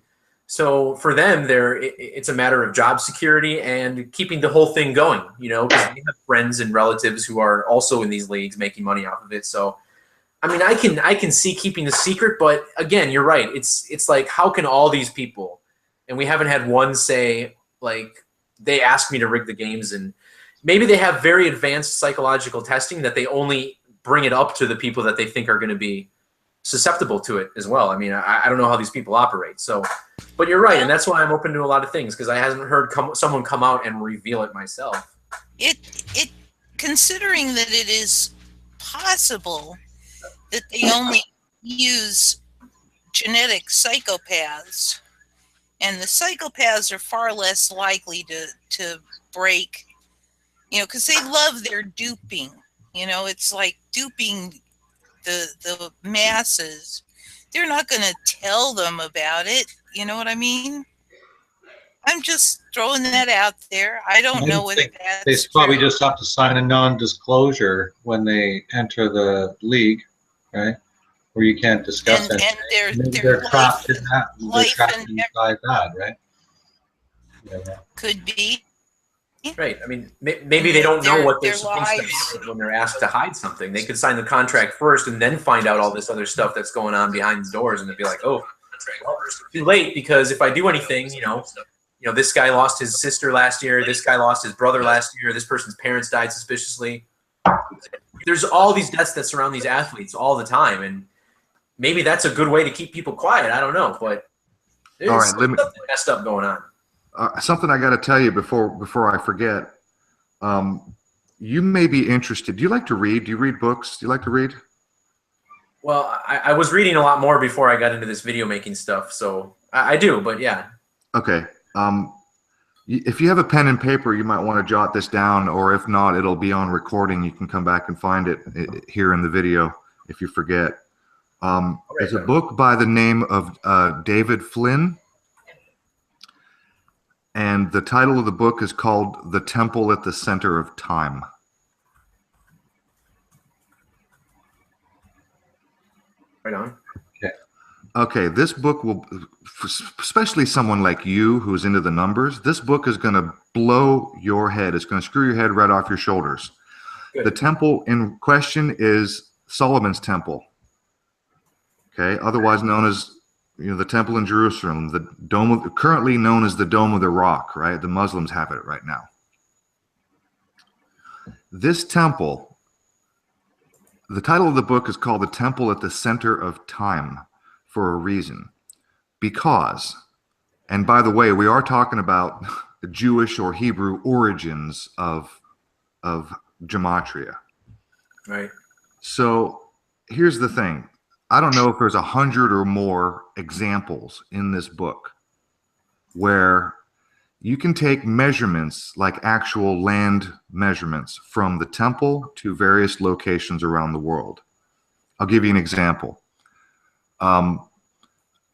So for them, it's a matter of job security and keeping the whole thing going, you know, because they have friends and relatives who are also in these leagues making money off of it. So, I mean, I can see keeping the secret, but again, you're right. It's like, how can all these people, and we haven't had one say, like, they asked me to rig the games, and maybe they have very advanced psychological testing that they only bring it up to the people that they think are going to be susceptible to it as well. I mean, I don't know how these people operate. So, but you're right, and that's why I'm open to a lot of things, because I haven't heard someone come out and reveal it myself. It considering that it is possible that they only use genetic psychopaths, and the psychopaths are far less likely to break, you know, because they love their duping. You know, it's like duping the masses. They're not going to tell them about it. You know what I mean? I'm just throwing that out there. I don't know whether that's they probably true. just have to sign a non-disclosure when they enter the league, right? Where you can't discuss And Maybe their they're trapped in that. They're life trapped and inside that, right? Yeah. could be. Right. I mean, maybe they don't know what they're their supposed to lives. do when they're asked to hide something. They could sign the contract first and then find out all this other stuff that's going on behind the doors, and they'd be like, "Oh, well, too late, because if I do anything, you know, this guy lost his sister last year, this guy lost his brother last year, this person's parents died suspiciously." There's all these deaths that surround these athletes all the time, and maybe that's a good way to keep people quiet. I don't know, but there's something messed up going on. Something I got to tell you before I forget. You may be interested. Do you like to read? Do you read books? Do you like to read? Well, I was reading a lot more before I got into this video making stuff, so I do, but yeah. Okay. If you have a pen and paper, you might want to jot this down, or if not, it'll be on recording. You can come back and find it here in the video if you forget. It's a book by the name of David Flynn. And the title of the book is called The Temple at the Center of Time. Right on. Okay, this book will, especially someone like you who's into the numbers, this book is going to blow your head. It's going to screw your head right off your shoulders. Good. The temple in question is Solomon's temple. Okay, otherwise known as the temple in Jerusalem, the dome of, currently known as the Dome of the Rock, right? The Muslims have it right now. This temple, the title of the book is called The Temple at the Center of Time for a reason. Because, and by the way, we are talking about the Jewish or Hebrew origins of Gematria. Right. So here's the thing. I don't know if there's 100 or more examples in this book where you can take measurements, like actual land measurements, from the temple to various locations around the world. I'll give you an example.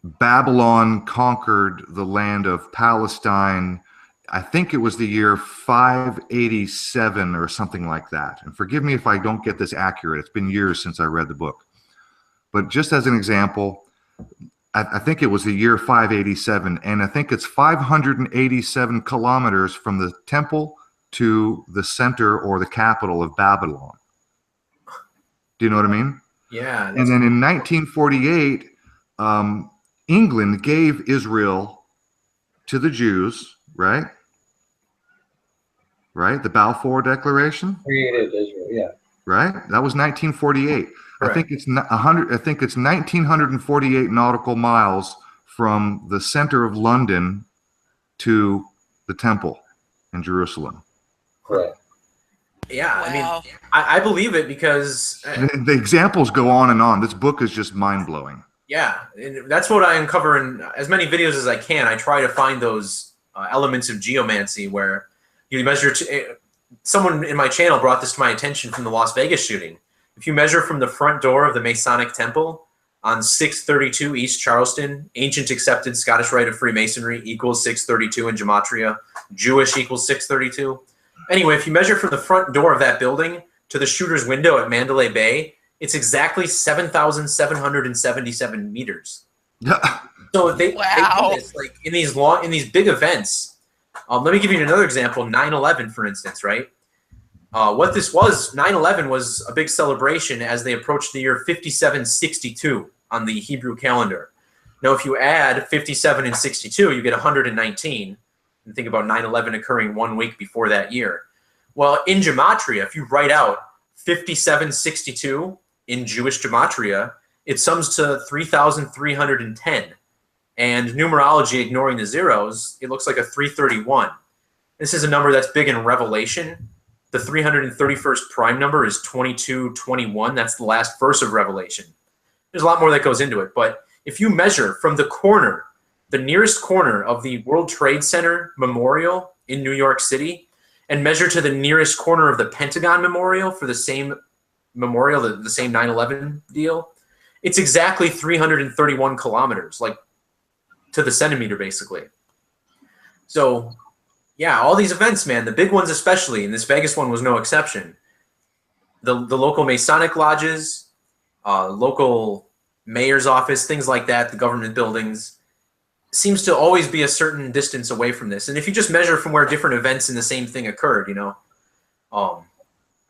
Babylon conquered the land of Palestine. I think it was the year 587 or something like that. And forgive me if I don't get this accurate. It's been years since I read the book. But just as an example, I think it was the year 587, and I think it's 587 kilometers from the temple to the center or the capital of Babylon. Do you know what I mean? Yeah. And then in 1948, England gave Israel to the Jews, right? Right? The Balfour Declaration? Created Israel, yeah. Right? That was 1948. Correct. I think it's 100. I think it's 1948 nautical miles from the center of London to the temple in Jerusalem. Right. Yeah. I Wow. mean, I believe it because The examples go on and on. This book is just mind blowing. yeah, and that's what I uncover in as many videos as I can. I try to find those elements of geomancy where you measure. Someone in my channel brought this to my attention from the Las Vegas shooting. If you measure from the front door of the Masonic Temple on 632 East Charleston, ancient accepted Scottish Rite of Freemasonry equals 632 in Gematria, Jewish equals 632. Anyway, if you measure from the front door of that building to the shooter's window at Mandalay Bay, it's exactly 7,777 meters. So they do this like in these big events. Let me give you another example. 9/11, for instance, right? What this was, 9/11 was a big celebration as they approached the year 5762 on the Hebrew calendar. Now, if you add 57 and 62, you get 119. And think about 9/11 occurring 1 week before that year. Well, in Gematria, if you write out 5762 in Jewish Gematria, it sums to 3,310. And numerology, ignoring the zeros, it looks like a 331. This is a number that's big in Revelation. The 331st prime number is 2221. That's the last verse of Revelation. There's a lot more that goes into it. But if you measure from the corner, the nearest corner of the World Trade Center Memorial in New York City, and measure to the nearest corner of the Pentagon Memorial for the same memorial, the same 9/11 deal, it's exactly 331 kilometers, like to the centimeter, basically. So, yeah, all these events, man, the big ones especially, and this Vegas one was no exception. The local Masonic lodges, local mayor's office, things like that, the government buildings, seems to always be a certain distance away from this. And if you just measure from where different events in the same thing occurred,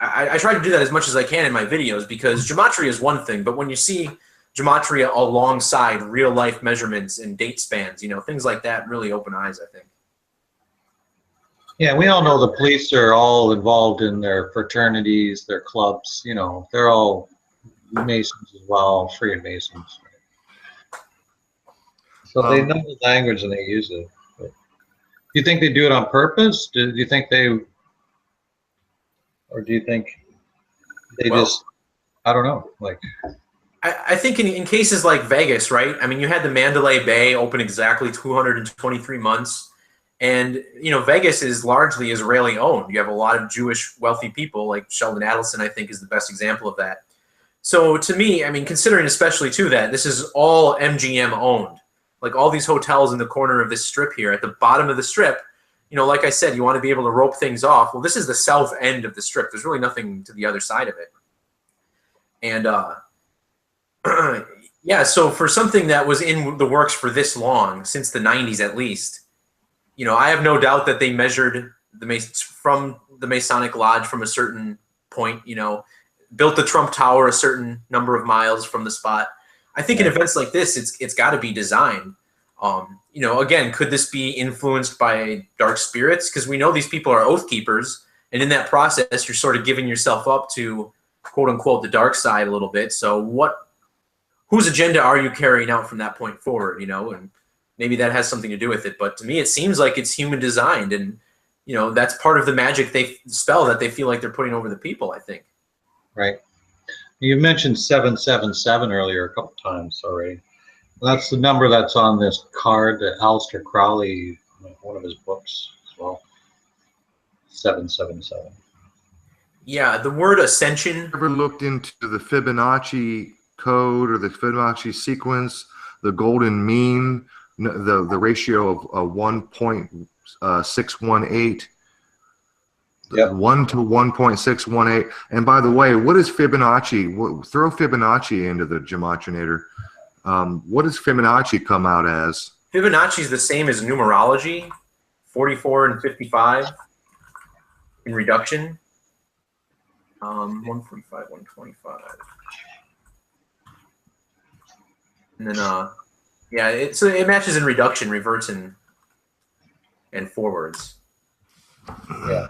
I try to do that as much as I can in my videos because Gematria is one thing, but when you see Gematria alongside real life measurements and date spans, things like that really open eyes, I think. Yeah, we all know the police are all involved in their fraternities, their clubs, they're all Masons as well, Freemasons. So they know the language and they use it. But do you think they do it on purpose? Do you think they just, I don't know, like. I think in cases like Vegas, right? I mean, you had the Mandalay Bay open exactly 223 months. And, Vegas is largely Israeli owned. You have a lot of Jewish wealthy people, like Sheldon Adelson, I think, is the best example of that. So to me, I mean, considering especially too that this is all MGM owned, like all these hotels in the corner of this strip here at the bottom of the strip, like I said, you want to be able to rope things off. Well, this is the south end of the strip. There's really nothing to the other side of it. And Yeah, so for something that was in the works for this long, since the 90s at least, you know, I have no doubt that they measured from the Masonic Lodge from a certain point, you know, built the Trump Tower a certain number of miles from the spot. I think in events like this, it's got to be designed. You know, again, could this be influenced by dark spirits? Because we know these people are oath keepers, and in that process, you're sort of giving yourself up to quote unquote the dark side a little bit. So whose agenda are you carrying out from that point forward? You know, and maybe that has something to do with it. But to me, it seems like it's human designed, and you know, that's part of the magic spell that they feel like they're putting over the people, I think. Right. You mentioned 777 earlier a couple times already. That's the number that's on this card that Aleister Crowley, one of his books as well. 777. Yeah, the word ascension. Ever looked into the Fibonacci code or the Fibonacci sequence, the golden mean, the ratio of 1.618? Yep. 1 to 1.618. And by the way, what is Fibonacci? Throw Fibonacci into the Gematrinator. What does Fibonacci come out as? Fibonacci is the same as numerology, 44 and 55 in reduction. 145, 125. And then, yeah, it matches in reduction, reverts, and forwards. Yeah.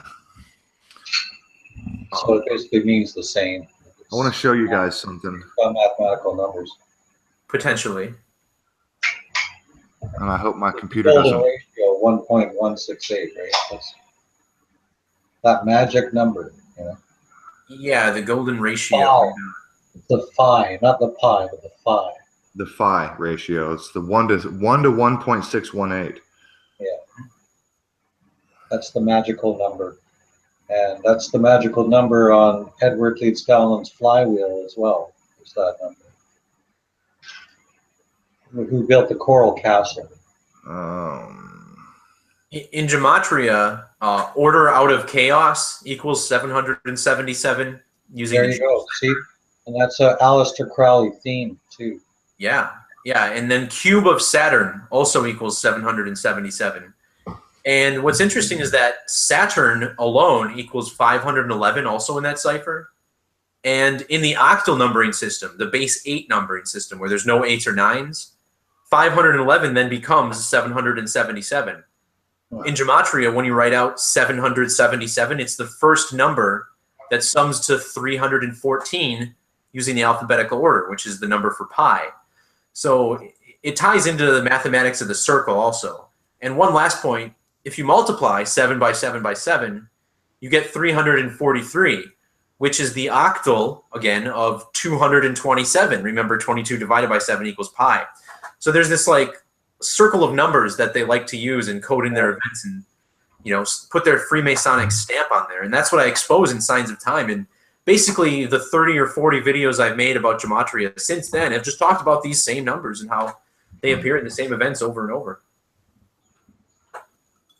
So it basically means the same. I want to show you guys something. Mathematical numbers. Potentially. And I hope my computer Golden doesn't. ratio 1.168, right? That's that magic number, you know. Yeah, the golden ratio. Phi. The phi, not the pi, but the phi. The phi ratio. It's the 1 to 1.618. Yeah. That's the magical number. And that's the magical number on Edward Leeds Fallon's flywheel as well. It's that number. Who built the Coral Castle? In Gematria, order out of chaos equals 777. Using there you go. See, and that's a Aleister Crowley theme too. Yeah, and then cube of Saturn also equals 777. And what's interesting is that Saturn alone equals 511, also in that cipher. And in the octal numbering system, the base 8 numbering system, where there's no 8s or 9s, 511 then becomes 777. Wow. In Gematria, when you write out 777, it's the first number that sums to 314 using the alphabetical order, which is the number for pi. So it ties into the mathematics of the circle also. And one last point, if you multiply 7 by 7 by 7, you get 343, which is the octal, again, of 227. Remember, 22 divided by 7 equals pi. So there's this like circle of numbers that they like to use and code in their events and, you know, put their Freemasonic stamp on there. And that's what I expose in Signs of Time. And basically the 30 or 40 videos I've made about Gematria since then have just talked about these same numbers and how they appear in the same events over and over.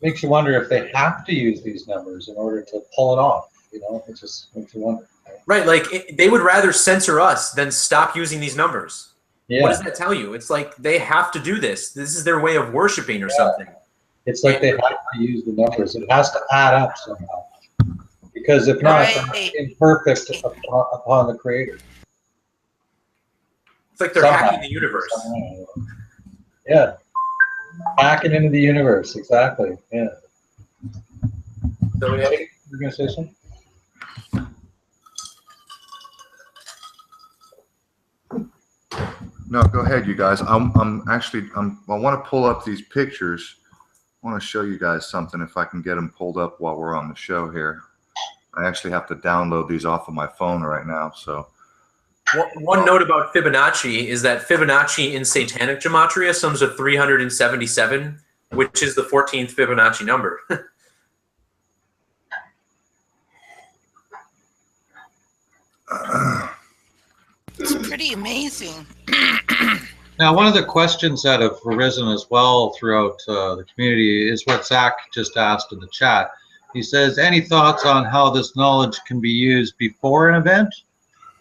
Makes you wonder if they have to use these numbers in order to pull it off. You know, it just makes you wonder. Right, like they would rather censor us than stop using these numbers. Yeah. What does that tell you? It's like they have to do this. This is their way of worshiping or something. It's like they have to use the numbers. It has to add up somehow. Because if not, it's imperfect upon the Creator. It's like they're hacking the universe. Yeah. Hacking into the universe, exactly. Yeah. So, you're going to say something? No, go ahead, you guys. I want to pull up these pictures. I want to show you guys something if I can get them pulled up while we're on the show here. I actually have to download these off of my phone right now. So, one note about Fibonacci is that Fibonacci in Satanic Gematria sums to 377, which is the 14th Fibonacci number. It's pretty amazing. Now, one of the questions that have arisen as well throughout the community is what Zach just asked in the chat. He says, any thoughts on how this knowledge can be used before an event?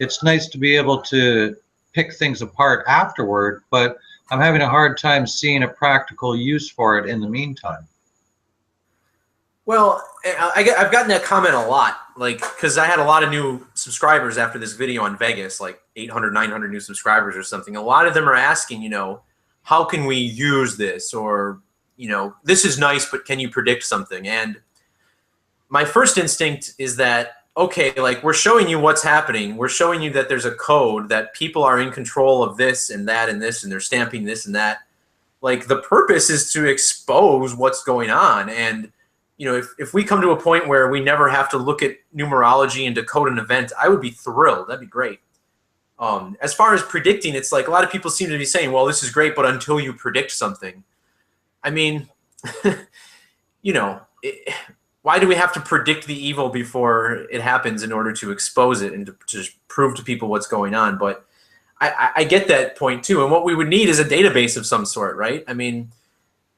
It's nice to be able to pick things apart afterward, but I'm having a hard time seeing a practical use for it in the meantime. Well, I've gotten that comment a lot, like, because I had a lot of new subscribers after this video on Vegas, like 800, 900 new subscribers or something. A lot of them are asking, you know, how can we use this? Or, you know, this is nice, but can you predict something? And my first instinct is that, okay, like, we're showing you what's happening. We're showing you that there's a code, that people are in control of this and that and this, and they're stamping this and that. Like, the purpose is to expose what's going on. And you know, if we come to a point where we never have to look at numerology and decode an event, I would be thrilled. That'd be great. As far as predicting, it's like a lot of people seem to be saying, well, this is great, but until you predict something. I mean, you know, why do we have to predict the evil before it happens in order to expose it and to prove to people what's going on? But I get that point too. And what we would need is a database of some sort, right? I mean,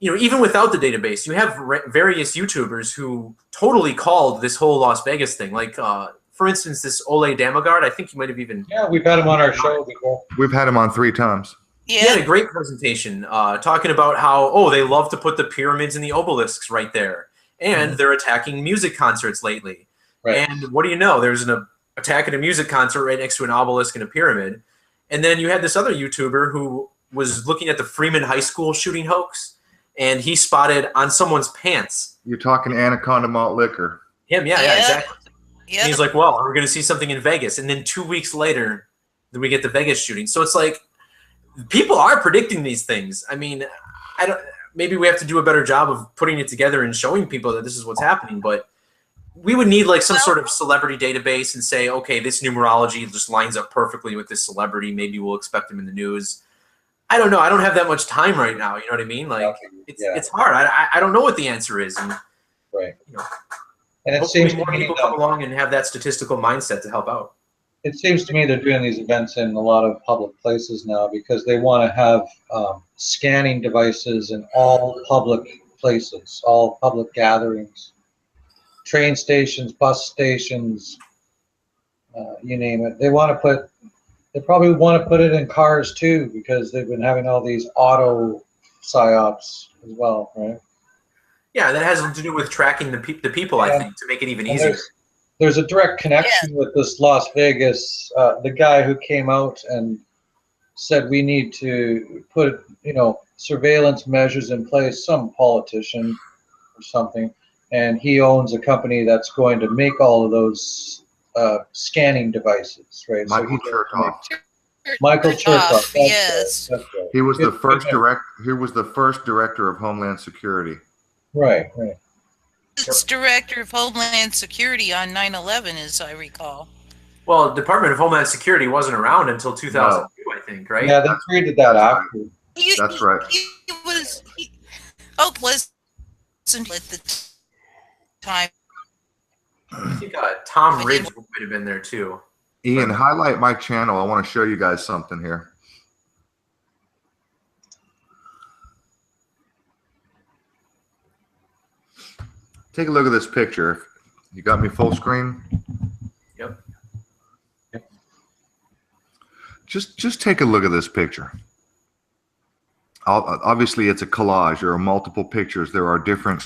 you know, even without the database, you have various YouTubers who totally called this whole Las Vegas thing. Like, for instance, this Ole Damagard, I think you might have even... Yeah, we've had him on our show before. We've had him on 3 times. Yeah. He had a great presentation talking about how, oh, they love to put the pyramids and the obelisks right there. And they're attacking music concerts lately. Right. And what do you know? There's an attack at a music concert right next to an obelisk and a pyramid. And then you had this other YouTuber who was looking at the Freeman High School shooting hoax. And he spotted on someone's pants. You're talking Anaconda Malt Liquor. Him, yeah, exactly. Yep. And he's like, well, we're going to see something in Vegas. And then 2 weeks later, then we get the Vegas shooting. So it's like, people are predicting these things. I mean, maybe we have to do a better job of putting it together and showing people that this is what's happening. But we would need like some sort of celebrity database and say, okay, this numerology just lines up perfectly with this celebrity. Maybe we'll expect them in the news. I don't know. I don't have that much time right now. You know what I mean? Like, it's hard. I don't know what the answer is. And, right. You know, and it seems more people come along and have that statistical mindset to help out. It seems to me they're doing these events in a lot of public places now because they want to have scanning devices in all public places, all public gatherings, train stations, bus stations, you name it. They probably want to put it in cars too because they've been having all these auto psyops as well, right? Yeah, that has to do with tracking the people, I think, to make it even easier. There's a direct connection with this Las Vegas, the guy who came out and said we need to put, you know, surveillance measures in place, some politician or something, and he owns a company that's going to make all of those scanning devices, right? Michael Chertoff. Michael Chertoff. Yes. That's right. He was the first He was the first director of Homeland Security. Right. It's director of Homeland Security on 9/11, as I recall. Well, Department of Homeland Security wasn't around until 2002, I think, right? Yeah, they created that after. That's right. He wasn't at the time. I think Tom Ridge might have been there too. Ian, highlight my channel. I want to show you guys something here. Take a look at this picture. You got me full screen? Yep. Just take a look at this picture. Obviously, it's a collage. There are multiple pictures. There are different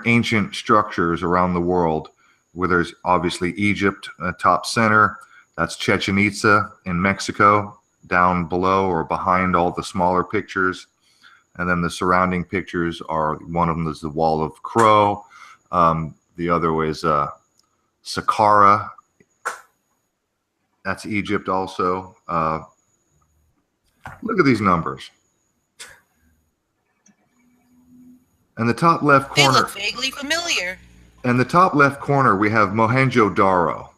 ancient structures around the world where there's obviously Egypt, top center. That's Chichen Itza in Mexico, down below or behind all the smaller pictures. And then the surrounding pictures are, one of them is the Wall of Crow. The other is Saqqara. That's Egypt also. Look at these numbers. And the top left corner. They look vaguely familiar. In the top left corner, we have Mohenjo-Daro,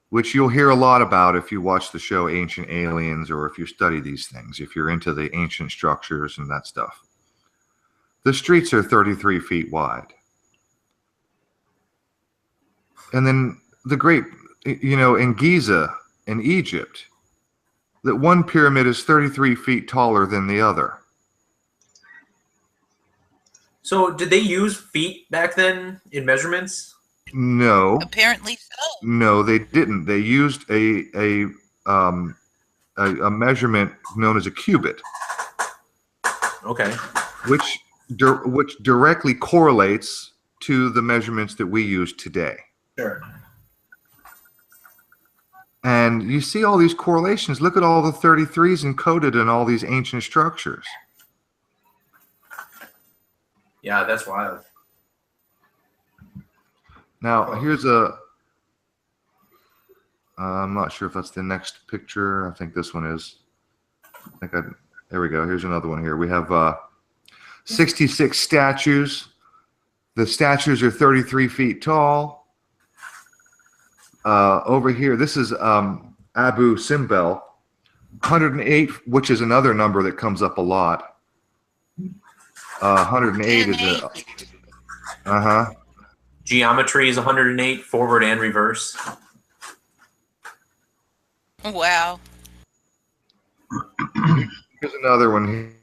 which you'll hear a lot about if you watch the show Ancient Aliens or if you study these things, if you're into the ancient structures and that stuff. The streets are 33 feet wide. And then the great, in Giza, in Egypt, that one pyramid is 33 feet taller than the other. So did they use feet back then in measurements? No. Apparently so. No, they didn't. They used a a measurement known as a cubit, Okay. which directly correlates to the measurements that we use today. Sure. And you see all these correlations. Look at all the 33s encoded in all these ancient structures. Yeah, that's wild. Now, here's I'm not sure if that's the next picture. I think this one is. There we go. Here's another one here. We have 66 statues. The statues are 33 feet tall. Over here, this is Abu Simbel, 108, which is another number that comes up a lot. 108 is a Geometry is 108, forward and reverse. Wow. Here's another one here.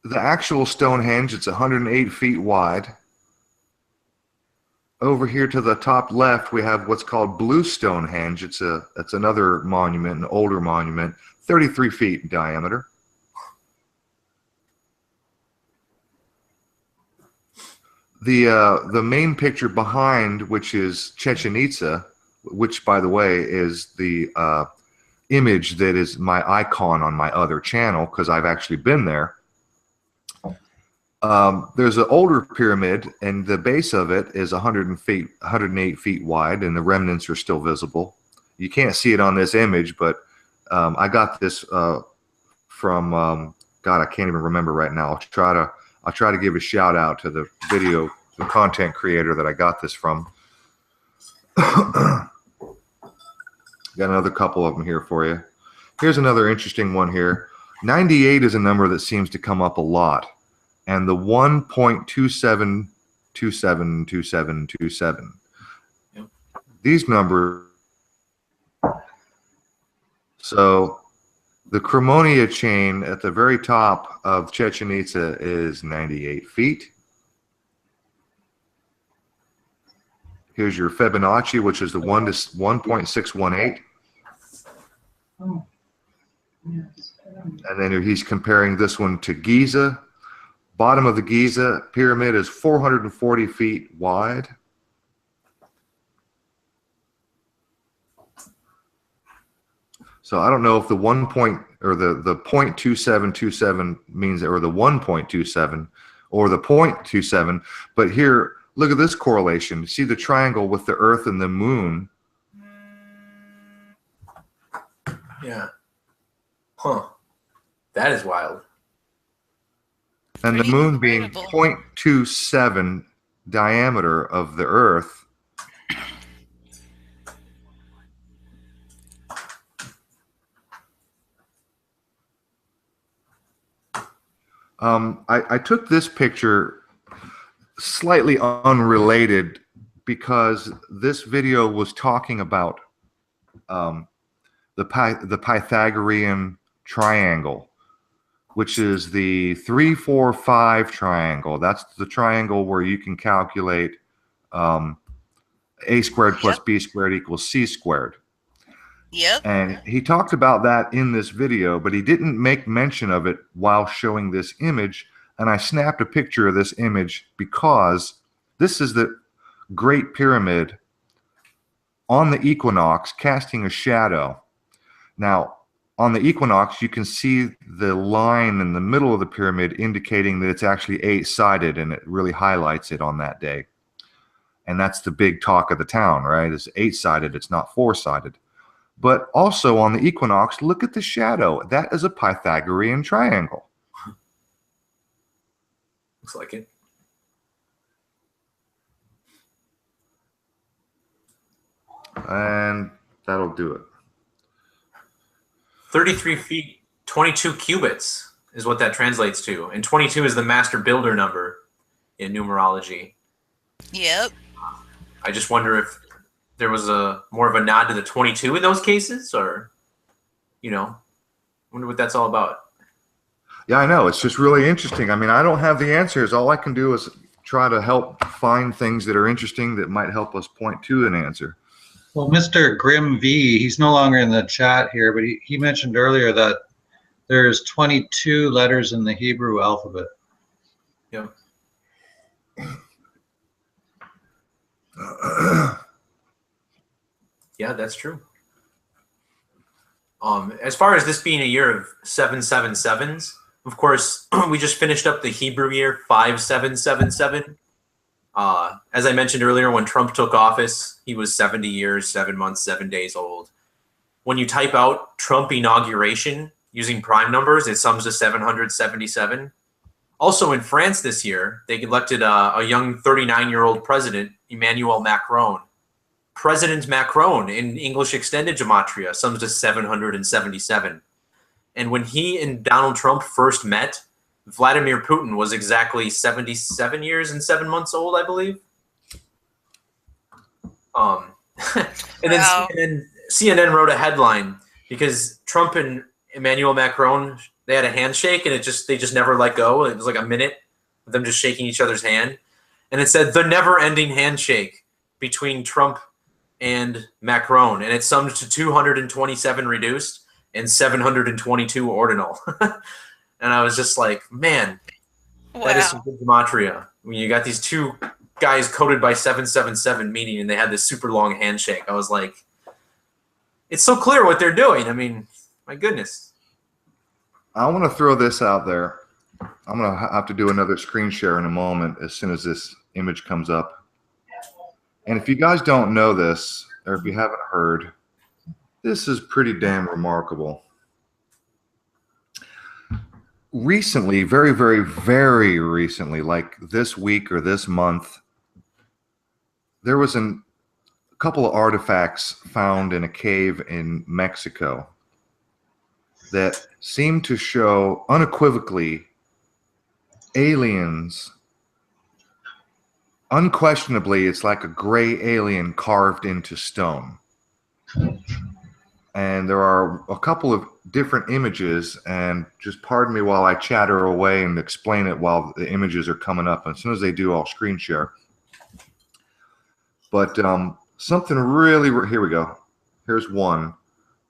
The actual Stonehenge, it's 108 feet wide. Over here to the top left, we have what's called Blue Stonehenge. It's another monument, an older monument, 33 feet in diameter. The main picture behind, which is Chichen Itza, which, by the way, is the image that is my icon on my other channel, because I've actually been there. There's an older pyramid, and the base of it is 108 feet wide, and the remnants are still visible. You can't see it on this image, but I got this from God, I can't even remember right now. I'll try to give a shout out to the content creator that I got this from. Got another couple of them here for you. Here's another interesting one here. 98 is a number that seems to come up a lot. And the 1.27272727. Yep. These numbers. So the Cremonia chain at the very top of Chichen Itza is 98 feet. Here's your Fibonacci, which is the 1.618. And then he's comparing this one to Giza. Bottom of the Giza pyramid is 440 feet wide. So I don't know if the the 0.2727 means, or the 1.27 or the 0.27, but here, look at this correlation. See the triangle with the Earth and the Moon. Yeah. Huh. That is wild. And the Pretty Moon being incredible. 0.27 diameter of the Earth. I took this picture slightly unrelated because this video was talking about the Pythagorean triangle, which is the 3, 4, 5 triangle. That's the triangle where you can calculate a squared plus b squared equals c squared. Yep. And he talked about that in this video, but he didn't make mention of it while showing this image. And I snapped a picture of this image because this is the Great Pyramid on the equinox casting a shadow. Now, on the equinox, you can see the line in the middle of the pyramid indicating that it's actually 8-sided, and it really highlights it on that day. And that's the big talk of the town, right? It's 8-sided, it's not 4-sided. But also on the equinox, look at the shadow. That is a Pythagorean triangle. Looks like it. And that'll do it. 33 feet, 22 cubits is what that translates to. And 22 is the master builder number in numerology. Yep. I just wonder if there was more of a nod to the 22 in those cases, or, wonder what that's all about. Yeah, I know. It's just really interesting. I mean, I don't have the answers. All I can do is try to help find things that are interesting that might help us point to an answer. Well, Mr. Grim V, he's no longer in the chat here, but he mentioned earlier that there's 22 letters in the Hebrew alphabet. Yeah. Yeah, that's true. As far as this being a year of 777s, of course, we just finished up the Hebrew year 5777. As I mentioned earlier, when Trump took office, he was 70 years, 7 months, 7 days old. When you type out Trump inauguration using prime numbers, it sums to 777. Also in France this year, they elected a young 39-year-old president, Emmanuel Macron. President Macron in English extended gematria sums to 777. And when he and Donald Trump first met, Vladimir Putin was exactly 77 years and 7 months old, I believe. And then Wow. CNN wrote a headline because Trump and Emmanuel Macron, they had a handshake and they just never let go. It was like a minute of them just shaking each other's hand. And it said the never-ending handshake between Trump and Macron. And it summed to 227 reduced and 722 ordinal. And I was just like, man, that is some good gematria. I mean, you got these two guys coded by 777 meeting and they had this super long handshake. I was like, it's so clear what they're doing. I mean, my goodness. I want to throw this out there. I'm going to have to do another screen share in a moment as soon as this image comes up. And if you guys don't know this, or if you haven't heard, this is pretty damn remarkable. Recently, very, very, very recently, like this week or this month, there was a couple of artifacts found in a cave in Mexico that seemed to show unequivocally aliens. Unquestionably, it's like a gray alien carved into stone. And there are a couple of different images, and just pardon me while I chatter away and explain it while the images are coming up. And as soon as they do, I'll screen share. But something really, here we go. Here's one.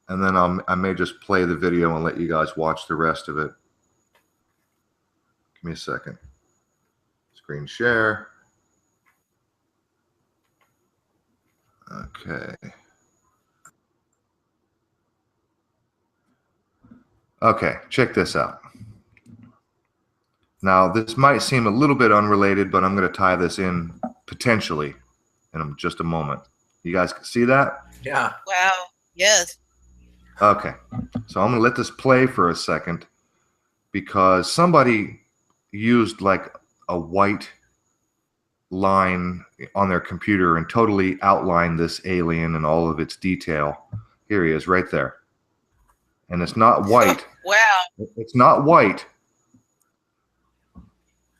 And then I may just play the video and let you guys watch the rest of it. Give me a second. Screen share. Okay. Okay, check this out. Now, this might seem a little bit unrelated, but I'm going to tie this in potentially in just a moment. You guys can see that? Yeah. Wow. Yes. Okay, so I'm going to let this play for a second because somebody used like a white line on their computer and totally outlined this alien and all of its detail. Here he is right there. And it's not white. Wow. It's not white.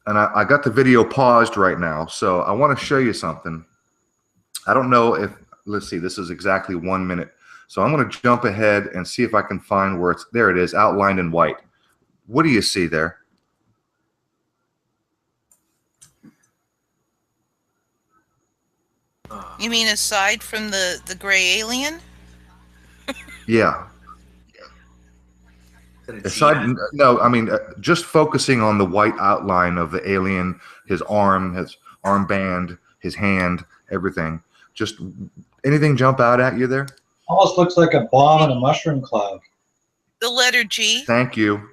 And I got the video paused right now, so I want to show you something. I don't know if, let's see, this is exactly 1 minute. So I'm going to jump ahead and see if I can find where it's, there it is, outlined in white. What do you see there? You mean aside from the gray alien? Yeah. Aside, no, I mean, just focusing on the white outline of the alien, his arm, his armband, his hand, everything. Just anything jump out at you there? Almost looks like a bomb in a mushroom cloud. The letter G. Thank you.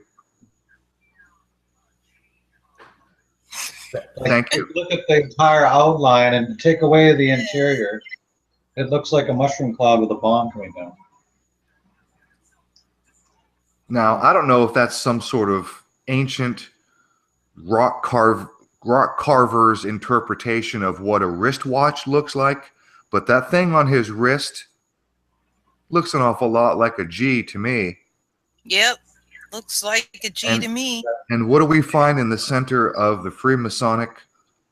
Thank you. Look at the entire outline and take away the interior. It looks like a mushroom cloud with a bomb coming down. Now, I don't know if that's some sort of ancient rock carver's interpretation of what a wristwatch looks like, but that thing on his wrist looks an awful lot like a G to me. Yep. Looks like a G to me. And what do we find in the center of the Freemasonic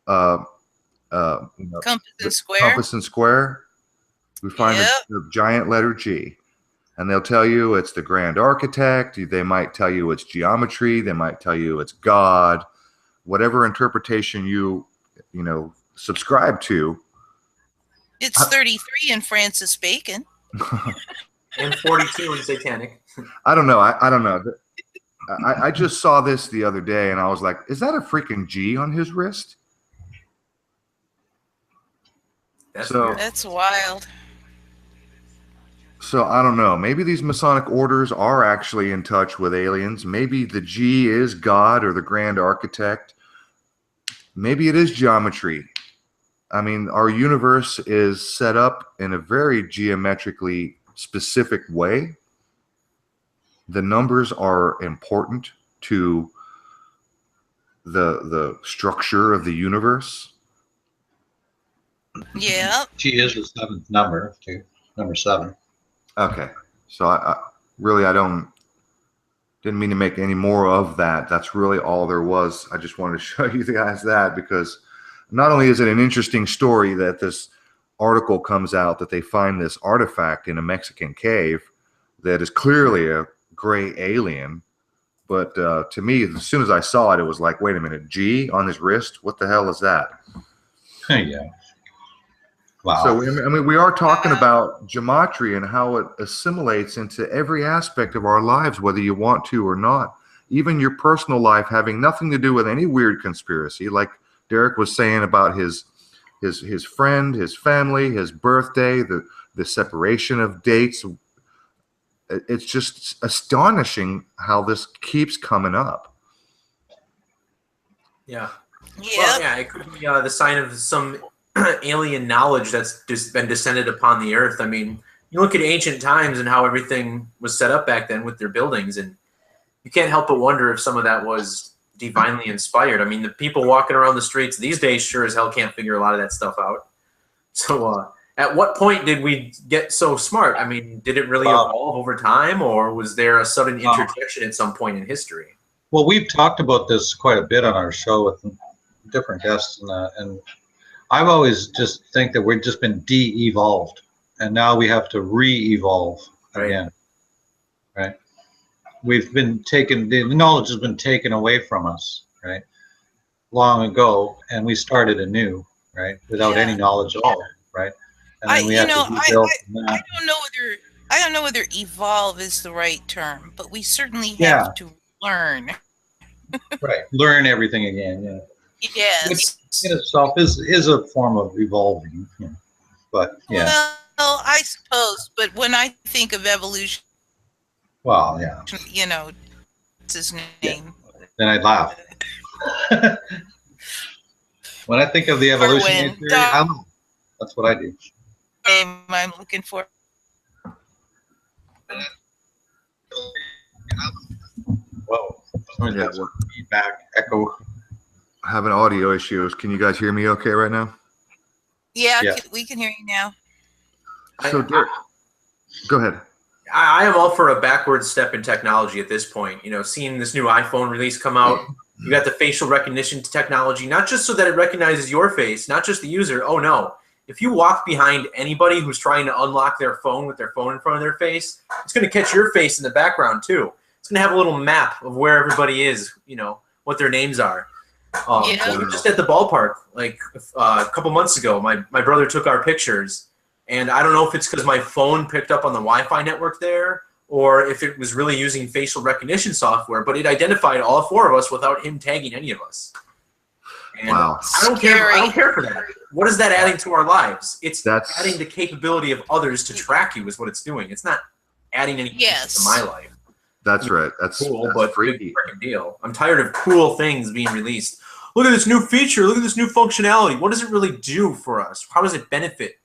Compass and square. Compass and square? We find the giant letter G. And they'll tell you it's the grand architect. They might tell you it's geometry. They might tell you it's God. Whatever interpretation you subscribe to. It's 33 in Francis Bacon. And 42 in Satanic. I don't know. I don't know. I just saw this the other day, and I was like, is that a freaking G on his wrist? That's wild. So I don't know. Maybe these Masonic orders are actually in touch with aliens. Maybe the G is God or the Grand Architect. Maybe it is geometry. I mean, our universe is set up in a very geometrically specific way. The numbers are important to the structure of the universe. Yeah. G is the seventh number, too. Number 7. Okay. So I didn't mean to make any more of that. That's really all there was. I just wanted to show you guys that, because not only is it an interesting story that this article comes out that they find this artifact in a Mexican cave that is clearly a gray alien, but to me, as soon as I saw it, it was like, wait a minute, G on his wrist? What the hell is that? Yeah. Wow. So, I mean, we are talking about gematria and how it assimilates into every aspect of our lives, whether you want to or not. Even your personal life having nothing to do with any weird conspiracy, like Derek was saying about his friend, his family, his birthday, the separation of dates. It's just astonishing how this keeps coming up. Yeah. Yeah. Well, yeah, it could be the sign of some alien knowledge that's just been descended upon the earth. I mean, you look at ancient times and how everything was set up back then with their buildings, and you can't help but wonder if some of that was divinely inspired. I mean, the people walking around the streets these days sure as hell can't figure a lot of that stuff out. So at what point did we get so smart? I mean, did it really evolve over time, or was there a sudden interjection at some point in history? Well, we've talked about this quite a bit on our show with different guests, and I've always just think that we've just been de-evolved, and now we have to re-evolve again, right? We've been taken, the knowledge has been taken away from us, right, long ago, and we started anew, right, without any knowledge at all, right? And then we have to rebuild from that. I don't know whether evolve is the right term, but we certainly have Yeah. to learn. Right, learn everything again, yeah. Yes. Which in itself is a form of evolving, yeah. But yeah. Well, I suppose, but when I think of evolution, Well, yeah. you know, what's his name? Then I'd laugh. When I think of the evolutionary theory, I laugh. That's what I do. I'm looking for. Whoa. Somebody's got some feedback, echo. Having audio issues. Can you guys hear me okay right now? Yeah, Yeah. we can hear you now. So, Derek, go ahead. I am all for a backward step in technology at this point. You know, seeing this new iPhone release come out, you got the facial recognition technology, not just so that it recognizes your face, not just the user. Oh no. If you walk behind anybody who's trying to unlock their phone with their phone in front of their face, it's going to catch your face in the background too. It's going to have a little map of where everybody is, you know, what their names are. We were just at the ballpark like a couple months ago. My brother took our pictures, and I don't know if it's because my phone picked up on the Wi-Fi network there, or if it was really using facial recognition software, but it identified all 4 of us without him tagging any of us. And Wow. I don't care for that. What is that adding to our lives? It's adding the capability of others to track you is what it's doing. It's not adding anything to my life. That's right. That's cool, that's but freaky. big freaking deal. I'm tired of cool things being released. Look at this new feature. Look at this new functionality. What does it really do for us? How does it benefit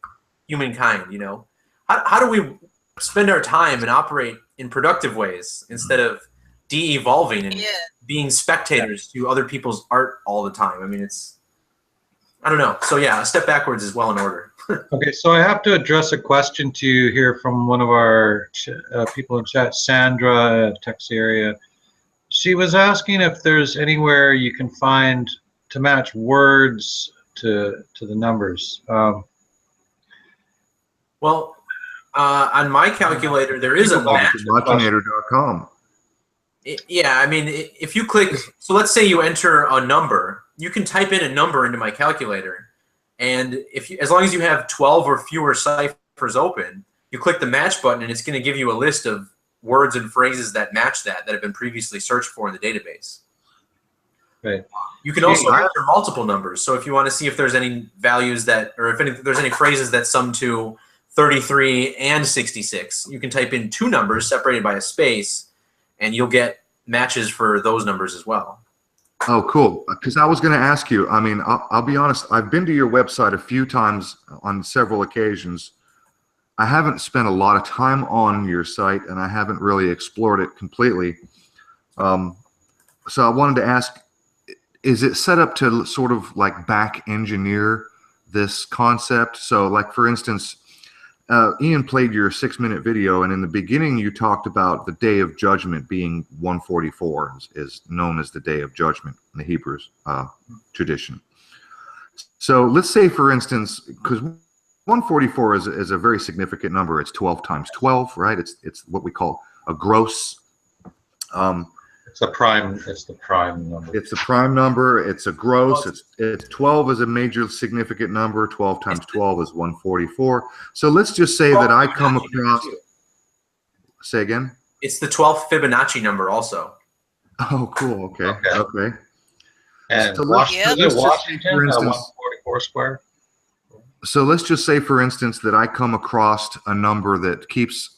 humankind? You know, how do we spend our time and operate in productive ways instead of de-evolving and being spectators to other people's art all the time? I mean, I don't know. So yeah, a step backwards is well in order. Okay, so I have to address a question to you here from one of our people in chat, Sandra, Texas area. She was asking if there's anywhere you can find to match words to the numbers. Well, on my calculator, there is a match. Gematria.com. Yeah, I mean, if you click, so let's say you enter a number you can type in a number into my calculator, and as long as you have 12 or fewer ciphers open, you click the match button, and it's going to give you a list of words and phrases that match that have been previously searched for in the database. Right. You can also enter multiple numbers. So if you want to see if there's any values that, or if there's any phrases that sum to 33 and 66, you can type in 2 numbers separated by a space, and you'll get matches for those numbers as well. Oh, cool. Because I was going to ask you, I mean, I'll be honest, I've been to your website a few times on several occasions. I haven't spent a lot of time on your site, and I haven't really explored it completely. So I wanted to ask, is it set up to sort of like back engineer this concept? So like, for instance, Ian played your 6-minute video, and in the beginning you talked about the Day of Judgment being 144 is known as the Day of Judgment in the Hebrews tradition. So let's say, for instance, because 144 is a very significant number. It's 12 times 12, right? It's what we call a gross. It's the prime. It's the prime number. It's the prime number. It's a gross. It's 12 is a major significant number. 12 times 12 is 144. So let's just say that I come across. Say again. It's the 12th Fibonacci number also. Oh, cool. Okay. And So Washington, for instance, 144 square. So let's just say, for instance, that I come across a number that keeps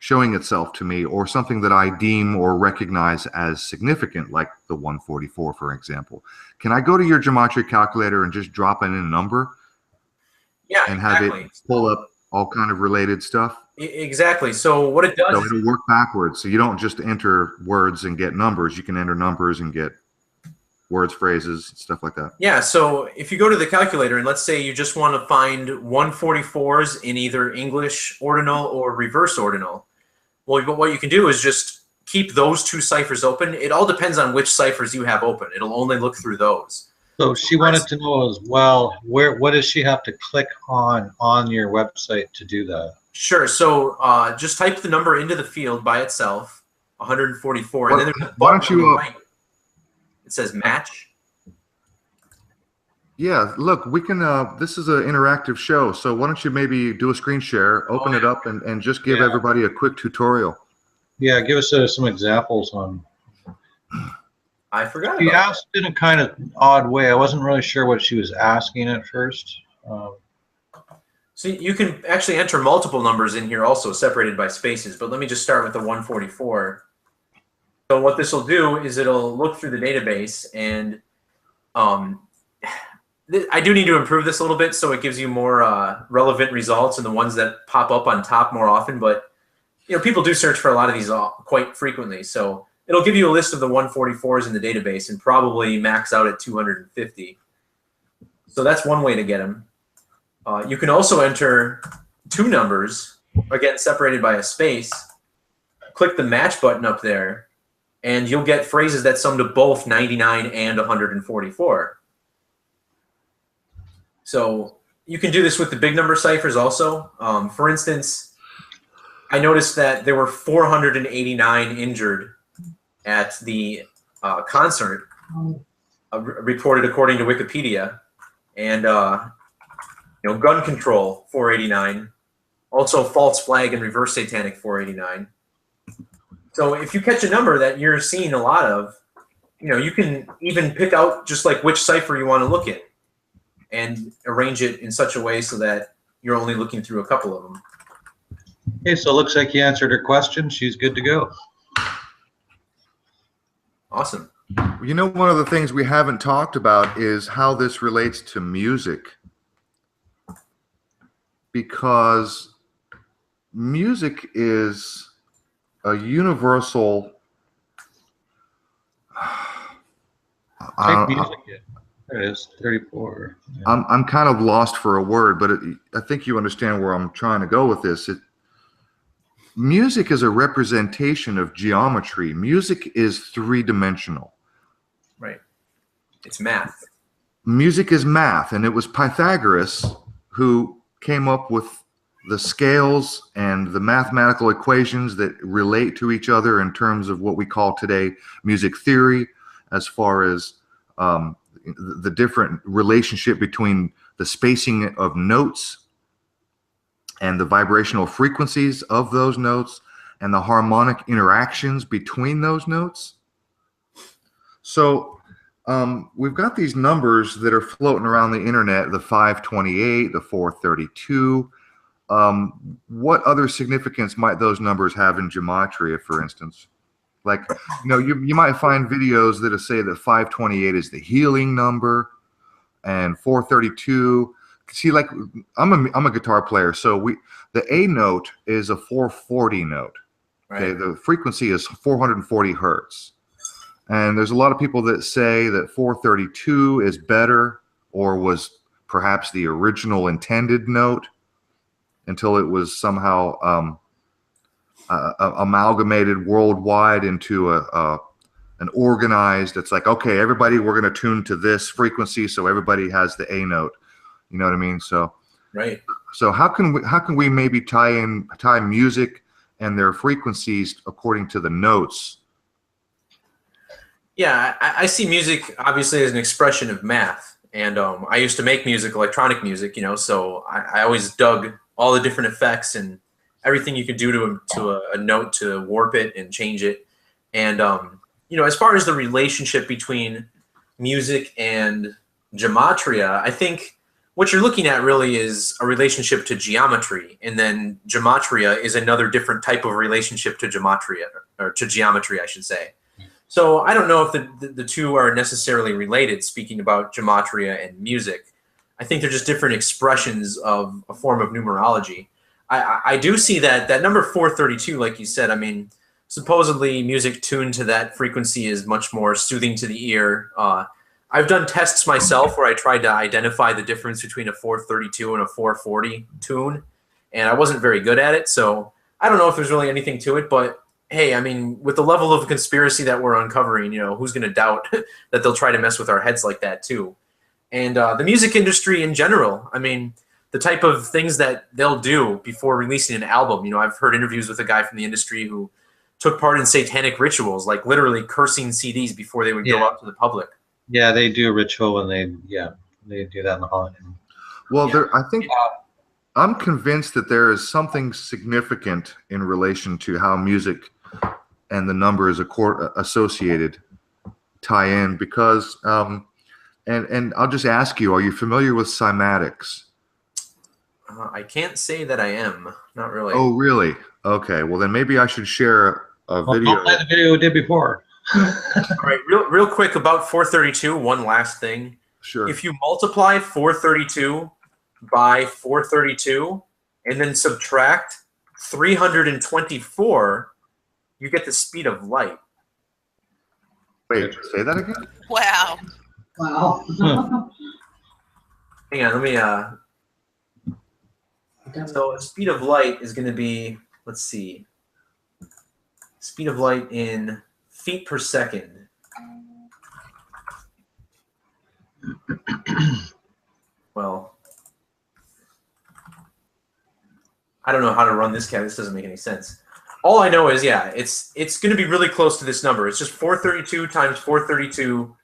showing itself to me, or something that I deem or recognize as significant, like the 144, for example. Can I go to your Gematria calculator and just drop in a number? Yeah, and have exactly. it pull up all kind of related stuff? Exactly. So what it does So it'll work backwards. So you don't just enter words and get numbers. You can enter numbers and get words, phrases, stuff like that. Yeah, so if you go to the calculator and let's say you just want to find 144s in either English ordinal or reverse ordinal, well, what you can do is just keep those 2 ciphers open. It all depends on which ciphers you have open. It'll only look through those. So she wanted to know as well, what does she have to click on your website to do that? Sure. So just type the number into the field by itself, 144, and then there's a Why button don't on the you right. It says match. Yeah, look, we can, this is an interactive show, so why don't you maybe do a screen share, open it up, and just give everybody a quick tutorial. Yeah, give us some examples on. I forgot She about asked in a kind of odd way. I wasn't really sure what she was asking at first. So you can actually enter multiple numbers in here also, separated by spaces, but let me just start with the 144. So what this will do is it'll look through the database, and I do need to improve this a little bit so it gives you more relevant results and the ones that pop up on top more often. But people do search for a lot of these quite frequently, so it'll give you a list of the 144s in the database and probably max out at 250. So that's one way to get them. You can also enter 2 numbers, again separated by a space. Click the match button up there, and you'll get phrases that sum to both 99 and 144. So you can do this with the big number ciphers also. For instance, I noticed that there were 489 injured at the concert, reported according to Wikipedia, and gun control 489, also false flag and reverse satanic 489. So if you catch a number that you're seeing a lot of, you can even pick out just like which cipher you want to look at and arrange it in such a way so that you're only looking through a couple of them. Okay, so it looks like you answered her question. She's good to go. Awesome. One of the things we haven't talked about is how this relates to music. Because music is a universal. Take music in. There it is, 34. Yeah. I'm kind of lost for a word, but I think you understand where I'm trying to go with this. Music is a representation of geometry. Music is 3-dimensional. Right. It's math. Music is math, and it was Pythagoras who came up with the scales and the mathematical equations that relate to each other in terms of what we call today music theory, as far as the different relationship between the spacing of notes and the vibrational frequencies of those notes and the harmonic interactions between those notes. So we've got these numbers that are floating around the internet, the 528, the 432. What other significance might those numbers have in Gematria, for instance? Like, you might find videos that say that 528 is the healing number and 432. See, like, I'm a guitar player, so the A note is a 440 note. Okay, Right. the frequency is 440 hertz. And there's a lot of people that say that 432 is better, or was perhaps the original intended note until it was somehow amalgamated worldwide into an organized. It's like, okay, everybody, we're going to tune to this frequency, so everybody has the A note. You know what I mean? So Right. So how can we maybe tie music and their frequencies according to the notes? Yeah, I see music obviously as an expression of math, and I used to make music, electronic music, so I always dug all the different effects and everything you could do to a note to warp it and change it. And as far as the relationship between music and gematria, I think what you're looking at really is a relationship to geometry, and then gematria is another different type of relationship to gematria, or to geometry, I should say. So I don't know if the two are necessarily related, speaking about gematria and music. I think they're just different expressions of a form of numerology. I do see that number 432, like you said, I mean, supposedly music tuned to that frequency is much more soothing to the ear. I've done tests myself where I tried to identify the difference between a 432 and a 440 tune, and I wasn't very good at it. So I don't know if there's really anything to it, but hey, I mean, with the level of conspiracy that we're uncovering, who's going to doubt that they'll try to mess with our heads like that too? And the music industry in general, I mean, the type of things that they'll do before releasing an album. I've heard interviews with a guy from the industry who took part in satanic rituals, like literally cursing CDs before they would go out to the public. Yeah, they do a ritual when they do that in the holiday. Well, I think I'm convinced that there is something significant in relation to how music and the numbers associated tie in, because and I'll just ask you, are you familiar with cymatics? I can't say that I am. Not really. Oh, really? Okay. Well, then maybe I should share a video. Don't play the video we did before. All right, real quick about 432, one last thing. Sure. If you multiply 432 by 432 and then subtract 324, you get the speed of light. Wait, say that again? Wow. Wow. Hang on, let me so speed of light is going to be, let's see, speed of light in feet per second. Well, I don't know how to run this cat. This doesn't make any sense. All I know is, yeah, it's going to be really close to this number. It's just 432 times 432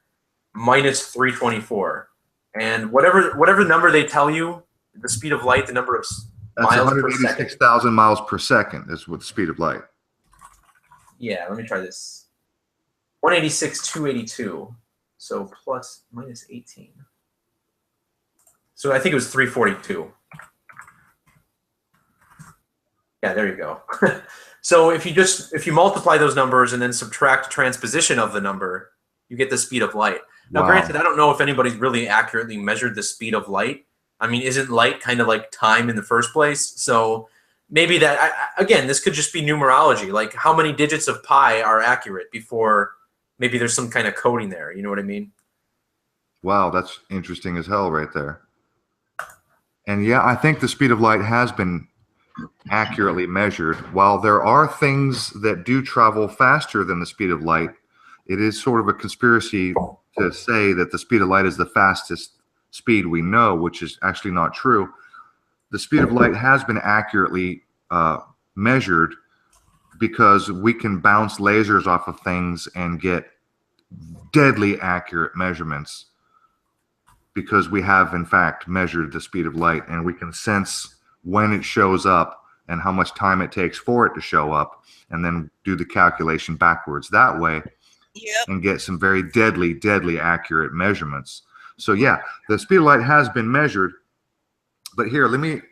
minus 324. And whatever number they tell you, the speed of light, the number of That's miles per second. 186,000 miles per second is with the speed of light. Yeah, let me try this. 186,282. So plus minus 18. So I think it was 342. Yeah, there you go. So if you multiply those numbers and then subtract transposition of the number, you get the speed of light. Now, Wow. Granted, I don't know if anybody's really accurately measured the speed of light. I mean, isn't light kind of like time in the first place? So maybe that, again, this could just be numerology. Like, how many digits of pi are accurate before maybe there's some kind of coding there? You know what I mean? Wow, that's interesting as hell right there. And yeah, I think the speed of light has been accurately measured. While there are things that do travel faster than the speed of light, it is sort of a conspiracy to say that the speed of light is the fastest speed we know, which is actually not true. The speed of light has been accurately measured because we can bounce lasers off of things and get deadly accurate measurements because we have in fact measured the speed of light, and we can sense when it shows up and how much time it takes for it to show up, and then do the calculation backwards that way. Yep. And get some very deadly accurate measurements. So yeah, the speed of light has been measured, but here, let me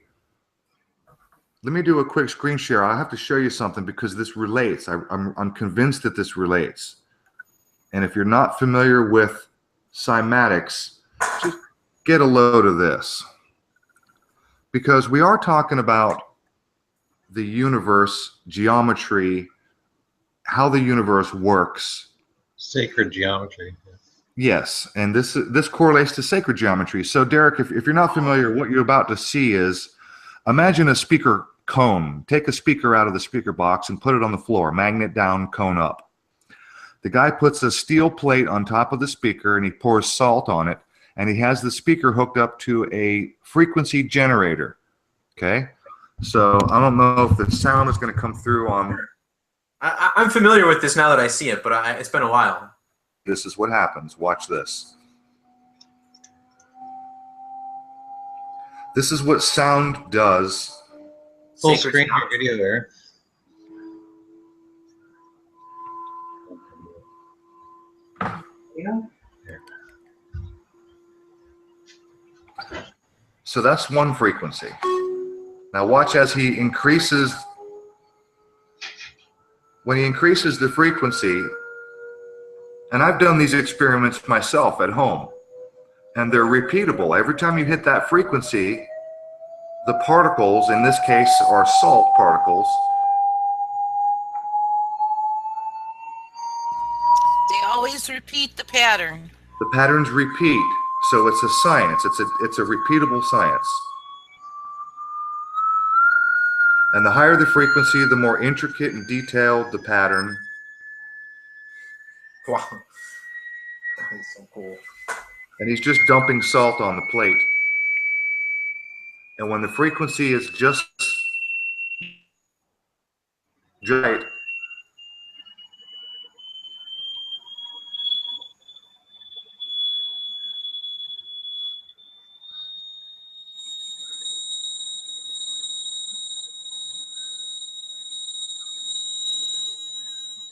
do a quick screen share. I have to show you something because this relates. I'm convinced that this relates. And if you're not familiar with cymatics, just get a load of this, because we are talking about the universe, geometry, how the universe works. Sacred geometry. Yes, and this correlates to sacred geometry. So Derek, if you're not familiar, what you're about to see is, imagine a speaker cone. Take a speaker out of the speaker box and put it on the floor, magnet down, cone up. The guy puts a steel plate on top of the speaker and he pours salt on it, and he has the speaker hooked up to a frequency generator. Okay, so I don't know if the sound is going to come through on. I'm familiar with this now that I see it, but it's been a while. This is what happens. Watch this. This is what sound does. Full Sacred screen geometry. your video there. So that's one frequency. Now watch as he increases. When he increases the frequency, and I've done these experiments myself at home, and they're repeatable. Every time you hit that frequency, the particles, in this case are salt particles, They always repeat the pattern. the patterns repeat. So it's a science. It's a repeatable science. And the higher the frequency, the more intricate and detailed the pattern. Wow. That is so cool. And he's just dumping salt on the plate. And when the frequency is just right,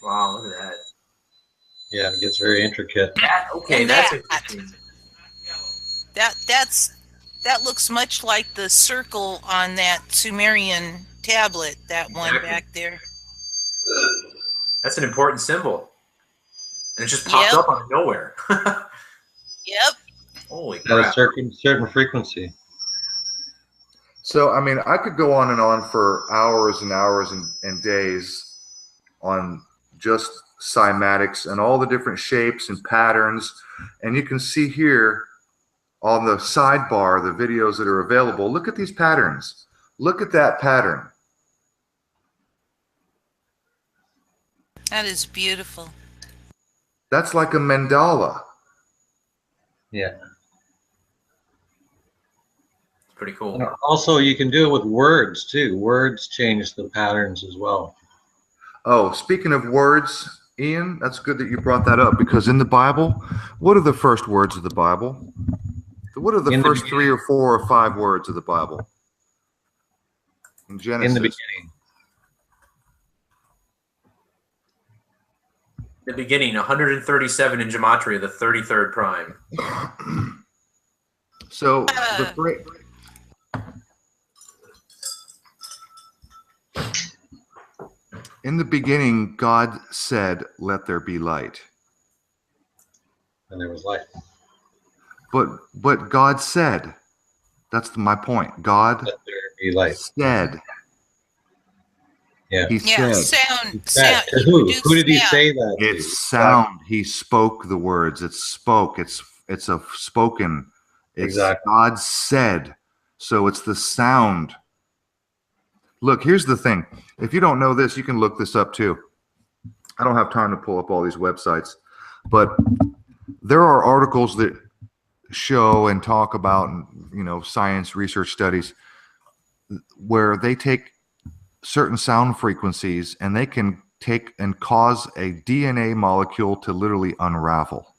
Wow, look at that. Yeah, it gets very intricate. Okay, And that's that- interesting. That looks much like the circle on that Sumerian tablet, that one Exactly. back there. That's an important symbol. And it just popped Yep. up out of nowhere. Yep. Holy At a crap. certain frequency. so I mean, I could go on and on for hours and hours and days on just cymatics and all the different shapes and patterns. And you can see here on the sidebar, the videos that are available. Look at these patterns. Look at that pattern. That is beautiful. That's like a mandala. Yeah. It's pretty cool. And also, you can do it with words too. Words change the patterns as well. Oh, speaking of words, Ian, that's good that you brought that up, because in the Bible, what are the first words of the Bible? What are the In the first 3 or 4 or 5 words of the Bible? In Genesis. In the beginning. The beginning, 137 in Gematria, the 33rd prime. So the in the beginning, God said, "Let there be light." And there was light. But God said, that's my point. God Let there be light. said. Yeah. He Yeah, said. sound. To He who? produced Who did he sound. say that to? It's sound. He spoke the words. It's spoke. It's a spoken. It's Exactly. God said. So it's the sound. Look, here's the thing. If you don't know this, you can look this up too. I don't have time to pull up all these websites, but there are articles that show and talk about, science research studies where they take certain sound frequencies and they can take and cause a DNA molecule to literally unravel.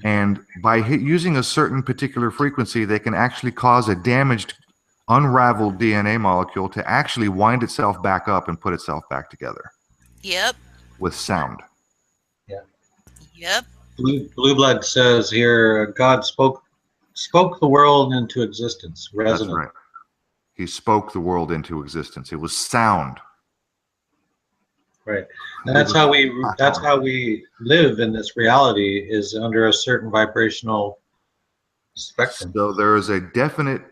And by using a certain particular frequency, they can actually cause a damaged, unraveled DNA molecule to actually wind itself back up and put itself back together. Yep. With sound. Yeah. Yep. Blue Blood says here, God spoke the world into existence. Resonant. That's right. He spoke the world into existence. It was sound. Right. And that's how we live in this reality, is under a certain vibrational spectrum. So there is a definite,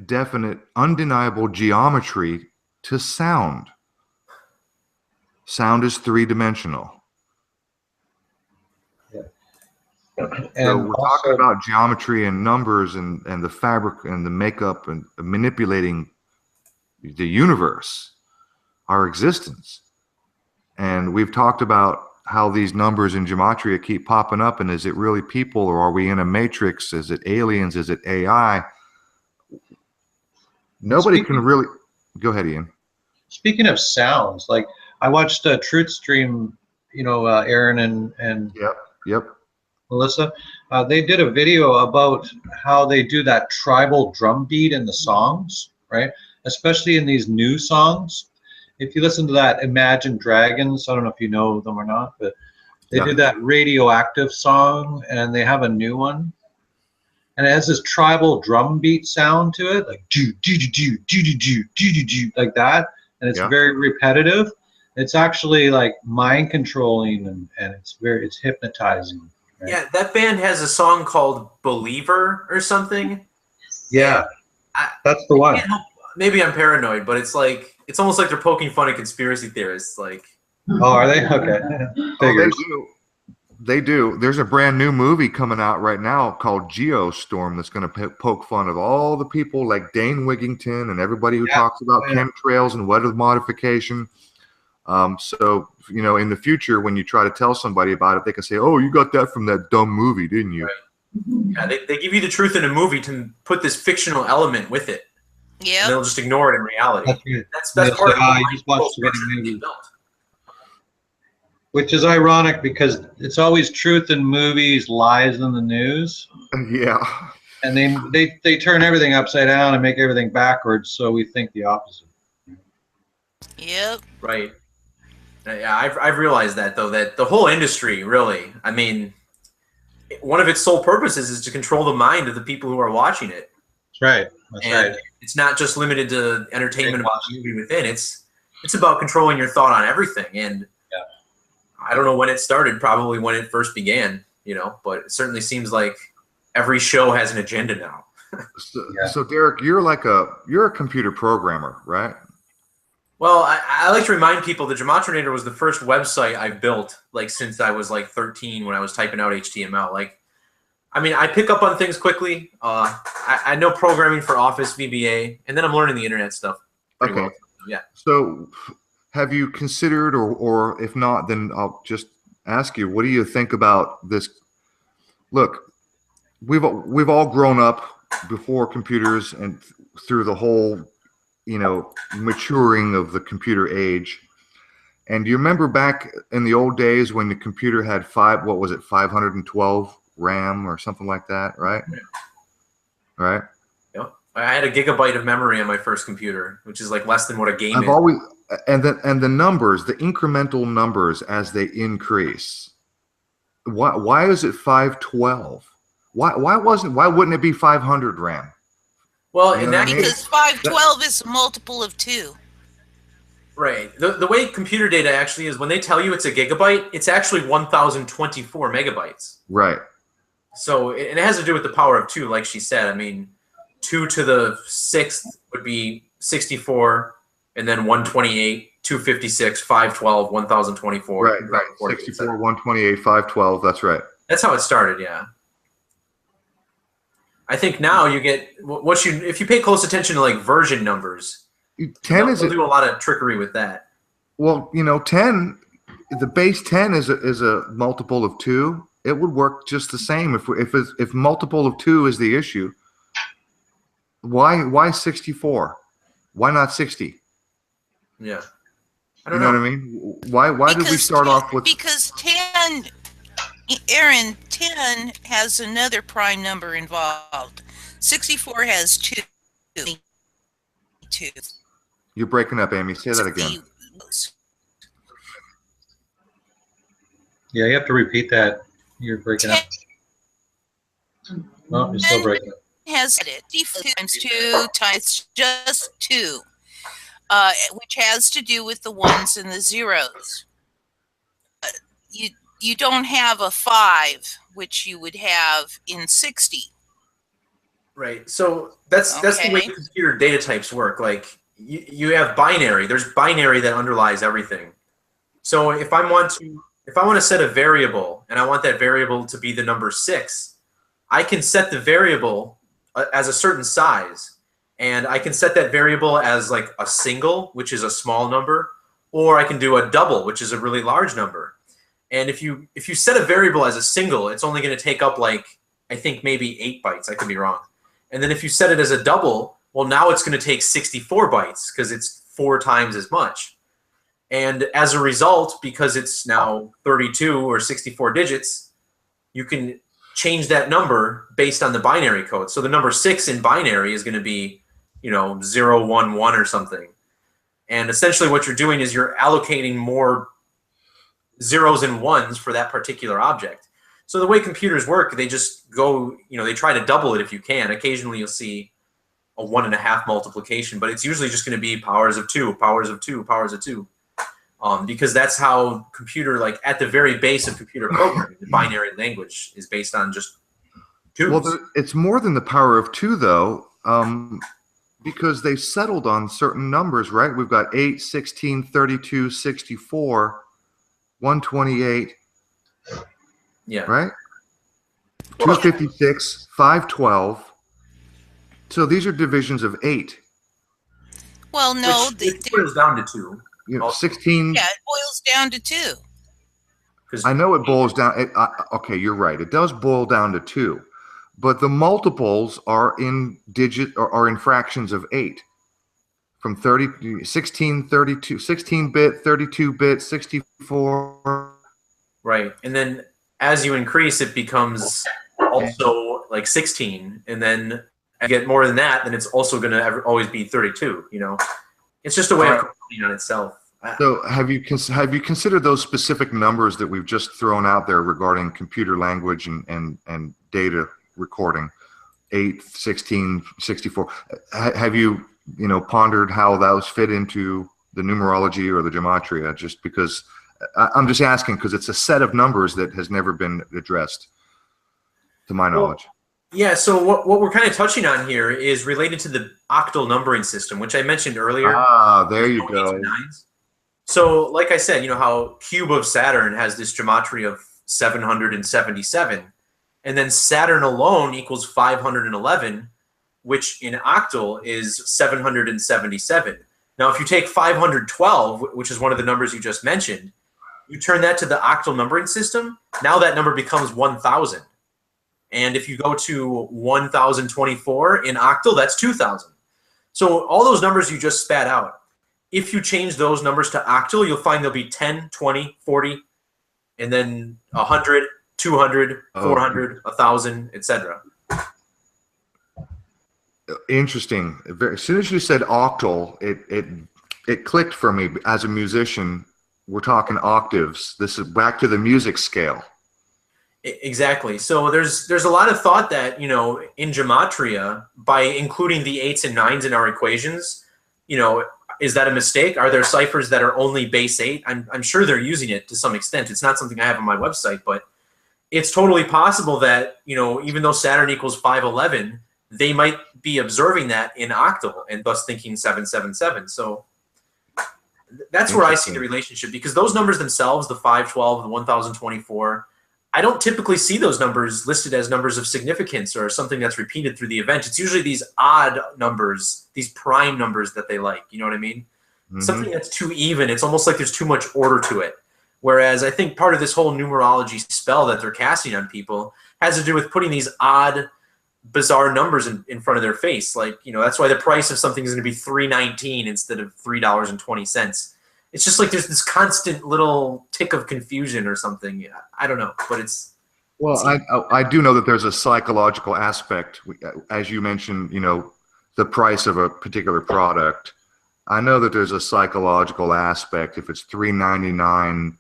undeniable geometry to sound. Sound is three-dimensional. Yeah. So And we're also, talking about geometry and numbers and the fabric and the makeup and manipulating the universe, our existence. And we've talked about how these numbers in Gematria keep popping up, and is it really people, or are we in a matrix? Is it aliens? Is it AI? Nobody can really... Go ahead, Ian. Speaking of sounds, like I watched a Truth Stream, Aaron and Yep. Melissa, they did a video about how they do that tribal drum beat in the songs, right? Especially in these new songs. If you listen to that Imagine Dragons, I don't know if you know them or not, but they did that Radioactive song, and they have a new one. And it has this tribal drum beat sound to it, like do do do do do do do do do like that, and it's very repetitive. It's actually like mind controlling, and it's hypnotizing. Right? Yeah, that band has a song called Believer or something. Yeah, that's the one. Maybe I'm paranoid, but it's almost like they're poking fun at conspiracy theorists. Like, oh, are they? Okay. Oh, they do. There's a brand new movie coming out right now called Geostorm that's going to poke fun of all the people like Dane Wigington and everybody who talks about chemtrails and weather modification. So, in the future, when you try to tell somebody about it, they can say, oh, you got that from that dumb movie, didn't you? Right. Yeah, they give you the truth in a movie to put this fictional element with it. Yeah. They'll just ignore it in reality. That's part of you just watched the movie. Which is ironic because it's always truth in movies, lies in the news. Yeah. And they turn everything upside down and make everything backwards, so we think the opposite. Yep. Right. Yeah, I've realized that, though, that the whole industry, really, I mean, one of its sole purposes is to control the mind of the people who are watching it. That's right. That's right. It's not just limited to entertainment about the movie within. It's about controlling your thought on everything. And I don't know when it started, probably when it first began, but it certainly seems like every show has an agenda now. So Derek, you're a computer programmer, right? Well, I like to remind people that Gematrinator was the first website I built, since I was 13 when I was typing out HTML. I pick up on things quickly. I know programming for Office, VBA, and then I'm learning the internet stuff. Okay. Well. Yeah. So have you considered, or if not, then I'll just ask you, what do you think about this? Look, we've all grown up before computers and through the whole, maturing of the computer age. And do you remember back in the old days when the computer had 512 RAM or something like that, right? Yeah. Right? Yep. I had a gigabyte of memory on my first computer, which is less than what a game is. And the numbers, the incremental numbers as they increase. Why is it 512? Why wouldn't it be 500 RAM? Well, because 512 is a multiple of 2. Right. The way computer data actually is, when they tell you it's a gigabyte, it's actually 1,024 megabytes. Right. So it has to do with the power of 2, like she said. 2 to the 6th would be 64, and then 128, 256, 512, 1,024. Right. 64, 128, 512. That's right. That's how it started. Yeah. I think now you get if you pay close attention to version numbers, 10 they'll do a lot of trickery with that. Well, 10, the base 10 is a multiple of 2. It would work just the same if multiple of 2 is the issue. Why 64? Why not 60? Yeah. I You don't know what I mean? Why did we start off with? Because 10 Aaron, 10 has another prime number involved. 64 has two. You're breaking up, Amy. Say that again. Yeah, you have to repeat that. You're breaking up. No, you're still breaking up. Has it times 2 times just 2, which has to do with the ones and the zeros. You don't have a 5, which you would have in 60. Right. So that's the way computer data types work. Like you have binary. There's binary that underlies everything. So if I want to set a variable and I want that variable to be the number 6, I can set the variable as a certain size, and I can set that variable as like a single, which is a small number, or I can do a double, which is a really large number. And if you set a variable as a single, it's only going to take up like, I think maybe 8 bytes. I could be wrong. And then if you set it as a double, well, now it's going to take 64 bytes because it's 4 times as much. And as a result, because it's now 32 or 64 digits, you can change that number based on the binary code. So the number 6 in binary is going to be, 0, 1, 1 or something. And essentially what you're doing is you're allocating more zeros and ones for that particular object. So the way computers work, they just go, they try to double it if you can. Occasionally you'll see a 1.5 multiplication, but it's usually just going to be powers of 2, powers of 2, powers of 2. Because that's how computer, like at the very base of computer programming, the binary language is based on just 2s. Well, it's more than the power of 2, though, because they settled on certain numbers, right? We've got 8, 16, 32, 64, 128. Yeah. Right? 256, 512. So these are divisions of 8. Well, no. It boils down to 2. 16. Yeah, it boils down to 2. I know it boils down. Okay, you're right. It does boil down to 2. But the multiples are in are in fractions of 8. From 16, 32, 16-bit, 32-bit, 64. Right. And then as you increase, it becomes also like 16. And then I get more than that, then it's also going to always be 32, It's just a way of computing on itself. So have you considered those specific numbers that we've just thrown out there regarding computer language and data recording, 8, 16, 64? Have you pondered how those fit into the numerology or the gematria? Just because I'm just asking, because it's a set of numbers that has never been addressed, to my knowledge. Yeah, so what we're kind of touching on here is related to the octal numbering system, which I mentioned earlier. Ah, there you go. So like I said, how cube of Saturn has this gematria of 777, and then Saturn alone equals 511, which in octal is 777. Now, if you take 512, which is one of the numbers you just mentioned, you turn that to the octal numbering system, now that number becomes 1,000. And if you go to 1,024 in octal, that's 2,000. So all those numbers you just spat out, if you change those numbers to octal, you'll find there'll be 10, 20, 40, and then 100, 200, 400, 1,000, etc. Interesting. As soon as you said octal, it clicked for me. As a musician, we're talking octaves. This is back to the music scale. Exactly. So there's a lot of thought that, in gematria, by including the 8s and 9s in our equations, is that a mistake? Are there ciphers that are only base 8? I'm sure they're using it to some extent. It's not something I have on my website, but it's totally possible that, even though Saturn equals 511, they might be observing that in octal and thus thinking 777. So that's where I see the relationship, because those numbers themselves, the 512, the 1024, I don't typically see those numbers listed as numbers of significance or something that's repeated through the event. It's usually these odd numbers, these prime numbers that they like. You know what I mean? Mm-hmm. Something that's too even. It's almost like there's too much order to it. Whereas I think part of this whole numerology spell that they're casting on people has to do with putting these odd, bizarre numbers in front of their face. Like, that's why the price of something is going to be $3.19 instead of $3.20. It's just like there's this constant little tick of confusion or something. I don't know, but it's Well, I do know that there's a psychological aspect, as you mentioned, you know, the price of a particular product. I know that there's a psychological aspect. If it's $3.99,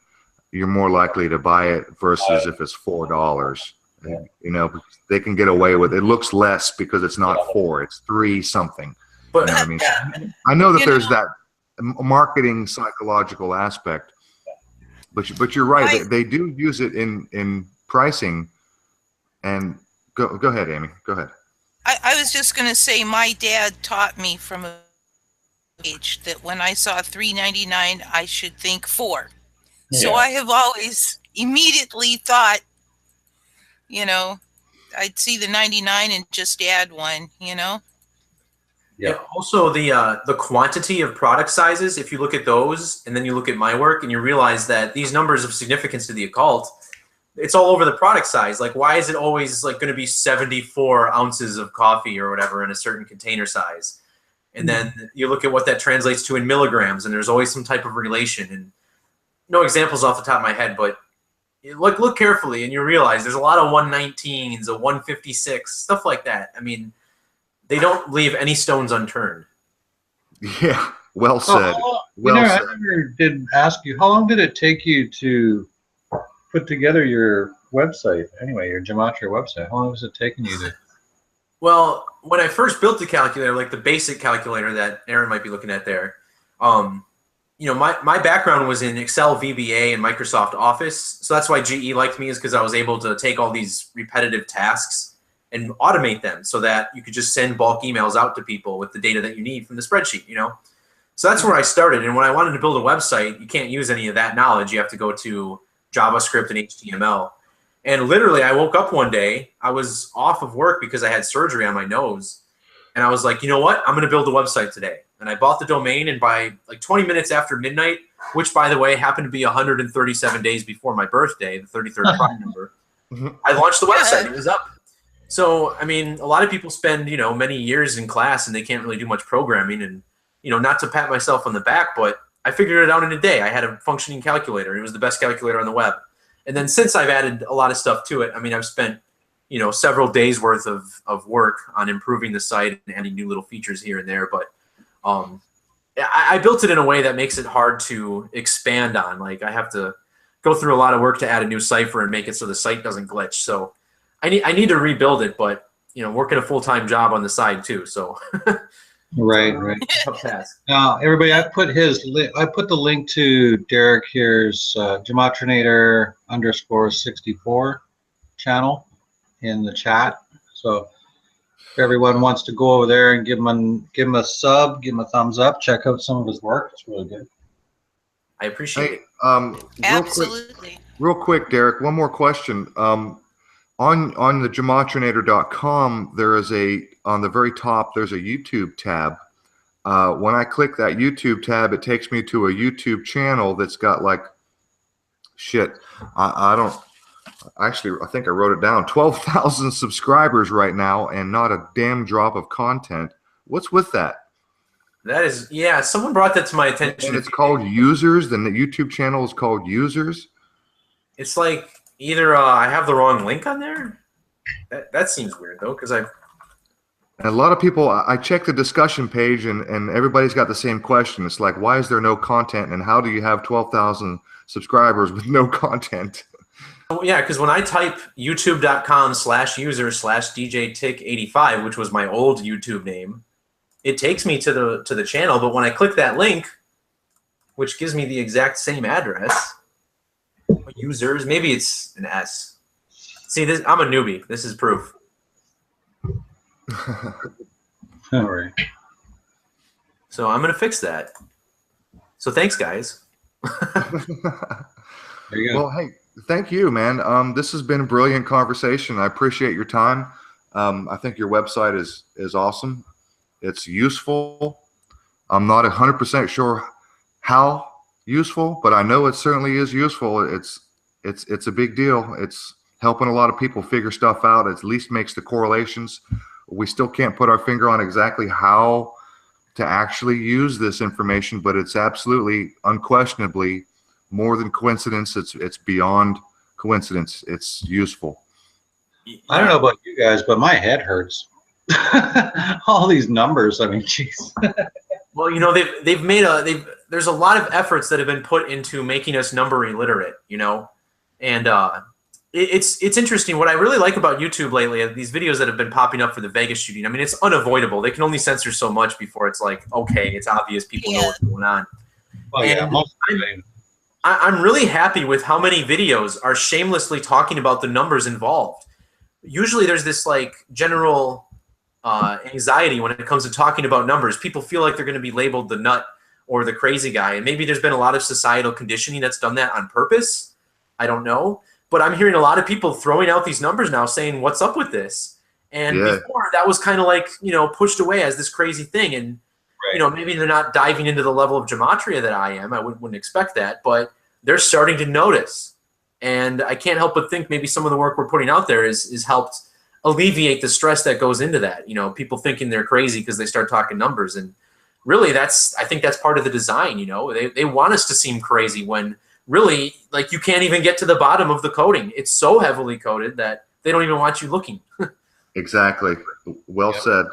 you're more likely to buy it versus if it's $4. Yeah. You know, they can get away with it. It looks less because it's not 4, it's 3 something. But You know what I mean? I know that You there's know- that marketing psychological aspect, but you're right. I- They do use it in pricing. And go ahead, Amy. Go ahead. I was just going to say, my dad taught me from a age that when I saw $3.99, I should think 4. So Yeah. I have always immediately thought, you know, I'd see the 99 and just add 1, you know. Yeah. Also, the quantity of product sizes, if you look at those and then you look at my work and you realize that these numbers of significance to the occult, it's all over the product size. Like, why is it always like going to be 74 ounces of coffee or whatever in a certain container size? And then you look at what that translates to in milligrams, and there's always some type of relation. And no examples off the top of my head, but you look carefully and you realize there's a lot of 119s, a 156, stuff like that. I mean, they don't leave any stones unturned. Yeah, well said. Well I said. never did ask you, how long did it take you to put together your website? Anyway, your Gematria website. How long was it taking you to? Well, when I first built the calculator, like the basic calculator that Aaron might be looking at there, you know, my background was in Excel, VBA, and Microsoft Office. So that's why GE liked me, is because I was able to take all these repetitive tasks and automate them so that you could just send bulk emails out to people with the data that you need from the spreadsheet, you know? So that's where I started. And when I wanted to build a website, you can't use any of that knowledge. You have to go to JavaScript and HTML. And literally, I woke up one day, I was off of work because I had surgery on my nose. And I was like, you know what? I'm going to build a website today. And I bought the domain, and by like 20 minutes after midnight, which, by the way, happened to be 137 days before my birthday, the 33rd prime number, I launched the website. It was up. So, I mean, a lot of people spend, you know, many years in class and they can't really do much programming. And, you know, not to pat myself on the back, but I figured it out in a day. I had a functioning calculator. It was the best calculator on the web. And then since I've added a lot of stuff to it, I mean, I've spent, you know, several days worth of work on improving the site and adding new little features here and there. But I built it in a way that makes it hard to expand on. Like, I have to go through a lot of work to add a new cipher and make it so the site doesn't glitch. So I need to rebuild it, but, you know, working a full-time job on the side too. So Right. tough task. Now, everybody, I put the link to Derek here's Gematrinator _64 channel in the chat. So if everyone wants to go over there and give him a sub, give him a thumbs up, check out some of his work. It's really good. I appreciate Hey, it. Absolutely. real quick, Derek, one more question. On the gematrinator.com, there is on the very top, there's a YouTube tab. When I click that YouTube tab, it takes me to a YouTube channel that's got like, shit, I think I wrote it down, 12,000 subscribers right now and not a damn drop of content. What's with that? That is, yeah, someone brought that to my attention. And it's called Users, then the YouTube channel is called Users. It's like either I have the wrong link on there. That seems weird though, because And a lot of people, I check the discussion page and everybody's got the same question. It's like, why is there no content? And how do you have 12,000 subscribers with no content? yeah, because when I type youtube.com/user/DJTick85, which was my old YouTube name, it takes me to the channel. But when I click that link, which gives me the exact same address, users, maybe it's an S. See, this, I'm a newbie. This is proof. All right. So I'm going to fix that. So thanks, guys. There you go. Well, hey, thank you, man. This has been a brilliant conversation. I appreciate your time. I think your website is awesome. It's useful. I'm not 100% sure how useful, but I know it certainly is useful. It's a big deal. It's helping a lot of people figure stuff out. It at least makes the correlations. We still can't put our finger on exactly how to actually use this information, but it's absolutely, unquestionably, more than coincidence. It's beyond coincidence. It's useful. I don't know about you guys, but my head hurts. All these numbers. I mean, jeez. Well, you know, there's a lot of efforts that have been put into making us number illiterate, you know, and it's interesting. What I really like about YouTube lately are these videos that have been popping up for the Vegas shooting. I mean, it's unavoidable. They can only censor so much before it's like, okay, it's obvious people know what's going on. Well, yeah, I'm really happy with how many videos are shamelessly talking about the numbers involved. Usually there's this like general anxiety when it comes to talking about numbers. People feel like they're going to be labeled the nut or the crazy guy. And maybe there's been a lot of societal conditioning that's done that on purpose. I don't know. But I'm hearing a lot of people throwing out these numbers now saying, what's up with this? And before that was kind of like, you know, pushed away as this crazy thing. And, you know, maybe they're not diving into the level of gematria that I am. I wouldn't expect that. But they're starting to notice. And I can't help but think maybe some of the work we're putting out there is helped alleviate the stress that goes into that. You know, people thinking they're crazy because they start talking numbers. And really, I think that's part of the design. You know, they want us to seem crazy when really, like, you can't even get to the bottom of the coding. It's so heavily coded that they don't even want you looking. Exactly. Well said.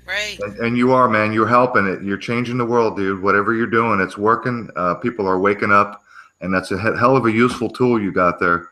Right. And you are, man. You're helping it. You're changing the world, dude. Whatever you're doing, it's working. People are waking up, and that's a hell of a useful tool you got there.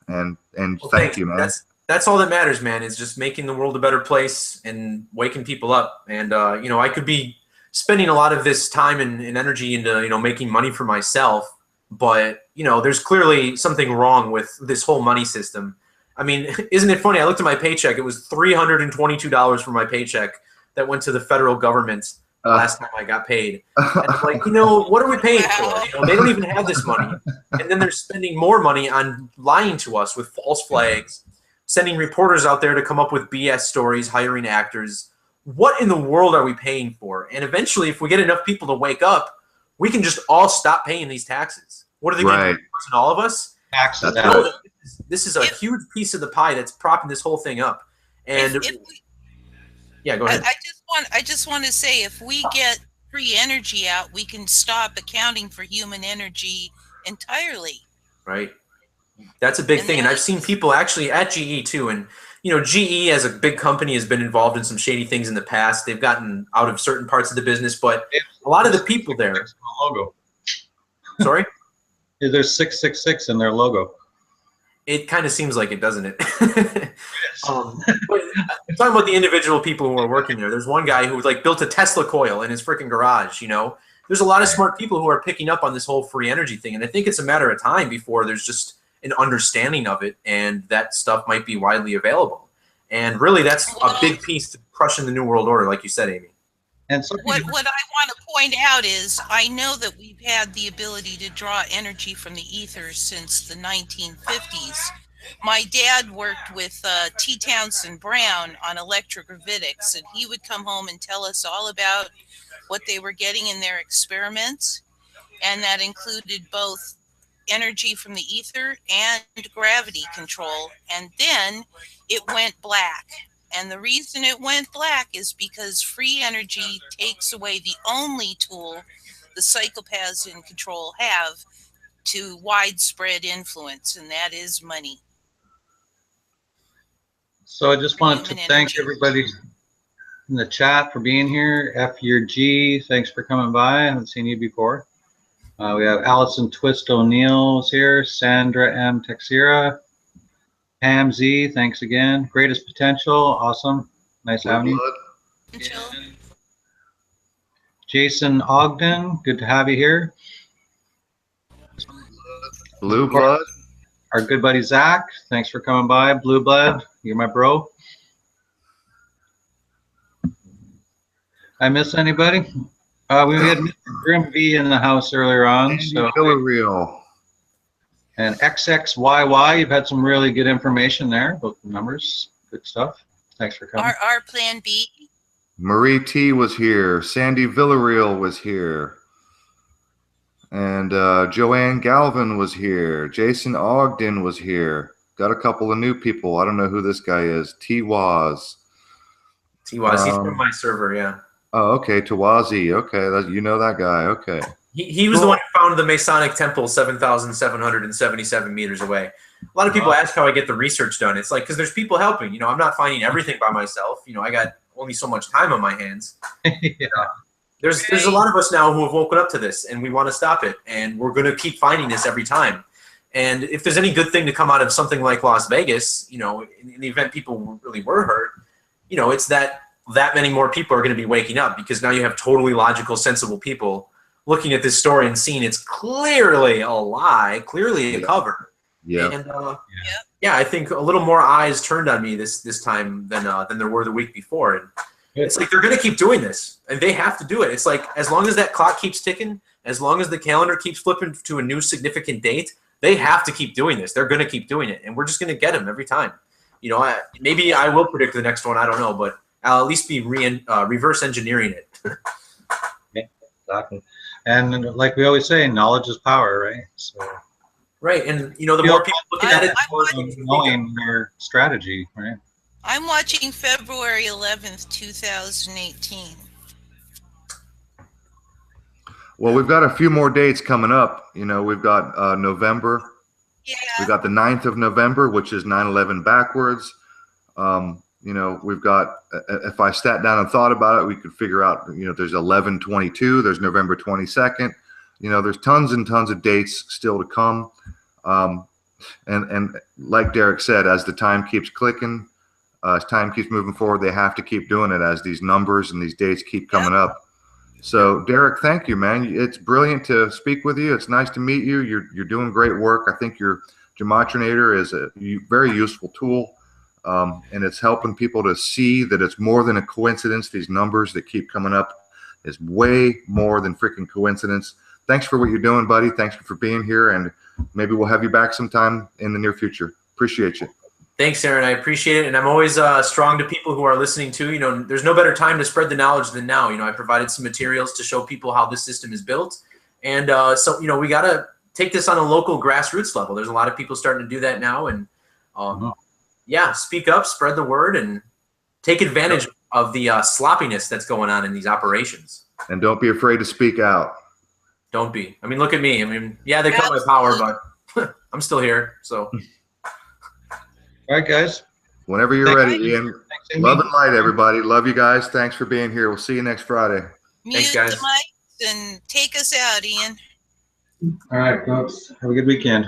And well, thank you, man. That's all that matters, man, is just making the world a better place and waking people up. And, you know, I could be spending a lot of this time and energy into, you know, making money for myself. But, you know, there's clearly something wrong with this whole money system. I mean, isn't it funny? I looked at my paycheck. It was $322 for my paycheck that went to the federal government last time I got paid. And I'm like, you know, what are we paying for? You know, they don't even have this money. And then they're spending more money on lying to us with false flags, sending reporters out there to come up with BS stories, hiring actors. What in the world are we paying for? And eventually, if we get enough people to wake up, we can just all stop paying these taxes. What are they going to do to all of us? Taxes. This is a huge piece of the pie that's propping this whole thing up. And yeah, go ahead. I just want to say, if we get free energy out, we can stop accounting for human energy entirely. Right. That's a big thing. And I've seen people actually at GE too. And, you know, GE as a big company has been involved in some shady things in the past. They've gotten out of certain parts of the business, but a lot of the people there. Logo. Sorry? There's 666 in their logo. It kind of seems like it, doesn't it? But I'm talking about the individual people who are working there. There's one guy who like built a Tesla coil in his freaking garage, you know. There's a lot of smart people who are picking up on this whole free energy thing. And I think it's a matter of time before there's just an understanding of it, and that stuff might be widely available. And really, that's a big piece to crushing the New World Order, like you said, Amy. And so what I want to point out is I know that we've had the ability to draw energy from the ether since the 1950s. My dad worked with T. Townsend Brown on electrogravitics, and he would come home and tell us all about what they were getting in their experiments, and that included both energy from the ether and gravity control. And then it went black. And the reason it went black is because free energy takes away the only tool the psychopaths in control have to widespread influence, and that is money. So I just wanted to thank everybody in the chat for being here. F your G, thanks for coming by. I haven't seen you before. We have Allison Twist O'Neill's here, Sandra M. Texira, Pam Z, thanks again. Greatest Potential, awesome. Nice having you. Jason Ogden, good to have you here. Blue Blood. Our good buddy Zach, thanks for coming by. Blue Blood, you're my bro. I miss anybody? We had Mr. Grim V in the house earlier on. So Real. And XXYY, you've had some really good information there about the numbers. Good stuff. Thanks for coming. Our plan B. Marie T was here. Sandy Villarreal was here. And Joanne Galvin was here. Jason Ogden was here. Got a couple of new people. I don't know who this guy is. T-Waz. T-Waz, he's from my server, yeah. Oh, okay. Tawazi. Okay. You know that guy. Okay. He was the one who founded the Masonic Temple 7,777 meters away. A lot of people ask how I get the research done. It's like, because there's people helping. You know, I'm not finding everything by myself. You know, I got only so much time on my hands. Yeah. There's a lot of us now who have woken up to this, and we want to stop it, and we're going to keep finding this every time. And if there's any good thing to come out of something like Las Vegas, you know, in the event people really were hurt, you know, it's that many more people are going to be waking up, because now you have totally logical, sensible people looking at this story and seeing it's clearly a lie, clearly a cover. Yeah. And yeah, I think a little more eyes turned on me this time than there were the week before. And it's like they're going to keep doing this, and they have to do it. It's like, as long as that clock keeps ticking, as long as the calendar keeps flipping to a new significant date, they have to keep doing this. They're going to keep doing it, and we're just going to get them every time. You know, maybe I will predict the next one. I don't know, but I'll at least be reverse engineering it. Yeah, exactly. And like we always say, knowledge is power, right? So. Right, and you know, the more people looking at it, the more knowing their strategy, right? I'm watching February 11th, 2018. Well, we've got a few more dates coming up. You know, we've got November. Yeah. We've got the 9th of November, which is 9/11 backwards. You know, we've got, if I sat down and thought about it, we could figure out, you know, there's 11/22, there's November 22nd. You know, there's tons and tons of dates still to come. And like Derek said, as the time keeps clicking, as time keeps moving forward, they have to keep doing it as these numbers and these dates keep coming up. So, Derek, thank you, man. It's brilliant to speak with you. It's nice to meet you. You're doing great work. I think your Gematrinator is a very useful tool, and it's helping people to see that it's more than a coincidence. These numbers that keep coming up is way more than freaking coincidence. Thanks for what you're doing, buddy. Thanks for being here, and maybe we'll have you back sometime in the near future. Appreciate you. Thanks, Aaron. I appreciate it. And I'm always strong to people who are listening too. You know, there's no better time to spread the knowledge than now. You know, I provided some materials to show people how this system is built. And so, you know, we got to take this on a local grassroots level. There's a lot of people starting to do that now. And yeah, speak up, spread the word, and take advantage of the sloppiness that's going on in these operations. And don't be afraid to speak out. Don't be. I mean, look at me. I mean, yeah, they cut my power, but I'm still here. So. All right, guys. Whenever you're ready, Ian. Love and light, everybody. Love you guys. Thanks for being here. We'll see you next Friday. Thanks, guys. Mute the mics and take us out, Ian. All right, folks. Have a good weekend.